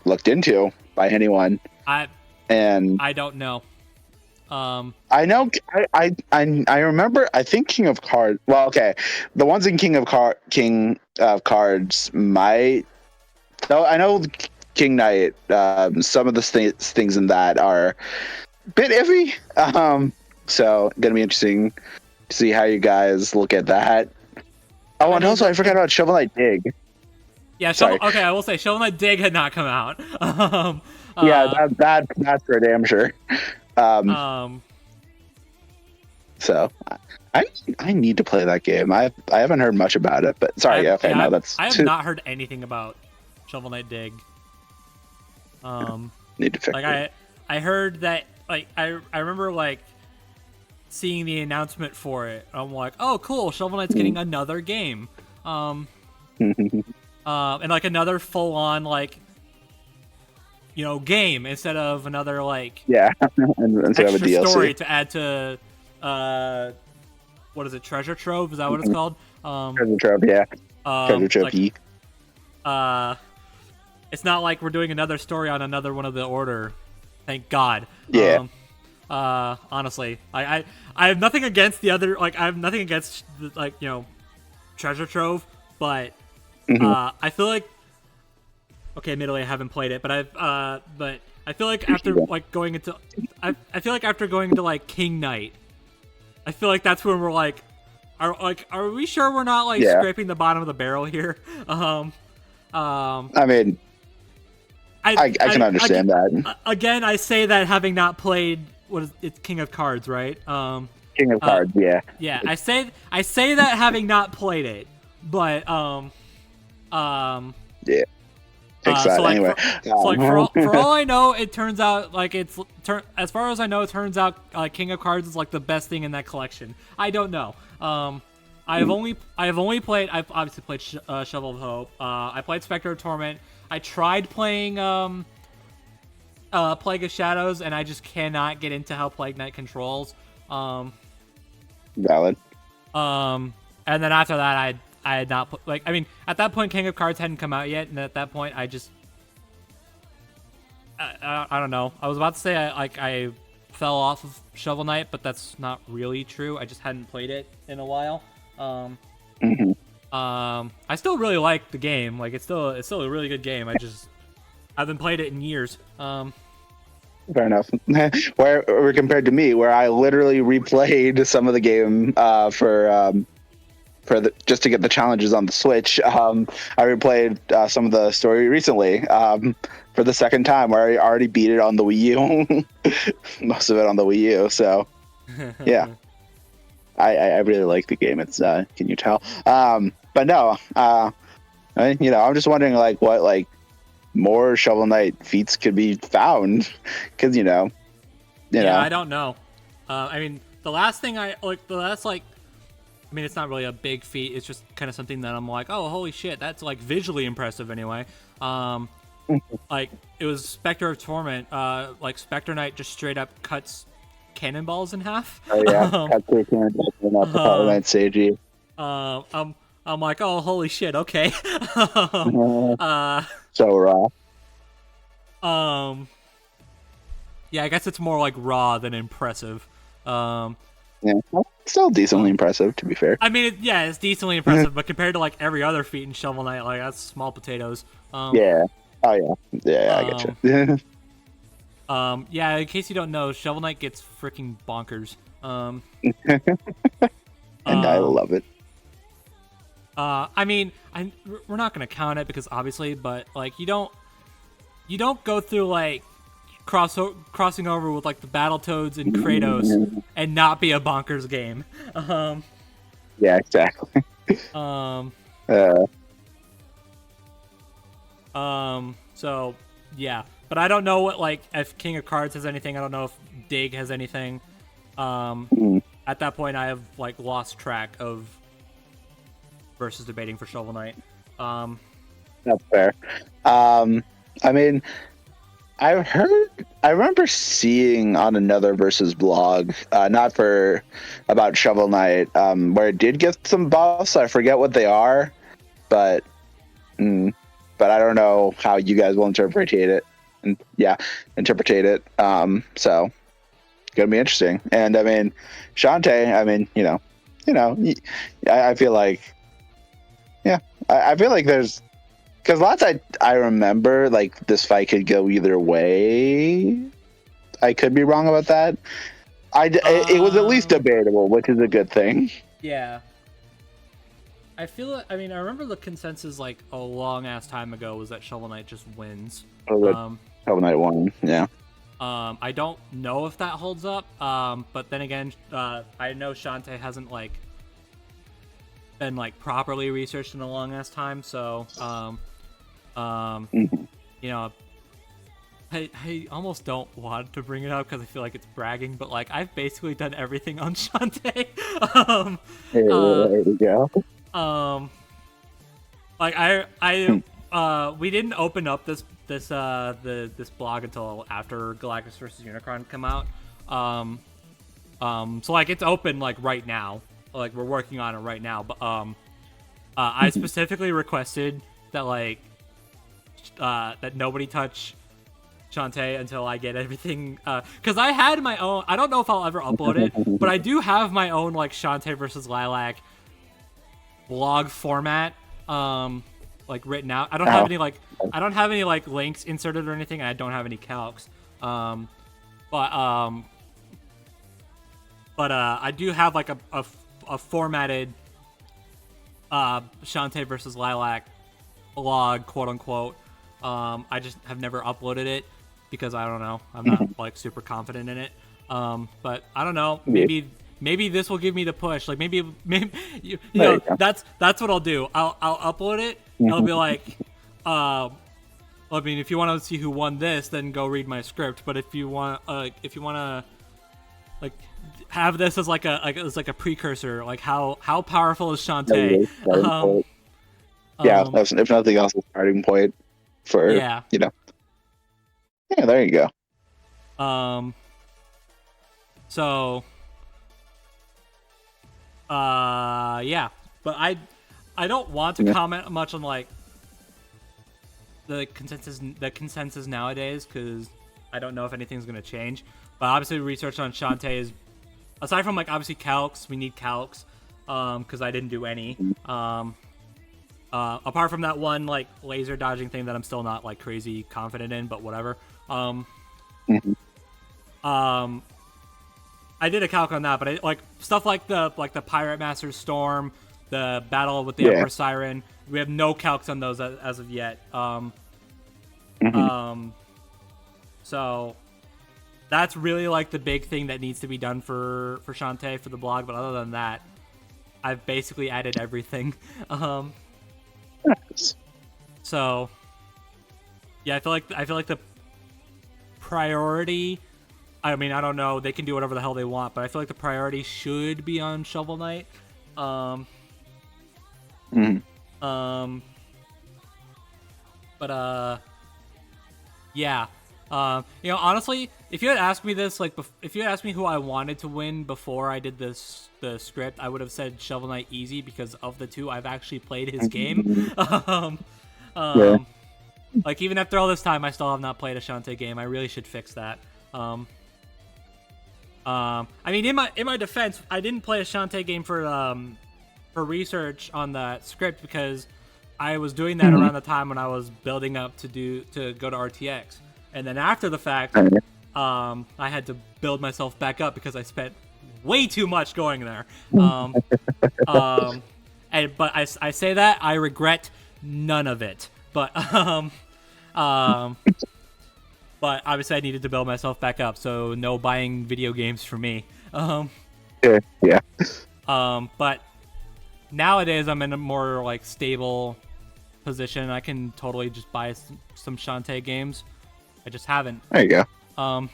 looked into by anyone. I don't know. I know. I remember. I think King of Cards. Well, okay, the ones in King of Cards might. No, I know King Knight. Some of the things in that are a bit iffy. So gonna be interesting to see how you guys look at that. Oh, and also I forgot about Shovel Knight Dig. Yeah, okay, I will say Shovel Knight Dig had not come out. Yeah, that's for damn sure. So I need to play that game. I haven't heard much about it, but sorry. I have not heard anything about Shovel Knight Dig. Need to fix it. I heard that I remember seeing the announcement for it. I'm like, oh cool, Shovel Knight's getting another game. And another full on game instead of another instead of a DLC story to add to what is it, Treasure Trove? Is that what it's called? Treasure Trove, yeah. Treasure Trove. It's not like we're doing another story on another one of the order. Thank God. Yeah. Honestly, I have nothing against the other. I have nothing against Treasure Trove, but I feel like. Okay, admittedly I haven't played it, but but I feel like after going into, I feel like after going into King Knight, I feel like that's when we're are we sure we're not scraping the bottom of the barrel here? I mean, I can understand that. Again, I say that having not played it's King of Cards, right? King of Cards, yeah. Yeah, I say that having not played it, but yeah. Anyway, for all I know, it turns out as far as I know, it turns out King of Cards is the best thing in that collection. I don't know. I've obviously played Shovel of Hope. I played Spectre of Torment. I tried playing Plague of Shadows, and I just cannot get into how Plague Knight controls. Valid. And then after that, I had not at that point King of Cards hadn't come out yet, and at that point I just I don't know. I was about to say I fell off of Shovel Knight, but that's not really true. I just hadn't played it in a while. I still really like the game. It's still a really good game. I haven't played it in years. Fair enough. Where compared to me, where I literally replayed some of the game for just to get the challenges on the Switch. I replayed some of the story recently for the second time, where I already beat it on the Wii U, most of it on the Wii U. So yeah, I really like the game. It's can you tell? But no, I'm just wondering like what like more Shovel Knight feats could be found, because I don't know. I mean, the last thing I mean, it's not really a big feat. It's just kind of something that I'm like, oh, holy shit, that's like visually impressive anyway. Like it was Spectre of Torment. Like Spectre Knight just straight up cuts cannonballs in half. Oh yeah, cut through cannonballs and not the Hollow Knight Seiji. I'm like, oh, holy shit, okay. So raw. Yeah, I guess it's more like raw than impressive. Yeah, still decently impressive, to be fair. I mean, it's decently impressive, but compared to like every other feat in Shovel Knight, like that's small potatoes. Yeah. Oh yeah. I get you. Yeah. In case you don't know, Shovel Knight gets freaking bonkers. And I love it. I mean, we're not gonna count it because obviously, but like you don't go through like crossing over with like the Battletoads and Kratos and not be a bonkers game. Yeah, exactly. So yeah, but I don't know what like if King of Cards has anything. I don't know if Dig has anything. At that point, I have like lost track of versus debating for Shovel Knight. That's fair. I mean, I remember seeing on another Versus blog, not for about Shovel Knight, where it did get some buffs. I forget what they are, but I don't know how you guys will interpret it. So gonna be interesting. And I mean, Shantae. I mean, I feel like, I feel like there's. Because last I remember, like, this fight could go either way. I could be wrong about that. It was at least debatable, which is a good thing. Yeah. I remember the consensus, like, a long-ass time ago was that Shovel Knight just wins. Shovel Knight won, yeah. I don't know if that holds up, but then again, I know Shantae hasn't, like, been, like, properly researched in a long-ass time, so, I almost don't want to bring it up because I feel like it's bragging, but like I've basically done everything on Shantae. There we go. We didn't open up this blog until after Galactus vs. Unicron come out. So like it's open like right now. Like we're working on it right now, but I specifically requested that like that nobody touch Shantae until I get everything, because I had my own. I don't know if I'll ever upload it, but I do have my own like Shantae versus Lilac blog format, like written out. I don't have any links inserted or anything, and I don't have any calcs. But I do have like a formatted Shantae versus Lilac blog, quote unquote. I just have never uploaded it because I don't know. I'm not like super confident in it. But I don't know. Maybe this will give me the push. Like maybe you know that's what I'll do. I'll upload it. I'll be like, I mean, if you want to see who won this, then go read my script. But if you want to like have this as like a precursor, like how powerful is Shantae? That's, if nothing else, a starting point for Yeah, there you go. So yeah, but I don't want to comment much on like the consensus nowadays because I don't know if anything's gonna change. But obviously, research on Shantae is, aside from like obviously calcs, we need calcs because I didn't do any. Apart from that one like laser dodging thing that I'm still not like crazy confident in, but whatever. I did a calc on that, but I like stuff like the Pirate Master's Storm, the battle with the Emperor Siren. We have no calcs on those as of yet. So that's really like the big thing that needs to be done for Shantae for the blog. But other than that, I've basically added everything. So yeah, I feel like the priority. I mean, I don't know. They can do whatever the hell they want, but I feel like the priority should be on Shovel Knight. Yeah. Honestly, if you had asked me this, like, if you had asked me who I wanted to win before I did the script, I would have said Shovel Knight easy because of the two, I've actually played his game. Like, even after all this time, I still have not played a Shantae game. I really should fix that. I mean, in my defense, I didn't play a Shantae game for research on the script because I was doing that around the time when I was building up to go to RTX, and then after the fact, I had to build myself back up because I spent way too much going there. But I say that I regret none of it. But but obviously I needed to build myself back up, so no buying video games for me. Yeah. But nowadays I'm in a more like stable position. I can totally just buy some Shantae games. I just haven't. There you go. I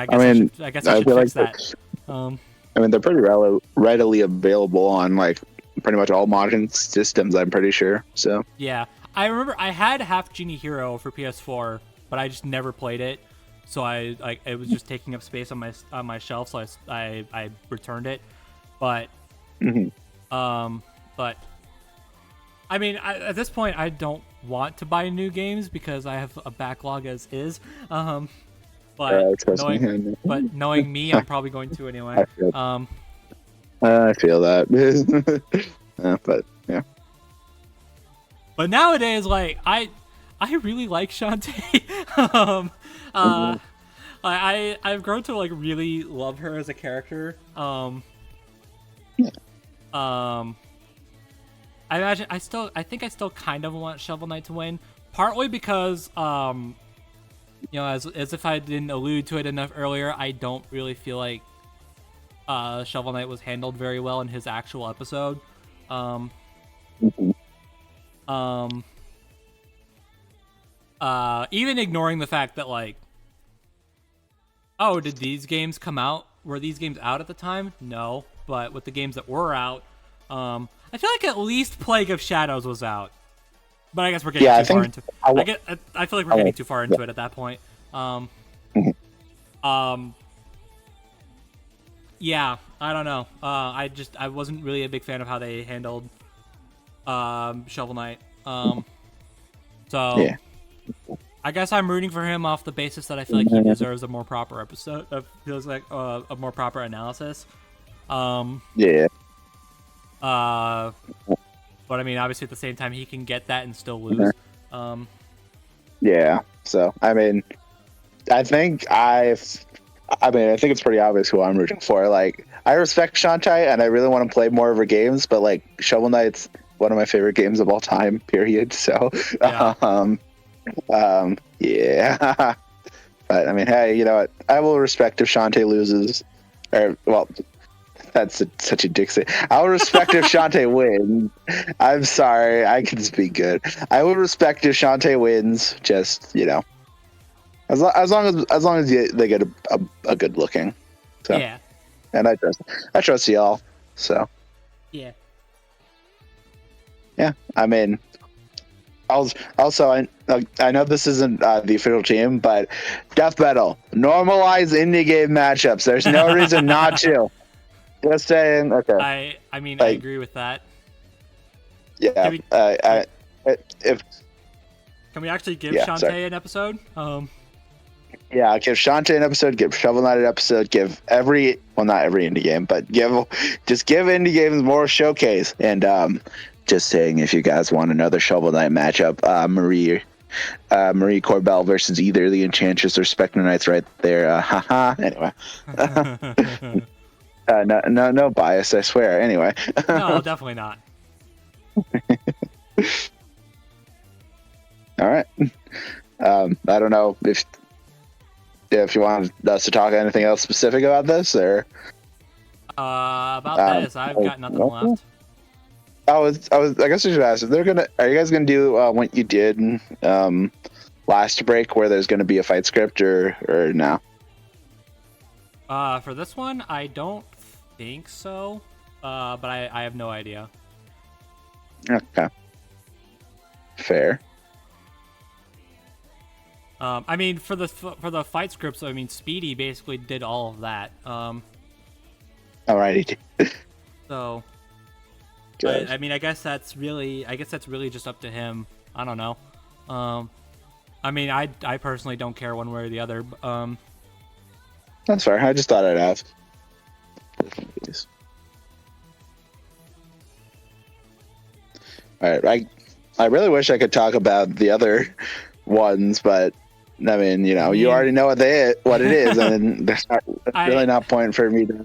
guess I should fix that. I mean, they're pretty readily available on like pretty much all modern systems, I'm pretty sure. So yeah, I remember I had Half Genie Hero for PS4, but I just never played it. So it was just taking up space on my shelf, so I returned it. But but I mean, at this point, I don't want to buy new games because I have a backlog as is. But knowing me, I'm probably going to anyway. I feel that. But yeah. But nowadays, like I really like Shantae. I've grown to like really love her as a character. I think I still kind of want Shovel Knight to win, partly because as if I didn't allude to it enough earlier, I don't really feel like Shovel Knight was handled very well in his actual episode. Even ignoring the fact that like, oh, did these games come out? Were these games out at the time? No, but with the games that were out, I feel like at least Plague of Shadows was out. But I guess we're getting too far into. I feel like we're getting too far into it at that point. Yeah, I don't know. I wasn't really a big fan of how they handled Shovel Knight. So yeah. I guess I'm rooting for him off the basis that I feel like he deserves a more proper episode. Feels like a more proper analysis. Yeah. But I mean, obviously at the same time, he can get that and still lose. Yeah. So I mean, I think it's pretty obvious who I'm rooting for. Like, I respect Shantae, and I really want to play more of her games, but like Shovel Knight's one of my favorite games of all time. Period. So, yeah. Yeah. But I mean, hey, you know what? I will respect if Shantae loses, or well. That's such a dick say. I will respect if Shantae wins. I'm sorry, I can speak good. I will respect if Shantae wins. Just as long as they get a good looking. So, yeah. And I trust y'all. So yeah. Yeah, I mean, also I know this isn't the official team, but Death Battle, normalize indie game matchups. There's no reason not to. Just saying. Okay. I mean, I agree with that. Yeah. Can we actually give Shantae an episode? Yeah, give Shantae an episode. Give Shovel Knight an episode. Give not every indie game, but give indie games more showcase. And just saying, if you guys want another Shovel Knight matchup, Marie Corbell versus either the Enchantress or Spectre Knights, right there. Anyway. No bias, I swear. Anyway. No, definitely not. All right. I don't know if you want us to talk anything else specific about this, or About this, I've got nothing left. I guess I should ask. Are you guys gonna do what you did last break, where there's gonna be a fight script, or no? For this one, I don't think so. But I have no idea. Okay. Fair. I mean, for the fight scripts, I mean, Speedy basically did all of that. Alrighty. So, Good. I mean, I guess that's really just up to him. I don't know. I mean, I personally don't care one way or the other. That's fair. I just thought I'd ask. All right. I really wish I could talk about the other ones, but I mean, you already know what it is, and there's really not point for me to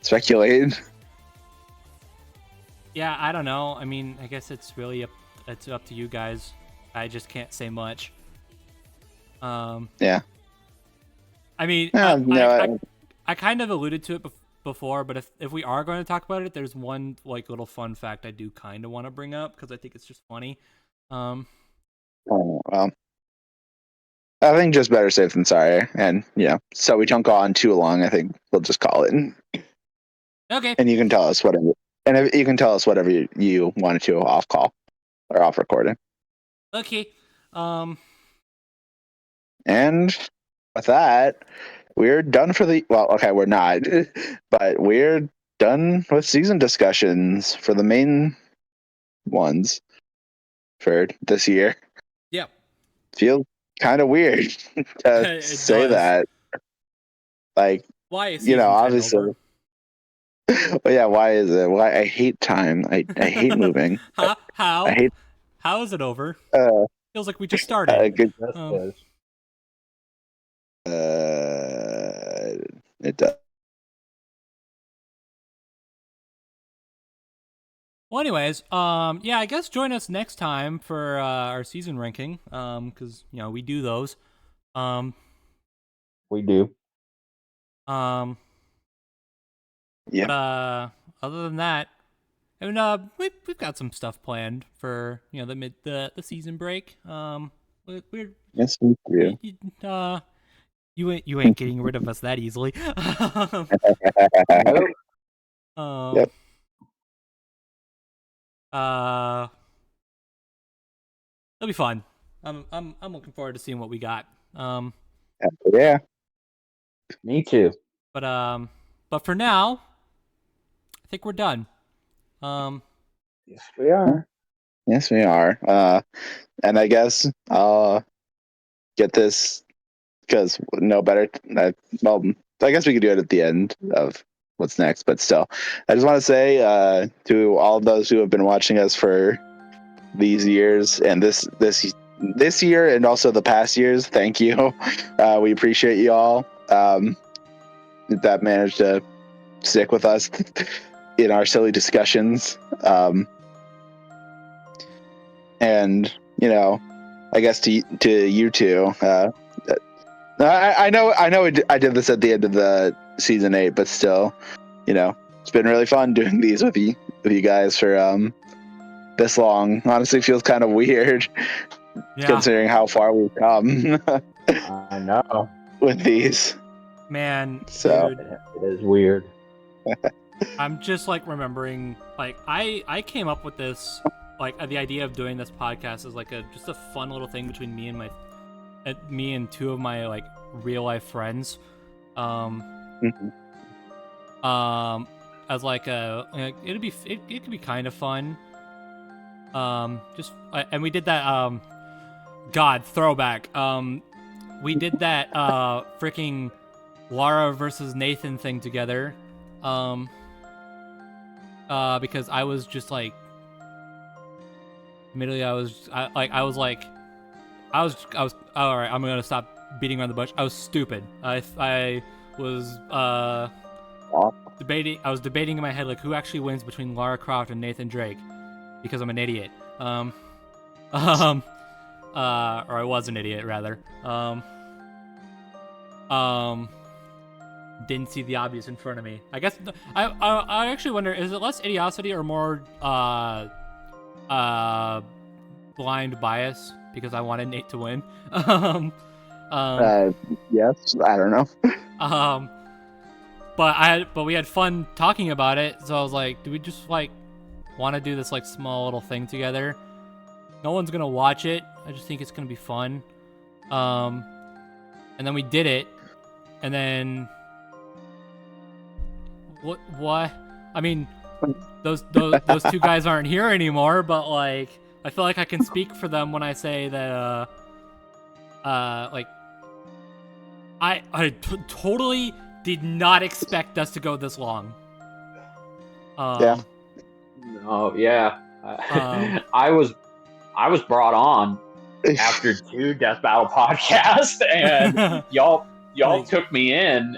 speculate. Yeah, I don't know. I mean, I guess it's up to you guys. I just can't say much. Yeah. I mean, no, I kind of alluded to it before, but if we are going to talk about it, there's one like little fun fact I do kind of want to bring up because I think it's just funny. Well, I think just better safe than sorry, and so we don't go on too long. I think we'll just call it. Okay. And you can tell us whatever, you wanted to off call or off recording. Okay. And with that, we're done for the. Well, okay, we're not, but we're done with season discussions for the main ones for this year. Yeah. Feels kind of weird to say does. that. Like, why is season 10 obviously. over? Well, yeah, why is it? Why I hate time. I hate moving. How? I hate. How is it over? Feels like we just started. Good. It does. Well, anyways, yeah, I guess join us next time for our season ranking, because we do those. We do. Yeah. But other than that, I mean, we've got some stuff planned for the season break. We're Yes, we do. you ain't getting rid of us that easily. Yep. It'll be fun. I'm looking forward to seeing what we got. Yeah. Me too. But for now, I think we're done. Yes, we are. Yes, we are. And I guess I'll get this because no better. Well, I guess we could do it at the end of what's next, but still, I just want to say to all of those who have been watching us for these years and this year and also the past years, thank you. We appreciate you all that managed to stick with us in our silly discussions. And I guess to you two. I know I did this at the end of the season 8, but still, it's been really fun doing these with you guys for this long. Honestly, feels kind of weird considering how far we've come. I know. With these. Man, so dude, it is weird. I'm just like remembering, like I came up with this, like the idea of doing this podcast is like just a fun little thing between me and two of my like real life friends. As like it could be kind of fun. And we did that. God, throwback. We did that freaking Lara versus Nathan thing together. Because I was just like, immediately I was all right, I'm gonna stop beating around the bush. I was stupid. I was debating in my head like who actually wins between Lara Croft and Nathan Drake, because I'm an idiot. Or I was an idiot rather. Didn't see the obvious in front of me. I guess I actually wonder, is it less idiocy or more blind bias because I wanted Nate to win? Yes, I don't know. But we had fun talking about it, so I was like, do we just like want to do this like small little thing together? No one's gonna watch it. I just think it's gonna be fun. And then we did it, and then what? I mean, those two guys aren't here anymore, but like I feel like I can speak for them when I say that like I totally did not expect us to go this long. Yeah. No, yeah. I was brought on after 2 Death Battle podcasts, and y'all took me in,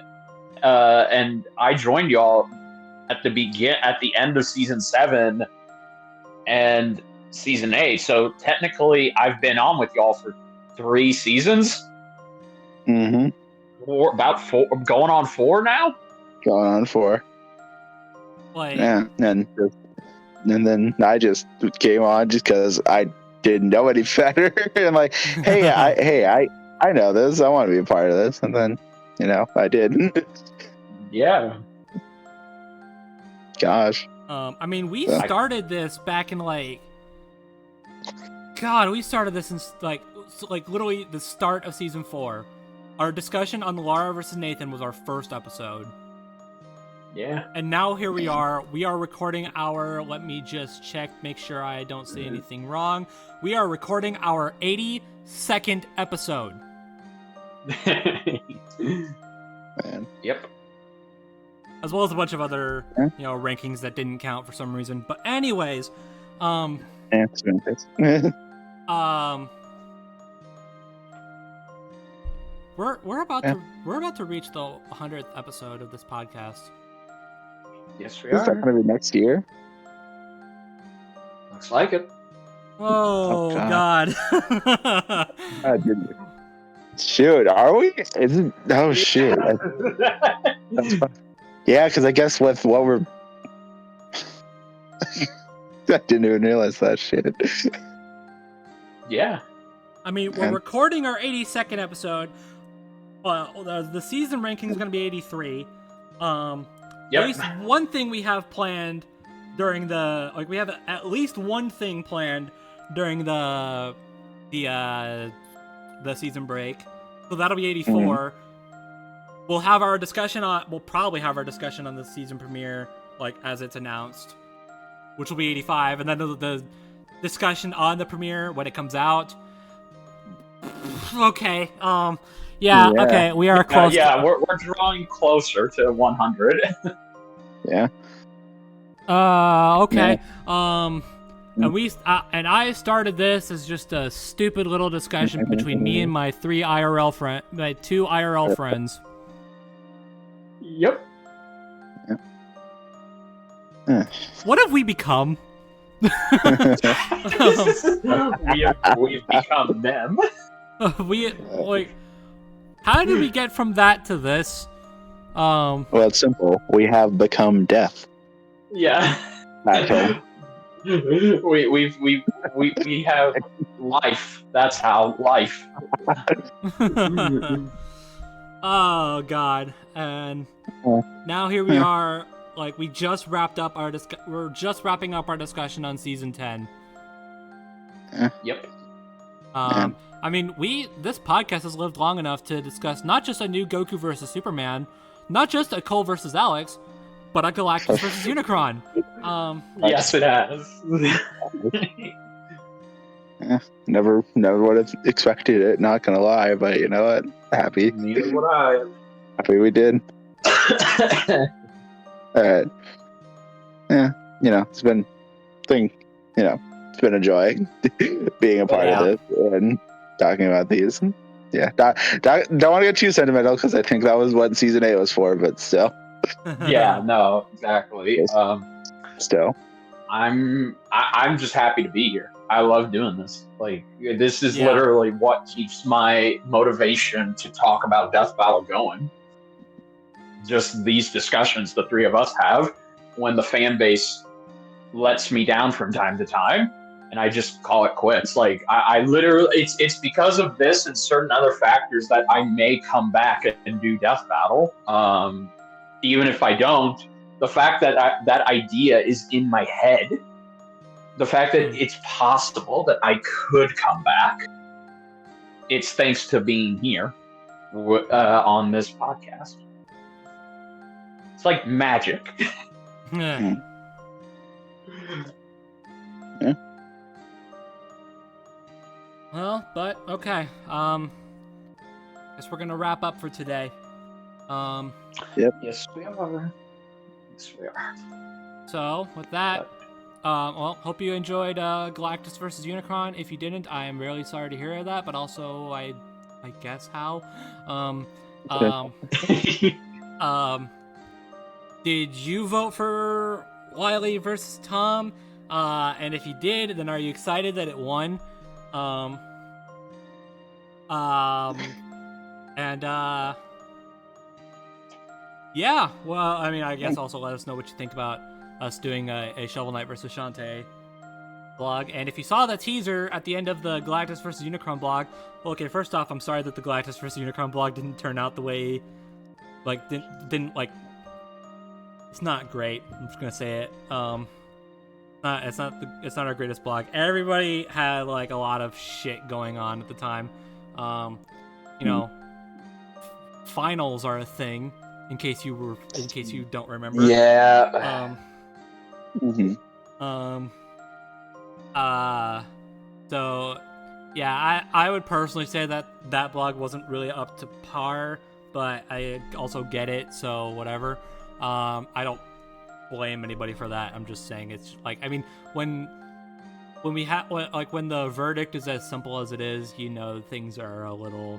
and I joined y'all at the end of season 7 and season 8. So technically, I've been on with y'all for 3 seasons. Mm-hmm. About 4, going on 4 now. Going on 4. Like, yeah, and then I just came on just because I didn't know any better. And like, hey, I know this. I want to be a part of this. And then, I did. Yeah. Gosh. I mean, we started this back in we started this in like literally the start of season 4. Our discussion on Lara versus Nathan was our first episode. Yeah. And now here we are. We are recording let me just check, make sure I don't say anything wrong. We are recording our 82nd episode. Man. Yep. As well as a bunch of other, rankings that didn't count for some reason. But anyways, we're about to reach the 100th episode of this podcast. Yes, we Is that are. going to be next year? Looks like it. Oh God. Shoot, are we? Is it? Oh shit. That's fun. Yeah, because I guess with what we're I didn't even realize that shit. Yeah. I mean, we're recording our 82nd episode. The season ranking is going to be 83. Yep. At least one thing we have planned during we have at least one thing planned during the season break. So that'll be 84. Mm-hmm. We'll probably have our discussion on the season premiere, as it's announced, which will be 85, and then the discussion on the premiere when it comes out. Okay. Yeah. Okay. We are close. Yeah, we're drawing closer to 100. Yeah. Okay. Yeah. And I started this as just a stupid little discussion between me and my 2 IRL friends. Yep. Yeah. What have we become? We've become them. How did we get from that to this? Well, it's simple. We have become death. Yeah. Actually. We have life. That's how life. Oh God! And now here we are. We just wrapped up we're just wrapping up our discussion on season 10. Yep. I mean, this podcast has lived long enough to discuss not just a new Goku versus Superman, not just a Cole versus Alex, but a Galactus versus Unicron. Yes, it has. Never would have expected it. Not gonna lie, but you know what? Happy. Neither would I. Happy we did. All right. Yeah, it's been it's been a joy being a part of this and talking about these. Yeah, don't want to get too sentimental because I think that was what season 8 was for, but still. Yeah, no, exactly. Yes. Still. I'm just happy to be here. I love doing this. Like, this is Yeah. literally what keeps my motivation to talk about Death Battle going. Just these discussions the three of us have when the fan base lets me down from time to time, and I just call it quits. Like, I literally, it's because of this and certain other factors that I may come back and do Death Battle. Even if I don't, the fact that that idea is in my head, the fact that it's possible that I could come back, it's thanks to being here on this podcast. It's like magic. Yeah. Well, but okay. Guess we're gonna wrap up for today. Yep. Yes, we are. Yes, we are. So with that, well, hope you enjoyed Galactus versus Unicron. If you didn't, I am really sorry to hear that, but also I guess how. Did you vote for Wily versus Tom? And if you did, then are you excited that it won? Yeah, well, I mean, I guess also let us know what you think about us doing a Shovel Knight versus Shantae blog. And if you saw the teaser at the end of the Galactus versus Unicron blog, well, okay, first off, I'm sorry that the Galactus versus Unicron blog didn't turn out the way, like, didn't like, it's not great. I'm just gonna say it. It's not our greatest blog. Everybody had like a lot of shit going on at the time. You know, finals are a thing. In case you don't remember. Yeah. So, yeah, I would personally say that blog wasn't really up to par, but I also get it, so whatever. I don't blame anybody for that. I'm just saying it's like, I mean, when the verdict is as simple as it is, you know, things are a little,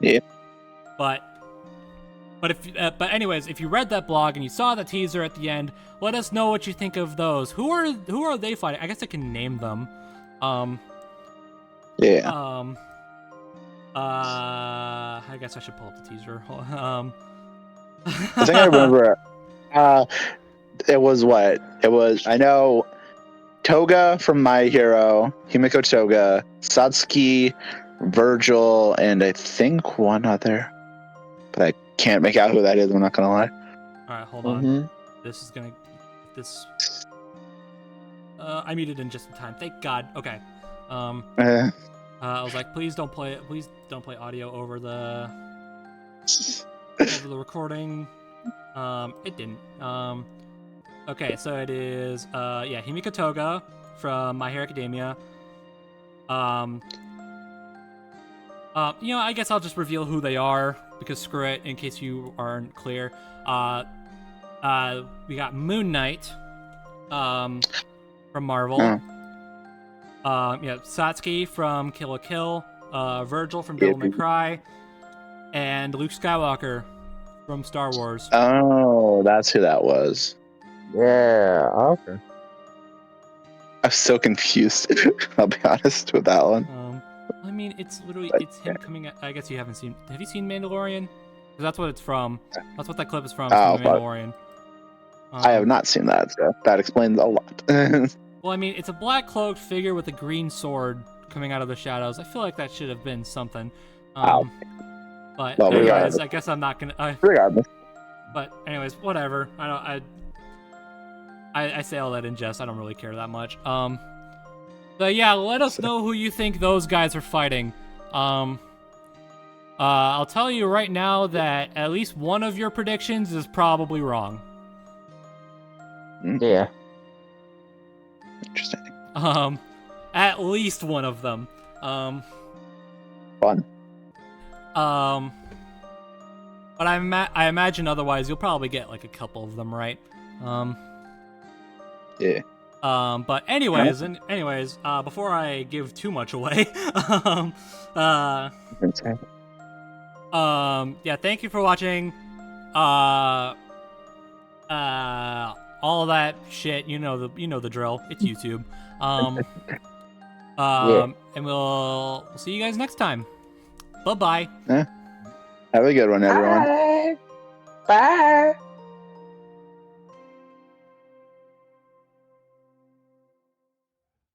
Yeah. But anyways, if you read that blog and you saw the teaser at the end, let us know what you think of those. Who are they fighting? I guess I can name them. Yeah. I guess I should pull up the teaser. I think I remember. It was what? It was. I know Toga from My Hero, Himiko Toga, Satsuki, Virgil, and I think one other, but I can't make out who that is. I'm not gonna lie. All right, hold on. This is gonna. I muted in just in time. Thank God. Okay. I was like, please don't play audio over the recording. It didn't. Okay, so it is Himiko Toga from My Hero Academia. I guess I'll just reveal who they are because screw it, in case you aren't clear. We got Moon Knight from Marvel. Satsuki from Kill la Kill, Virgil from Devil May Cry, and Luke Skywalker from Star Wars. Oh, that's who that was. Yeah, okay. I'm so confused. I'll be honest with that one. I mean, it's him coming at, I guess you haven't seen. Have you seen Mandalorian? 'Cause that's what it's from. That's what that clip is from. It's from Mandalorian. I have not seen that, so that explains a lot. Well, I mean, it's a black cloaked figure with a green sword coming out of the shadows. I feel like that should have been something. But anyways, I guess I'm not gonna. Regardless. But anyways, whatever. I say all that in jest. I don't really care that much. But yeah, let us know who you think those guys are fighting. I'll tell you right now that at least one of your predictions is probably wrong. Yeah. Interesting. At least one of them. Fun. But I imagine otherwise you'll probably get like a couple of them right. Yeah. But anyways, before I give too much away, thank you for watching. all that shit. You know the drill. It's YouTube. Yeah. And we'll see you guys next time. Bye-bye. Have a good one, everyone. Bye. Bye.